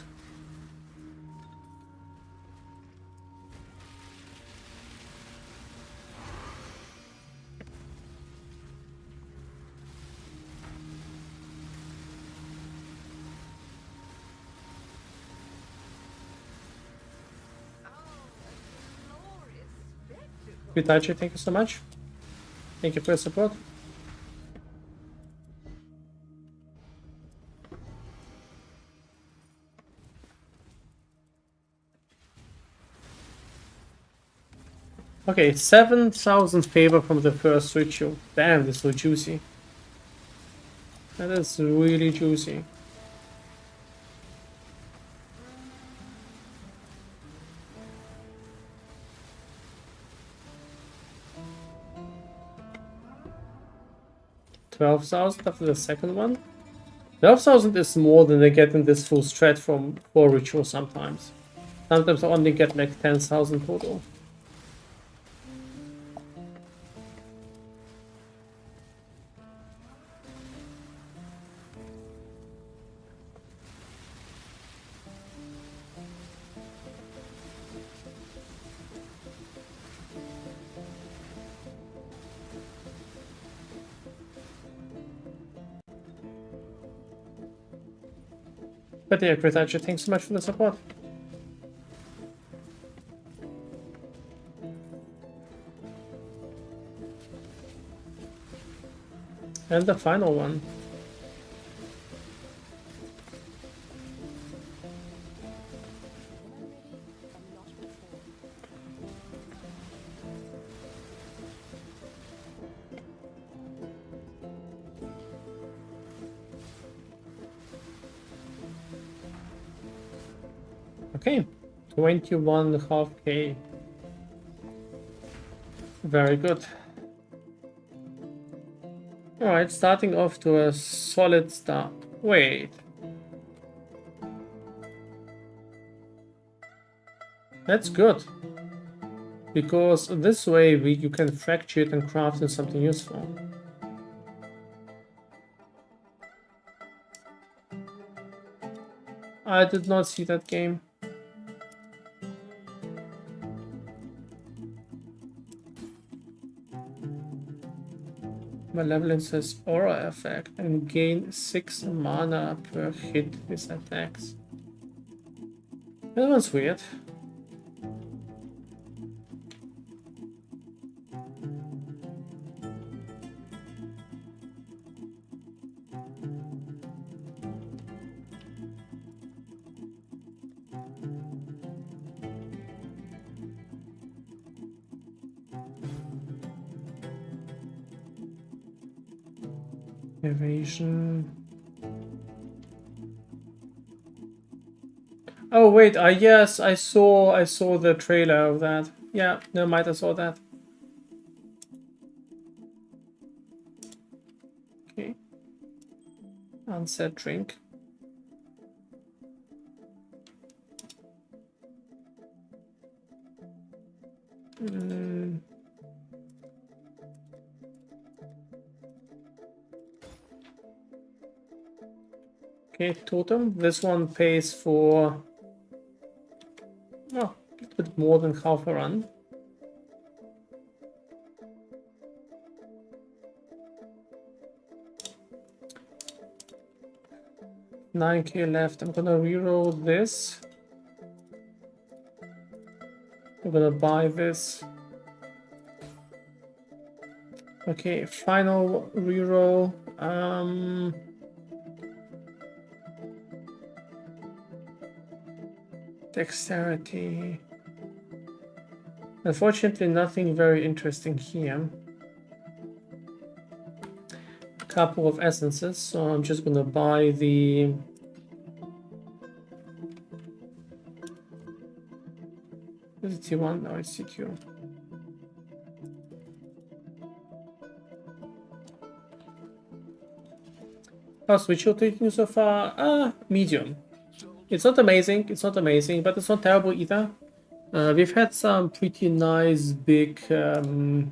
Vitachi, thank you so much. Thank you for your support. Okay, 7,000 favor from the first ritual. Damn, this is so juicy. That is really juicy. $12,000 after the second one. 12,000 is more than they get in this full strat from 4 rituals sometimes. Sometimes I only get like 10,000 total. But yeah, Kritachi, thanks so much for the support. And the final one. Okay, 21.5k. Very good. Alright, starting off to a solid start. Wait. That's good. Because this way you can fracture it and craft in something useful. I did not see that game. Malevolence has aura effect and gain 6 mana per hit with attacks. That one's weird. Evasion. Oh wait, yes, I saw the trailer of that. Yeah, never mind, I saw that. Okay. Unset drink. Okay, totem. This one pays for a little bit more than half a run. $9k left. I'm gonna reroll this. I'm gonna buy this. Okay, final reroll. Dexterity. Unfortunately, nothing very interesting here. A couple of essences, so I'm just gonna buy the is it T1? No, it's CQ. How's Ritual taking so far? Medium. It's not amazing, but it's not terrible either. We've had some pretty nice big. No,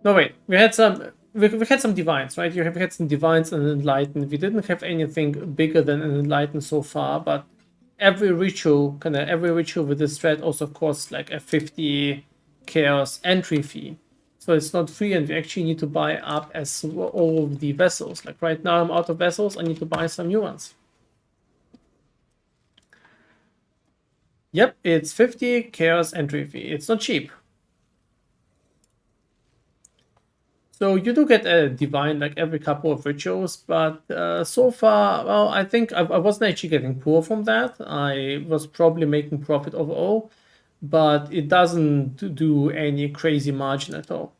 wait. We had some. We had some divines, right? We had some divines and enlightened. We didn't have anything bigger than an enlightened so far, but every ritual with this thread also costs like a 50 chaos entry fee. So it's not free, and we actually need to buy up as all of the vessels. Like right now, I'm out of vessels. I need to buy some new ones. Yep, it's 50 chaos entry fee. It's not cheap. So you do get a divine like every couple of rituals, but so far, well, I think I wasn't actually getting poor from that. I was probably making profit overall, but it doesn't do any crazy margin at all.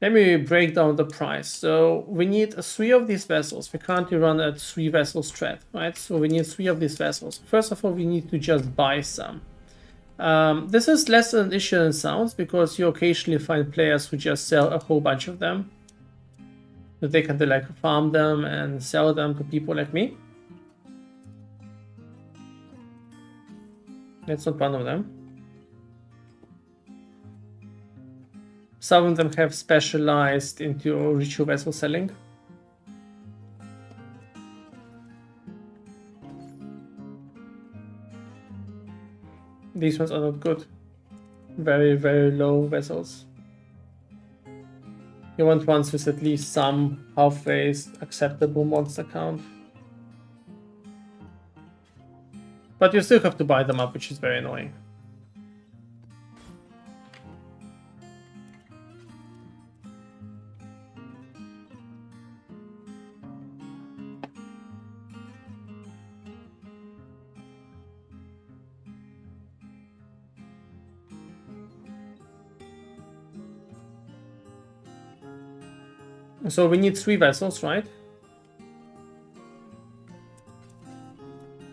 Let me break down the price. So we need 3 of these vessels. We currently run a 3 vessels thread, right? So we need 3 of these vessels. First of all, we need to just buy some. This is less an issue than it sounds, because you occasionally find players who just sell a whole bunch of them. That they can like farm them and sell them to people like me. That's not one of them. Some of them have specialized into ritual vessel selling. These ones are not good. Very, very low vessels. You want ones with at least some halfway acceptable monster count. But you still have to buy them up, which is very annoying. So we need 3 vessels, right?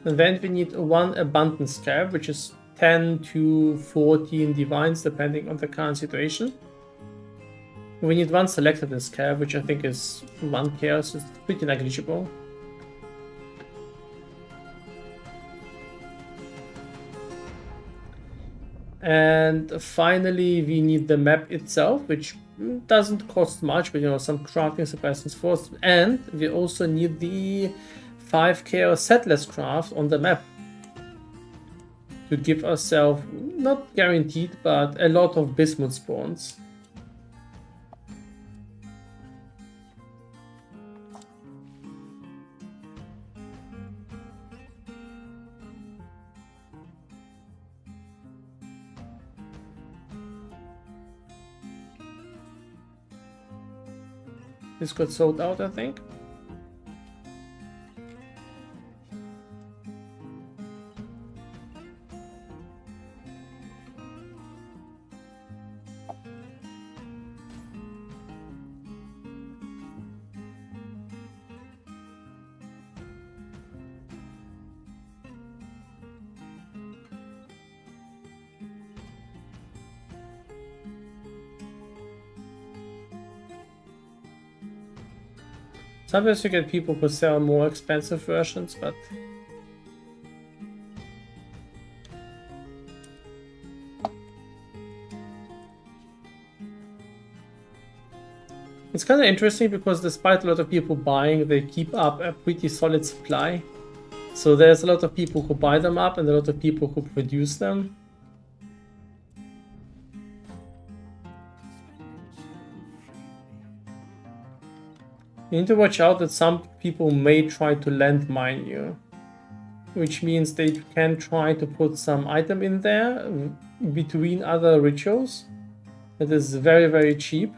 And then we need 1 abundance scarab, which is 10 to 14 divines, depending on the current situation. We need 1 selected scarab, which I think is 1 chaos, it's pretty negligible. And finally, we need the map itself, which doesn't cost much, but you know, some crafting supplies force. And we also need the 5 chaos settlers craft on the map to give ourselves, not guaranteed, but a lot of bismuth spawns. This got sold out, I think. Sometimes you get people who sell more expensive versions, but it's kind of interesting because despite a lot of people buying, they keep up a pretty solid supply. So there's a lot of people who buy them up and a lot of people who produce them. You need to watch out that some people may try to landmine you, which means they can try to put some item in there between other rituals that is very, very cheap,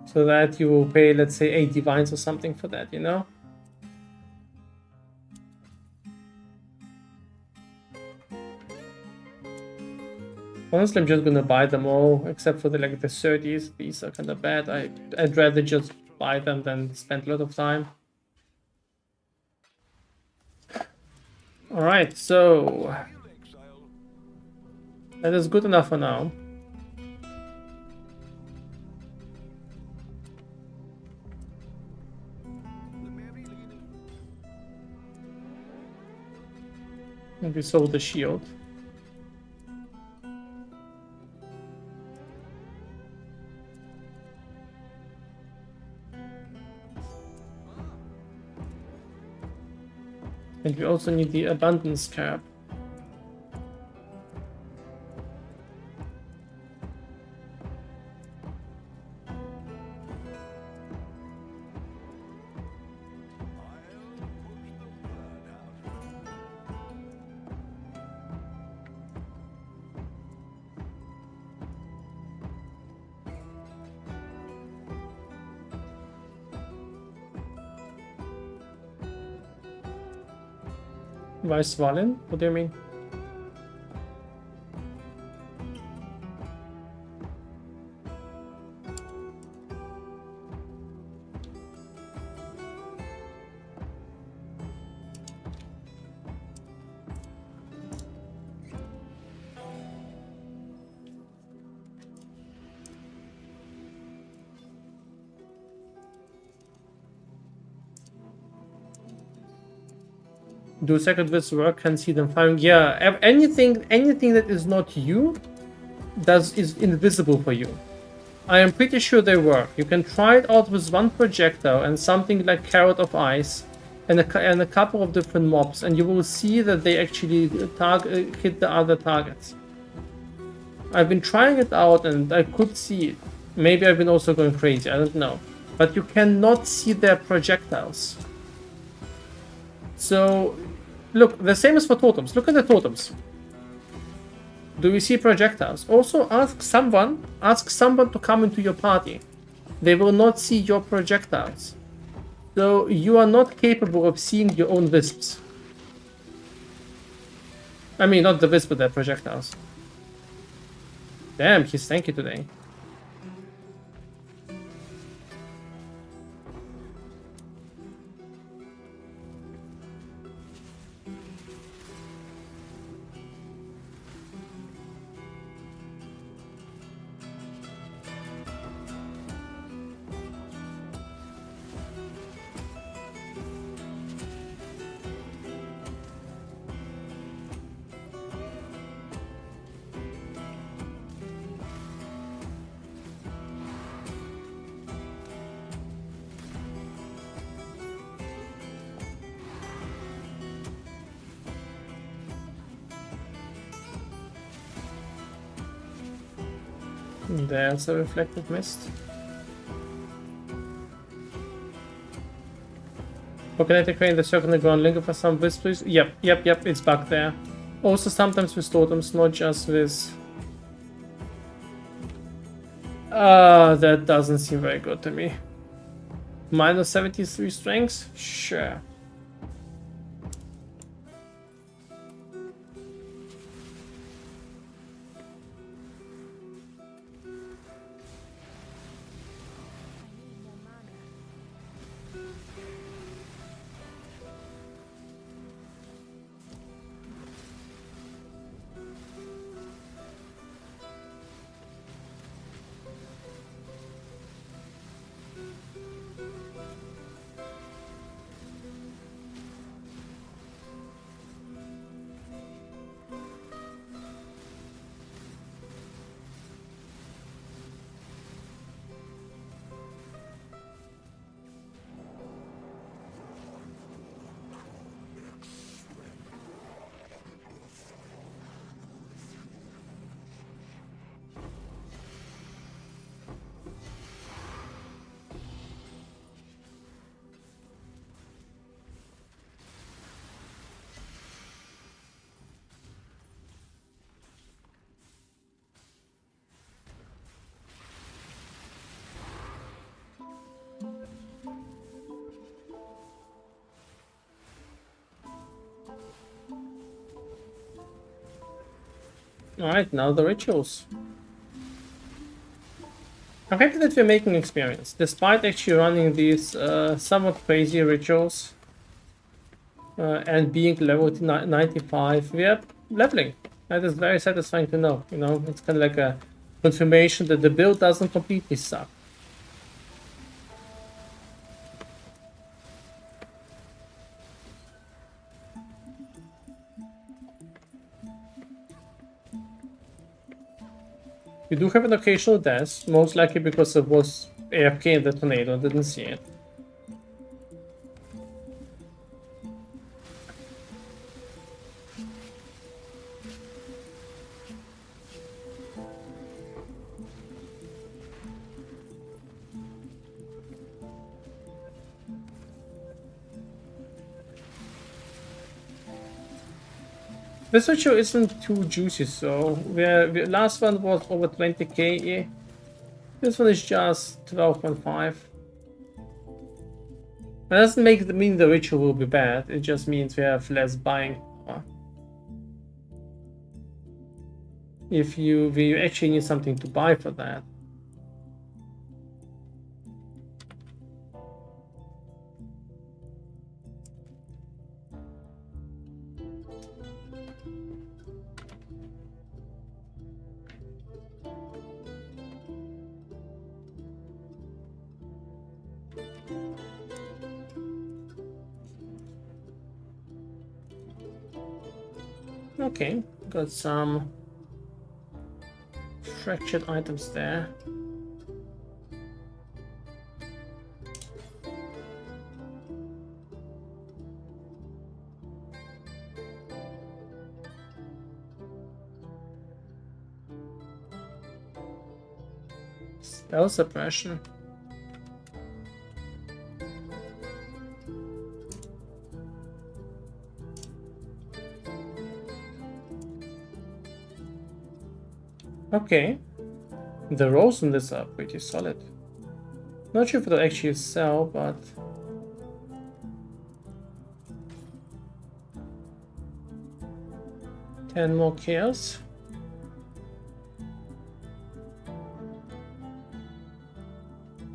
so that you will pay, let's say, 8 divines or something for that, you know? Honestly, I'm just gonna buy them all, except for the 30s. These are kind of bad. I'd rather just buy them than spend a lot of time. Alright, so that is good enough for now. And we saw the shield. And we also need the abundance cap. Why Svalin? What do you mean? Do second wits work? Can see them firing. Yeah, anything that is not you is invisible for you. I am pretty sure they work. You can try it out with one projectile and something like Carrot of Ice and a couple of different mobs, and you will see that they actually hit the other targets. I've been trying it out and I could see it. Maybe I've been also going crazy, I don't know. But you cannot see their projectiles. So, look, the same is for totems. Look at the totems. Do we see projectiles? Also, ask someone to come into your party. They will not see your projectiles. So, you are not capable of seeing your own wisps. I mean, not the wisps, but their projectiles. Damn, he's tanky today. There's a reflected mist. For kinetic rain, the circle on the ground, linger for some wisp, please. Yep, it's back there. Also sometimes with totems, not just with... that doesn't seem very good to me. Minus 73 strength? Sure. Alright, now the rituals. I'm happy that we're making experience, despite actually running these somewhat crazy rituals and being level 95. We are leveling. That is very satisfying to know. You know, it's kind of like a confirmation that the build doesn't completely suck. We do have an occasional death, most likely because it was AFK in the tornado and didn't see it. This ritual isn't too juicy, so the last one was over 20k. This one is just 12.5. That doesn't mean the ritual will be bad, it just means we have less buying power. If we actually need something to buy for that. Okay, got some fractured items there. Spell suppression. Okay, the rolls on this are pretty solid. Not sure if it'll actually sell, but $10 more chaos.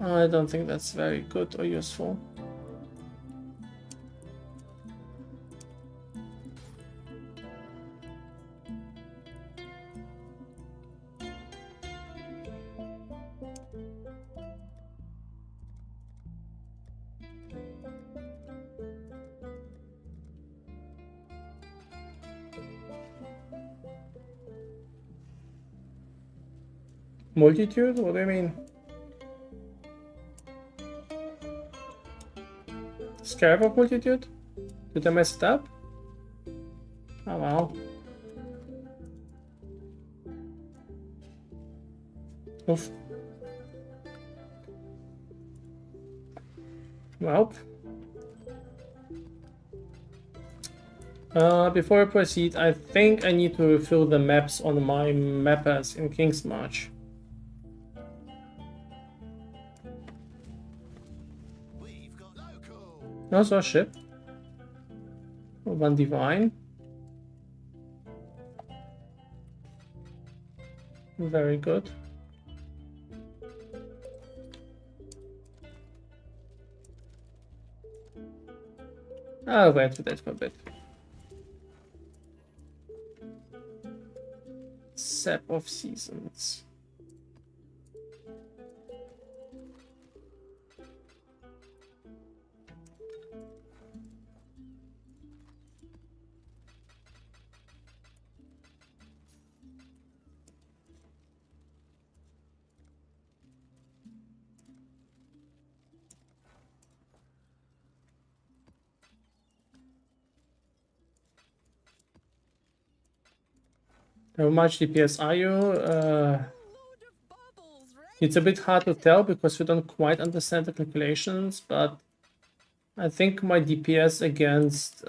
I don't think that's very good or useful. Multitude? What do you mean? Scarab of Multitude? Did I mess it up? Oh well. Oof. Well. Before I proceed, I think I need to refill the maps on my mappers in King's March. Also a ship. One divine. Very good. I'll wait for that for a bit. Sap of Seasons. How much DPS are you? It's a bit hard to tell because we don't quite understand the calculations, but I think my DPS against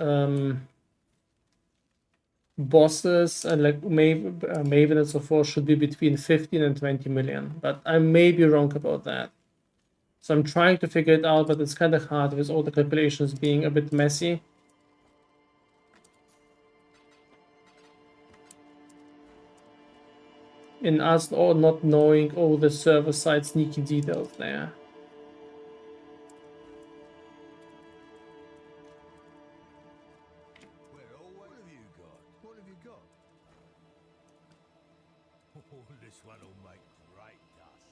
bosses and like Maven and so forth should be between 15 and 20 million, but I may be wrong about that. So I'm trying to figure it out, but it's kind of hard with all the calculations being a bit messy. In us all not knowing all the server-side sneaky details there. What have you got? What have you got? Oh, this one will make great dust.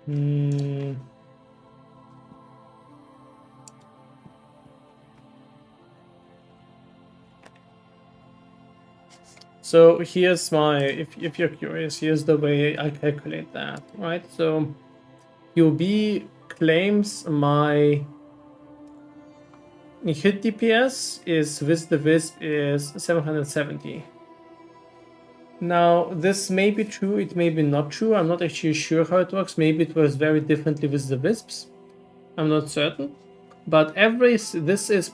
Hmm. So here's my, if you're curious, here's the way I calculate that, right? So UB claims my hit DPS is with the Wisp is 770. Now, this may be true, it may be not true. I'm not actually sure how it works. Maybe it works very differently with the Wisps. I'm not certain. But this is,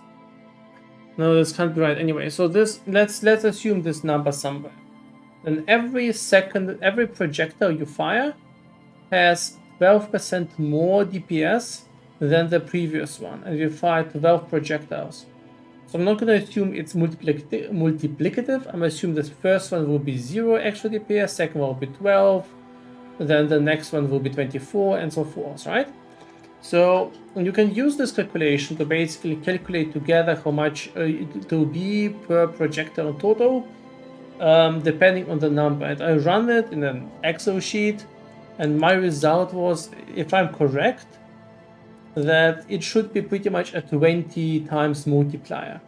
no, this can't be right anyway. So this, let's assume this number somewhere. And every projectile you fire has 12% more DPS than the previous one, and you fire 12 projectiles. So I'm not going to assume it's multiplicative. I'm assuming this first one will be 0 extra DPS, second one will be 12, then the next one will be 24, and so forth, right? So you can use this calculation to basically calculate together how much it will be per projectile total, depending on the number. And I run it in an Excel sheet, and my result was, if I'm correct, that it should be pretty much a 20 times multiplier.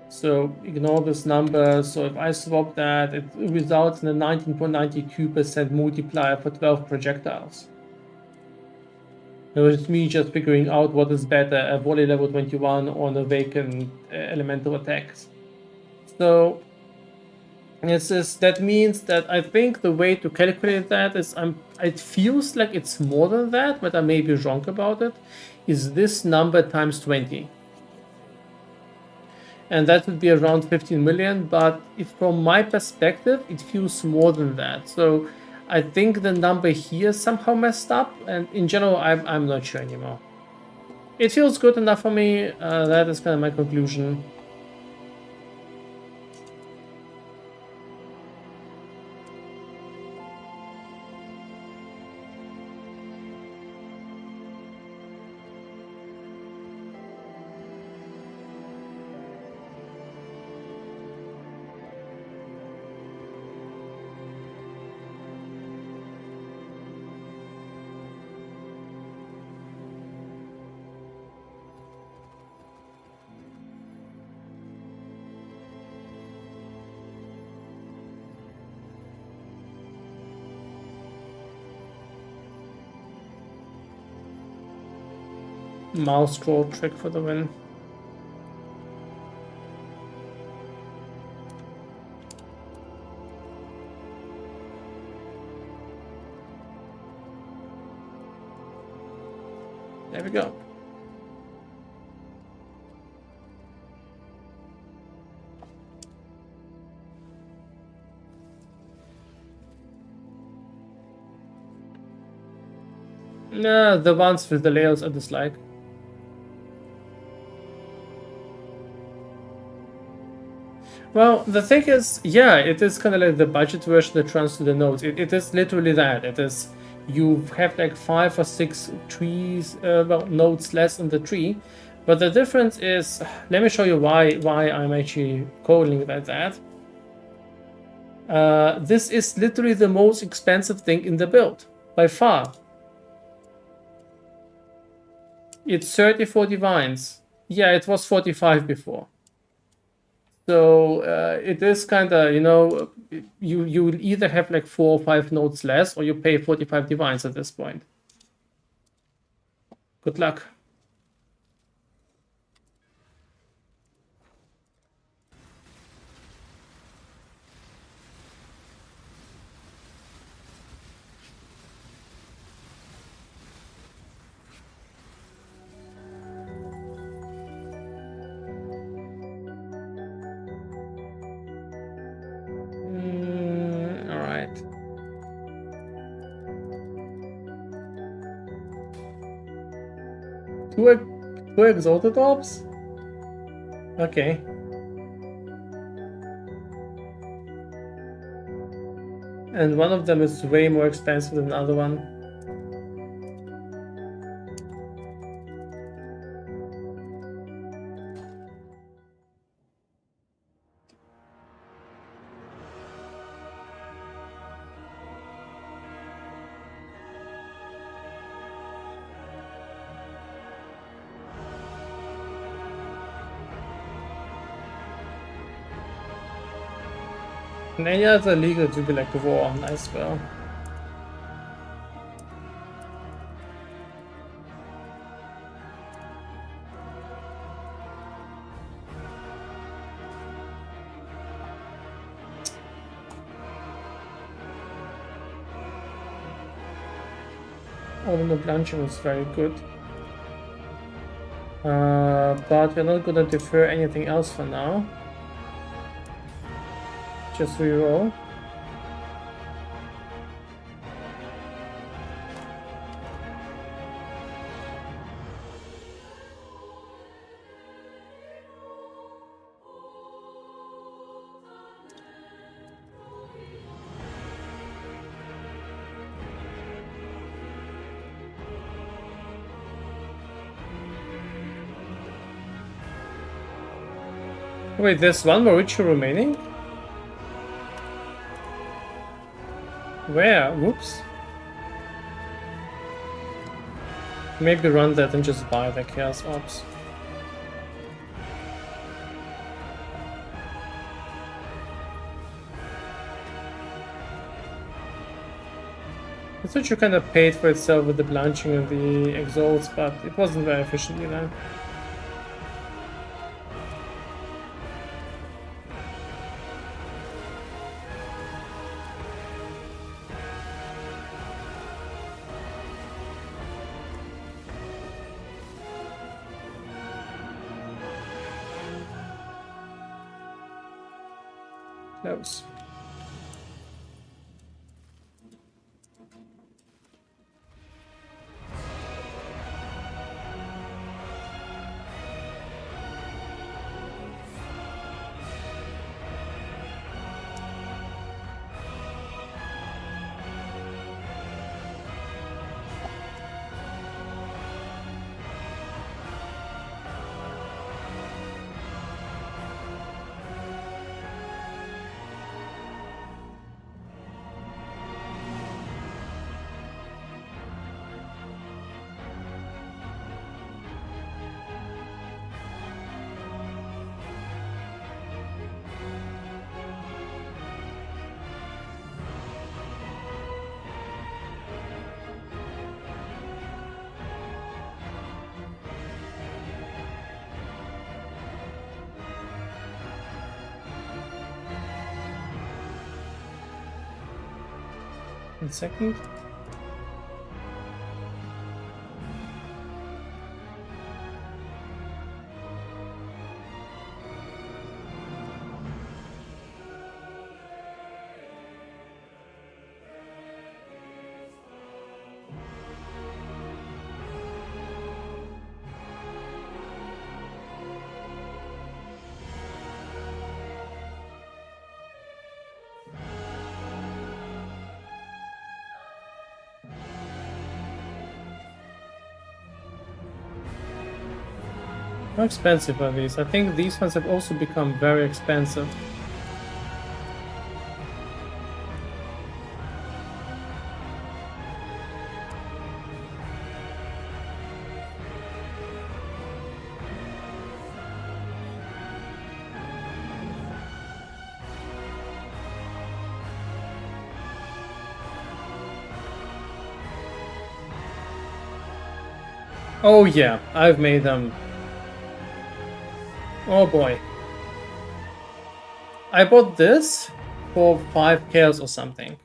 So ignore this number. So if I swap that, it results in a 19.92% multiplier for 12 projectiles. It was me just figuring out what is better, a volley level 21 or an awakened elemental attacks. So that means that I think the way to calculate that is, it feels like it's more than that, but I may be wrong about it, is this number times 20. And that would be around 15 million, but from my perspective, it feels more than that. So I think the number here is somehow messed up, and in general, I'm not sure anymore. It feels good enough for me. That is kind of my conclusion. Mouse scroll trick for the win. There we go. Nah, the ones with the layers I dislike. Well, the thing is, yeah, it is kind of like the budget version that runs to the nodes. It is literally that. It is, you have like 5 or 6 trees, nodes less in the tree. But the difference is, let me show you why I'm actually calling it like that. This is literally the most expensive thing in the build, by far. It's 34 divines. Yeah, it was 45 before. So it is kind of, you will either have like 4 or 5 nodes less, or you pay 45 divines at this point. Good luck. All right. Two exalted orbs? Okay. And one of them is way more expensive than the other one. In any other league it would be like war, nice spell. Although the blanching was very good. But we're not gonna defer anything else for now. Just reroll. Wait, there's one more ritual remaining? Where? Whoops. Maybe run that and just buy the Chaos Orbs. I thought you kind of paid for itself with the blanching and the exalts, but it wasn't very efficient either. Close. One second. How expensive are these? I think these ones have also become very expensive. Oh yeah, I've made them. Oh boy. I bought this for 5 chaos or something.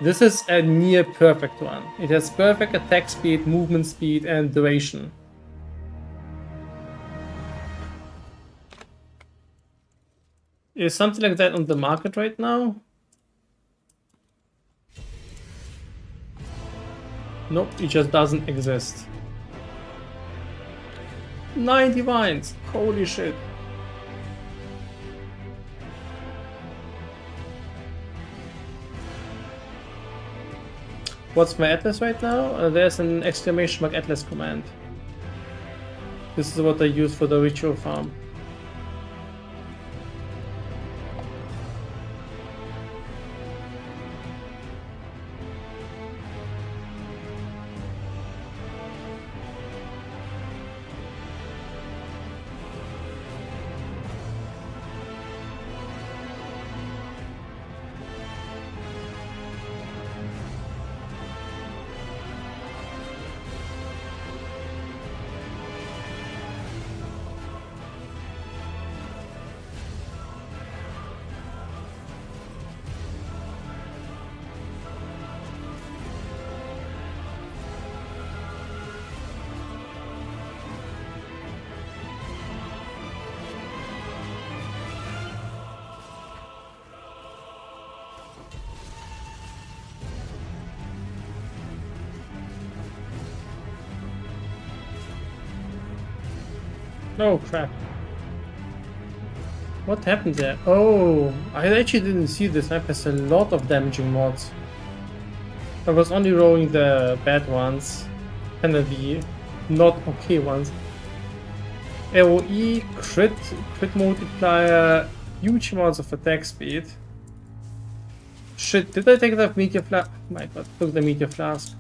This is a near perfect one. It has perfect attack speed, movement speed, and duration. Is something like that on the market right now? Nope, it just doesn't exist. 9 divines! Holy shit. What's my atlas right now? There's an exclamation mark atlas command. This is what I use for the ritual farm. Oh crap. What happened there? Oh, I actually didn't see this map has a lot of damaging mods. I was only rolling the bad ones, and the not okay ones. AoE, crit multiplier, huge amounts of attack speed. Shit, did I take that meteor flask? Oh my god, took the meteor flask.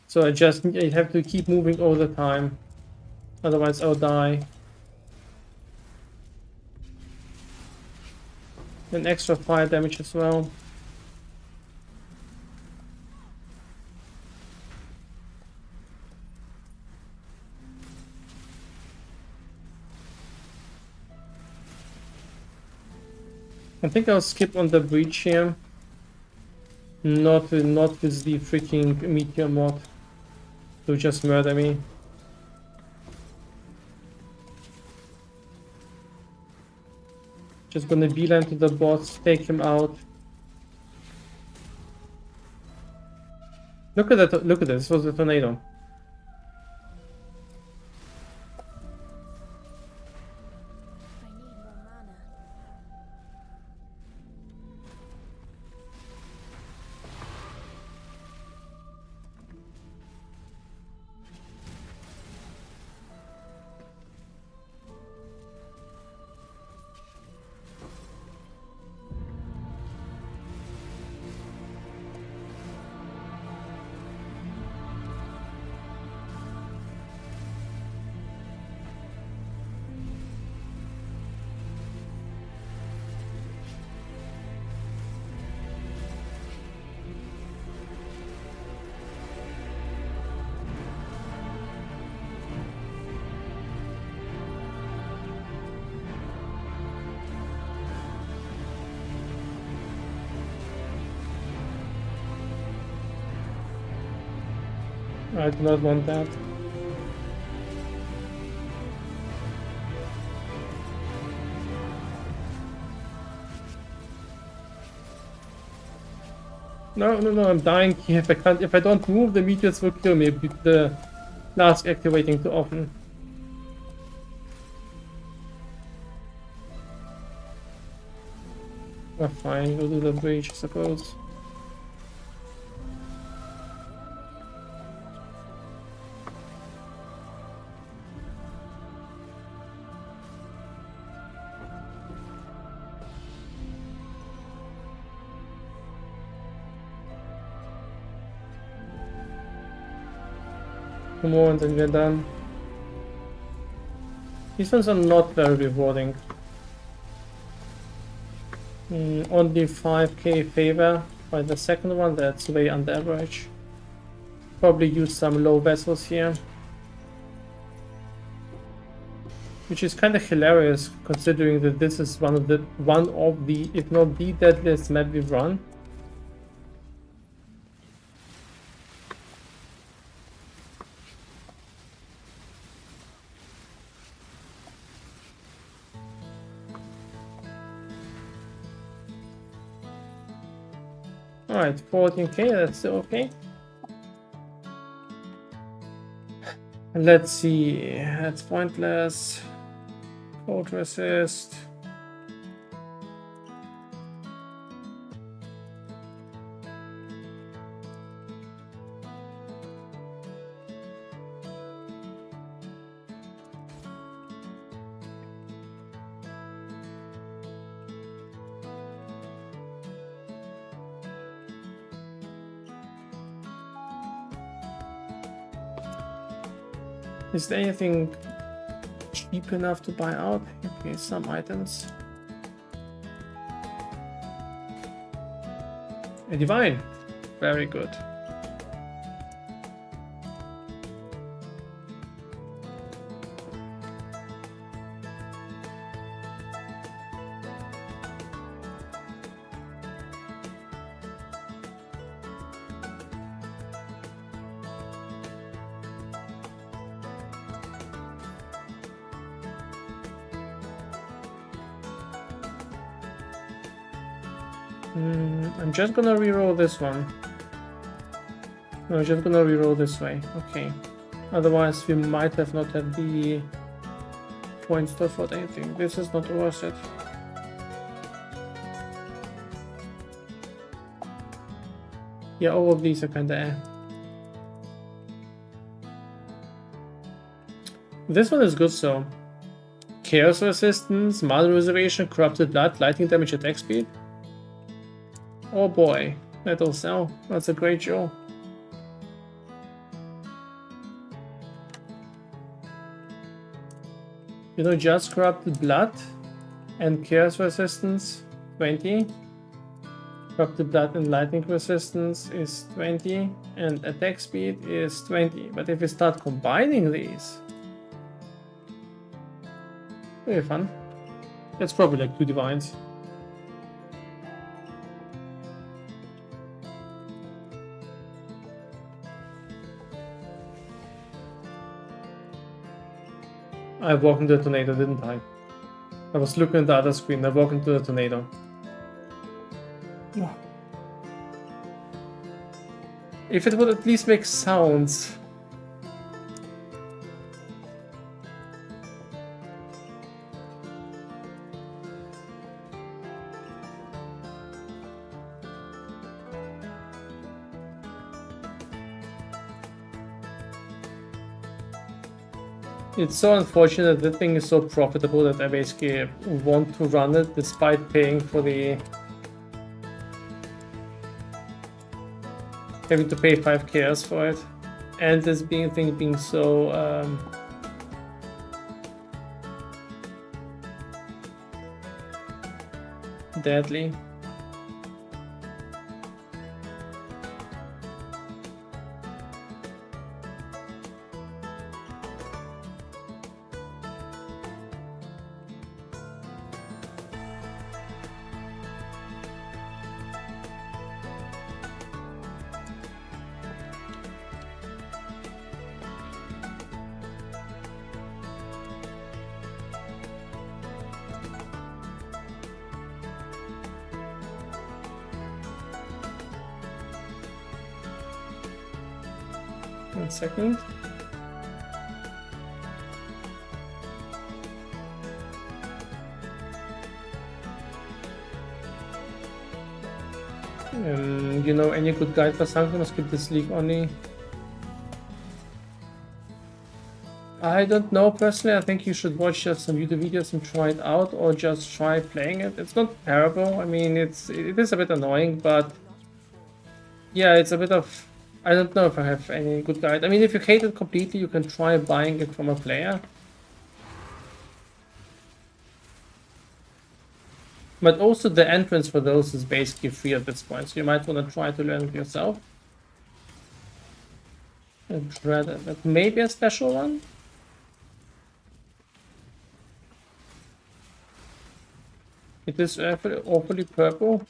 So I have to keep moving all the time, otherwise I'll die. And extra fire damage as well. I think I'll skip on the breach here. Not with the freaking meteor mod to just murder me. Just gonna beeline to the boss, take him out. Look at that! Look at this. This was a tornado. I need more mana. I do not want that. No, I'm dying here. If I don't move, the meteors will kill me with the flask activating too often. Oh, fine, we'll do the breach, I suppose. Come on, then we're done. These ones are not very rewarding. Only 5k favor by the second one, that's way under average. Probably use some low vessels here. Which is kind of hilarious considering that this is one of the, if not the deadliest map we've run. Alright, 14k, that's still okay. Let's see, that's pointless. Cold resist. Is there anything cheap enough to buy out? Okay, some items. A divine. Very good. I'm just gonna reroll this one. No, we're just gonna reroll this way. Okay. Otherwise, we might have not had the points to afford anything. This is not worth it. Yeah, all of these are kinda eh. This one is good, so. Chaos resistance, mana reservation, corrupted blood, lightning damage, attack speed. Oh boy, that'll sell. That's a great show. You know, just corrupted blood and chaos resistance 20. Corrupted blood and lightning resistance is 20, and attack speed is 20. But if we start combining these, very fun. It's probably like 2 divines. I walked into the tornado, didn't I? I was looking at the other screen, I walked into the tornado. If it would at least make sounds. It's so unfortunate that the thing is so profitable that I basically want to run it despite paying for the... having to pay 5 KS for it. And this thing being so... deadly. One second. You know any good guide for something or skip this league only? I don't know personally. I think you should watch just some YouTube videos and try it out, or just try playing it. It's not terrible. I mean, it is a bit annoying, but yeah, it's a bit of... I don't know if I have any good guide. I mean, if you hate it completely, you can try buying it from a player. But also the entrance for those is basically free at this point, so you might want to try to learn it yourself. But maybe a special one? It is awfully purple.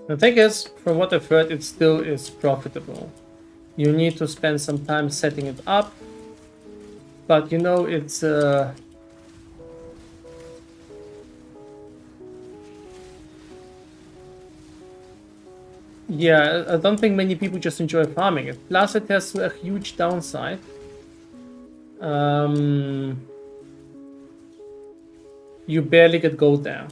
The thing is, from what I've heard, it still is profitable. You need to spend some time setting it up, but you know, it's yeah, I don't think many people just enjoy farming it. Plus, it has a huge downside. You barely get gold there.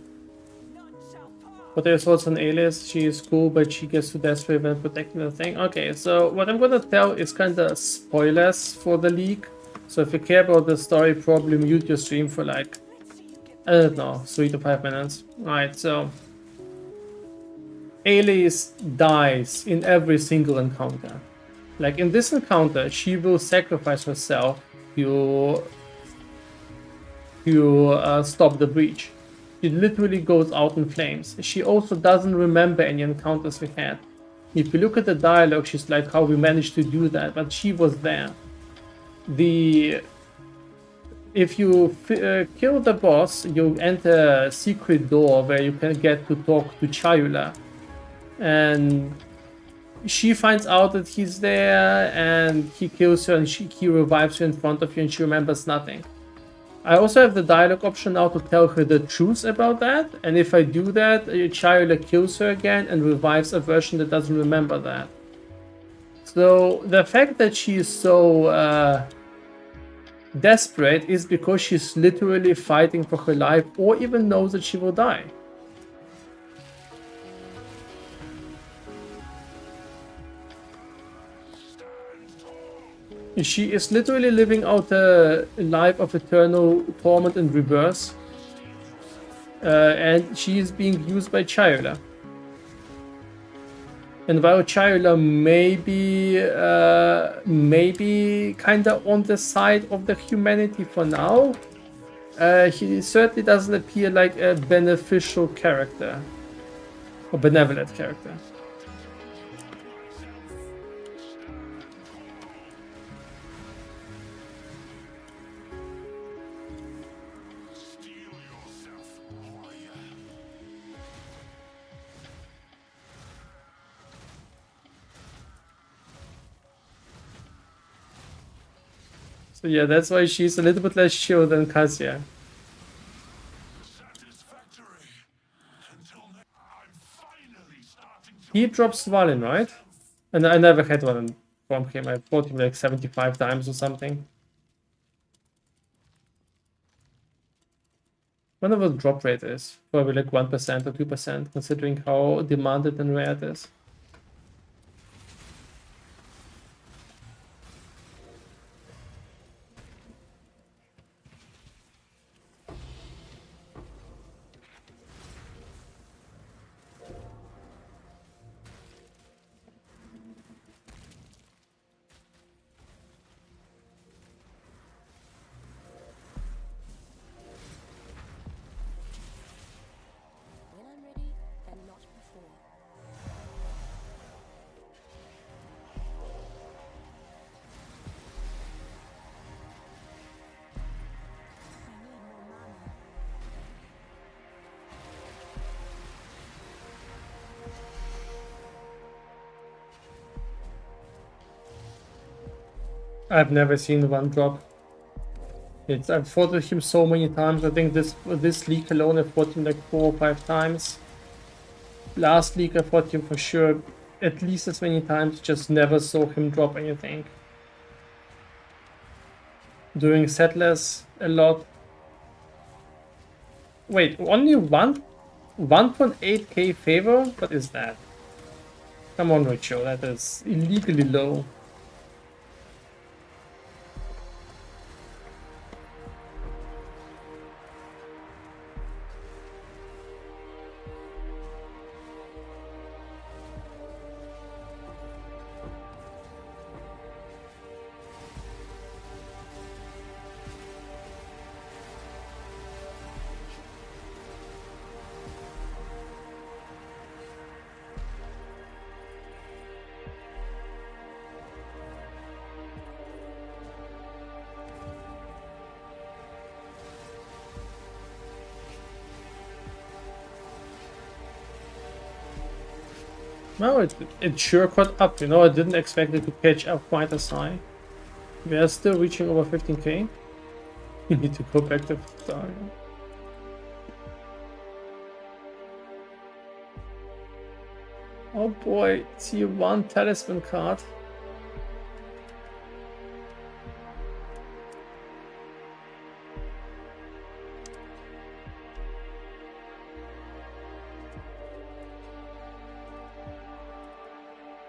But there's also an alias. She is cool, but she gets to desperate when protecting the thing. Okay, so what I'm gonna tell is kind of spoilers for the league. So if you care about the story, probably mute your stream for like, I don't know, 3 to 5 minutes. Right, so Alias dies in every single encounter. Like in this encounter, she will sacrifice herself to to stop the breach. She literally goes out in flames. She also doesn't remember any encounters we had. If you look at the dialogue, she's like, how we managed to do that, but she was there. If you kill the boss, you enter a secret door where you can get to talk to Chayula. And she finds out that he's there, and he kills her, and he revives her in front of you, and she remembers nothing. I also have the dialogue option now to tell her the truth about that, and if I do that, Chayula kills her again and revives a version that doesn't remember that. So the fact that she is so desperate is because she's literally fighting for her life, or even knows that she will die. She is literally living out a life of eternal torment and rebirth, and she is being used by Chayula. And while Chayula maybe kinda on the side of the humanity for now, he certainly doesn't appear like a beneficial character or benevolent character. So yeah, that's why she's a little bit less chill than Kasia. He drops Svalin, right? And I never had one from him. I fought him like 75 times or something. I wonder what drop rate is. Probably like 1% or 2%, considering how demanded and rare it is. When I'm ready and not before. I need more mana. I've never seen one drop. I've fought with him so many times. I think this league alone I fought him like 4 or 5 times. Last league I fought him for sure at least as many times, just never saw him drop anything. Doing Settlers a lot. Wait, only 1.8k favor? What is that? Come on, Ritual, that is illegally low. No, it sure caught up, you know, I didn't expect it to catch up quite as high. We are still reaching over 15k. We need to go back to the start. Oh boy, tier 1 talisman card.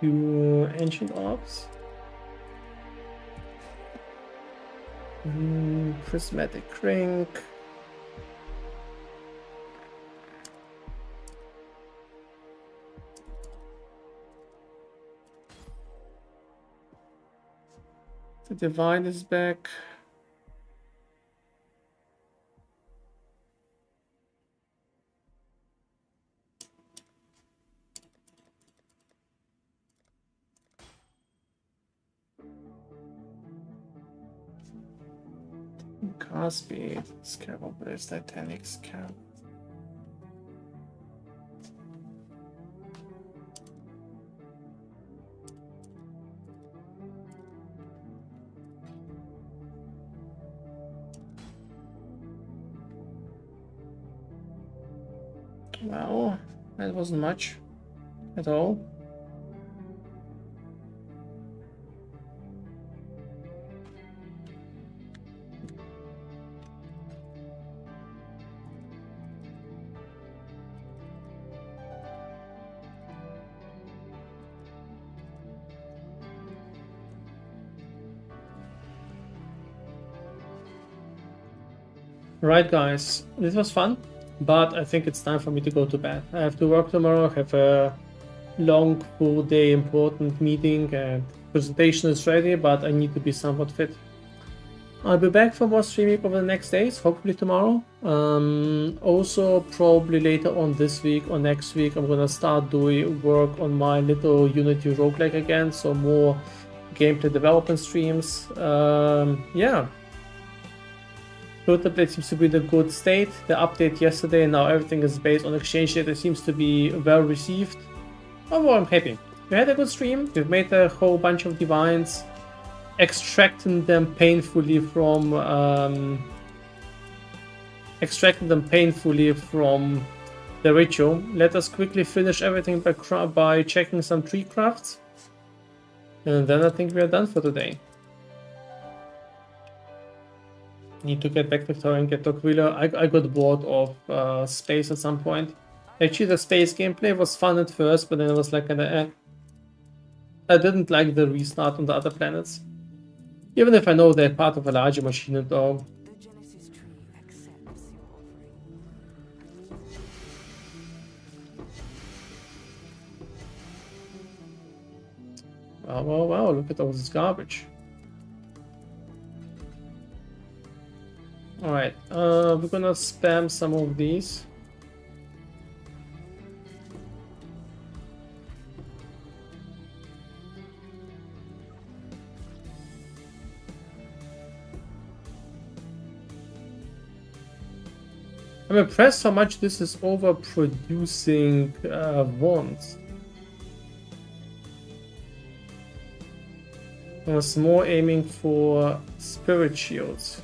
To ancient orbs. Prismatic Crink. The Divine is back. Fast speed, Scarab, Blaze, Titanic, Scarab. Well, that wasn't much at all. Right, guys, this was fun, but I think it's time for me to go to bed. I have to work tomorrow, I have a long, full day important meeting, and presentation is ready, but I need to be somewhat fit. I'll be back for more streaming over the next days, hopefully tomorrow. Also, probably later on this week or next week, I'm gonna start doing work on my little Unity roguelike again, so more gameplay development streams. Yeah. Protoplate seems to be in a good state. The update yesterday, now everything is based on exchange data, seems to be well received. Overall, I'm happy. We had a good stream. We've made a whole bunch of divines, extracting them painfully from the ritual. Let us quickly finish everything by checking some tree crafts, and then I think we are done for today. Need to get back to Victoria and get Aquila. I got bored of space at some point. Actually, the space gameplay was fun at first, but then it was like kinda I didn't like the restart on the other planets. Even if I know they're part of a larger machine and all. The Genesis tree accepts your offering. Wow, look at all this garbage. Alright, we're gonna spam some of these. I'm impressed how much this is overproducing wands. I was more aiming for spirit shields.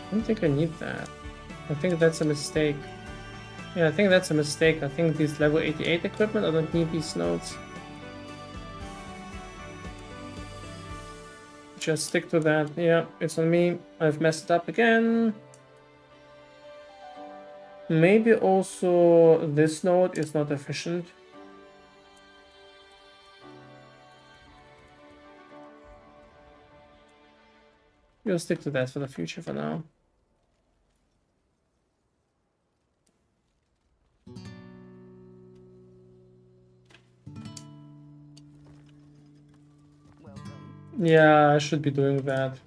I don't think I need that. I think that's a mistake. Yeah, I think that's a mistake. I think these level 88 equipment, I don't need these nodes. Just stick to that. Yeah, it's on me. I've messed it up again. Maybe also this node is not efficient. We'll stick to that for the future for now. Yeah, I should be doing that.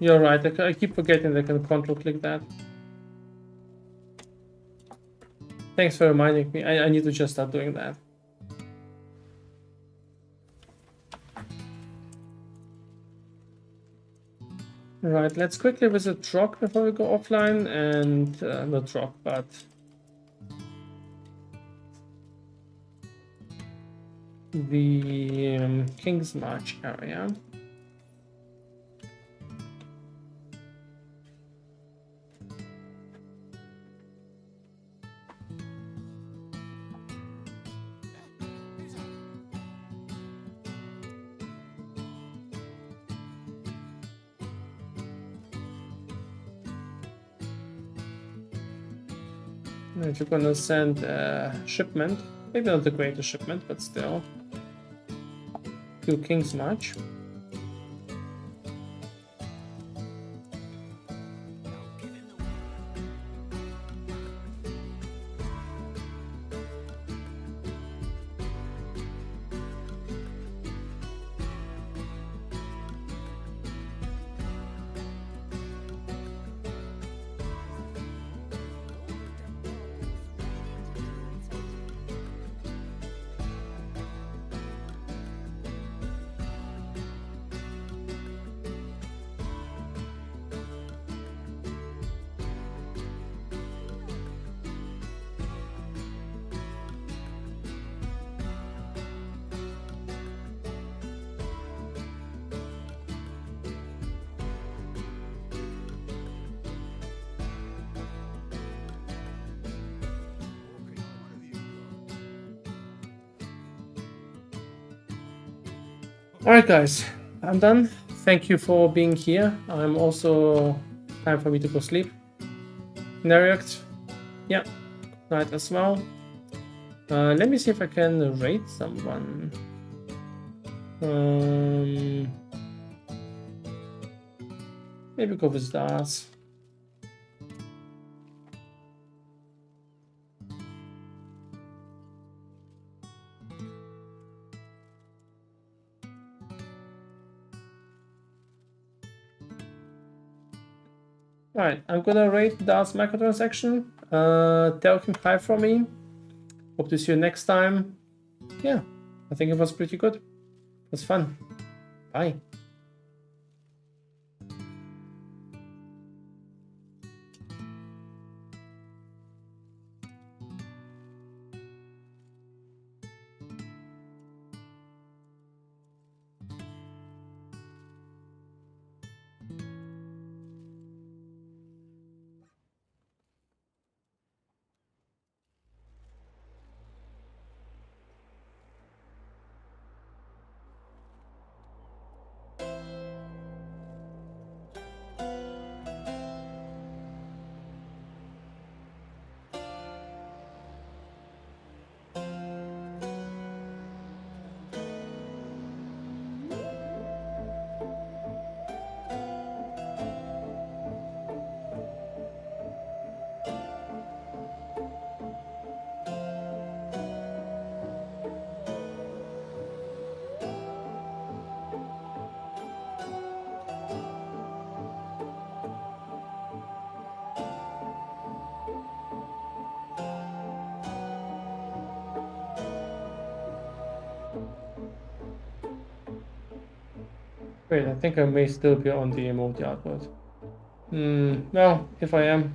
You're right, I keep forgetting that I can control click that. Thanks for reminding me. I need to just start doing that. Right, let's quickly visit Rock before we go offline, and not Rock, but the King's March area. And you're gonna send a shipment. Maybe not the greatest shipment, but still. To King's March. Alright guys, I'm done. Thank you for being here. I'm also time for me to go sleep. NeverSink, yeah, night as well. Let me see if I can raid someone. Maybe go with stars. Alright, I'm gonna rate Dar's microtransaction. Tell him hi from me. Hope to see you next time. Yeah, I think it was pretty good. It was fun. Bye. Wait, I think I may still be on the emote output. Well, if I am,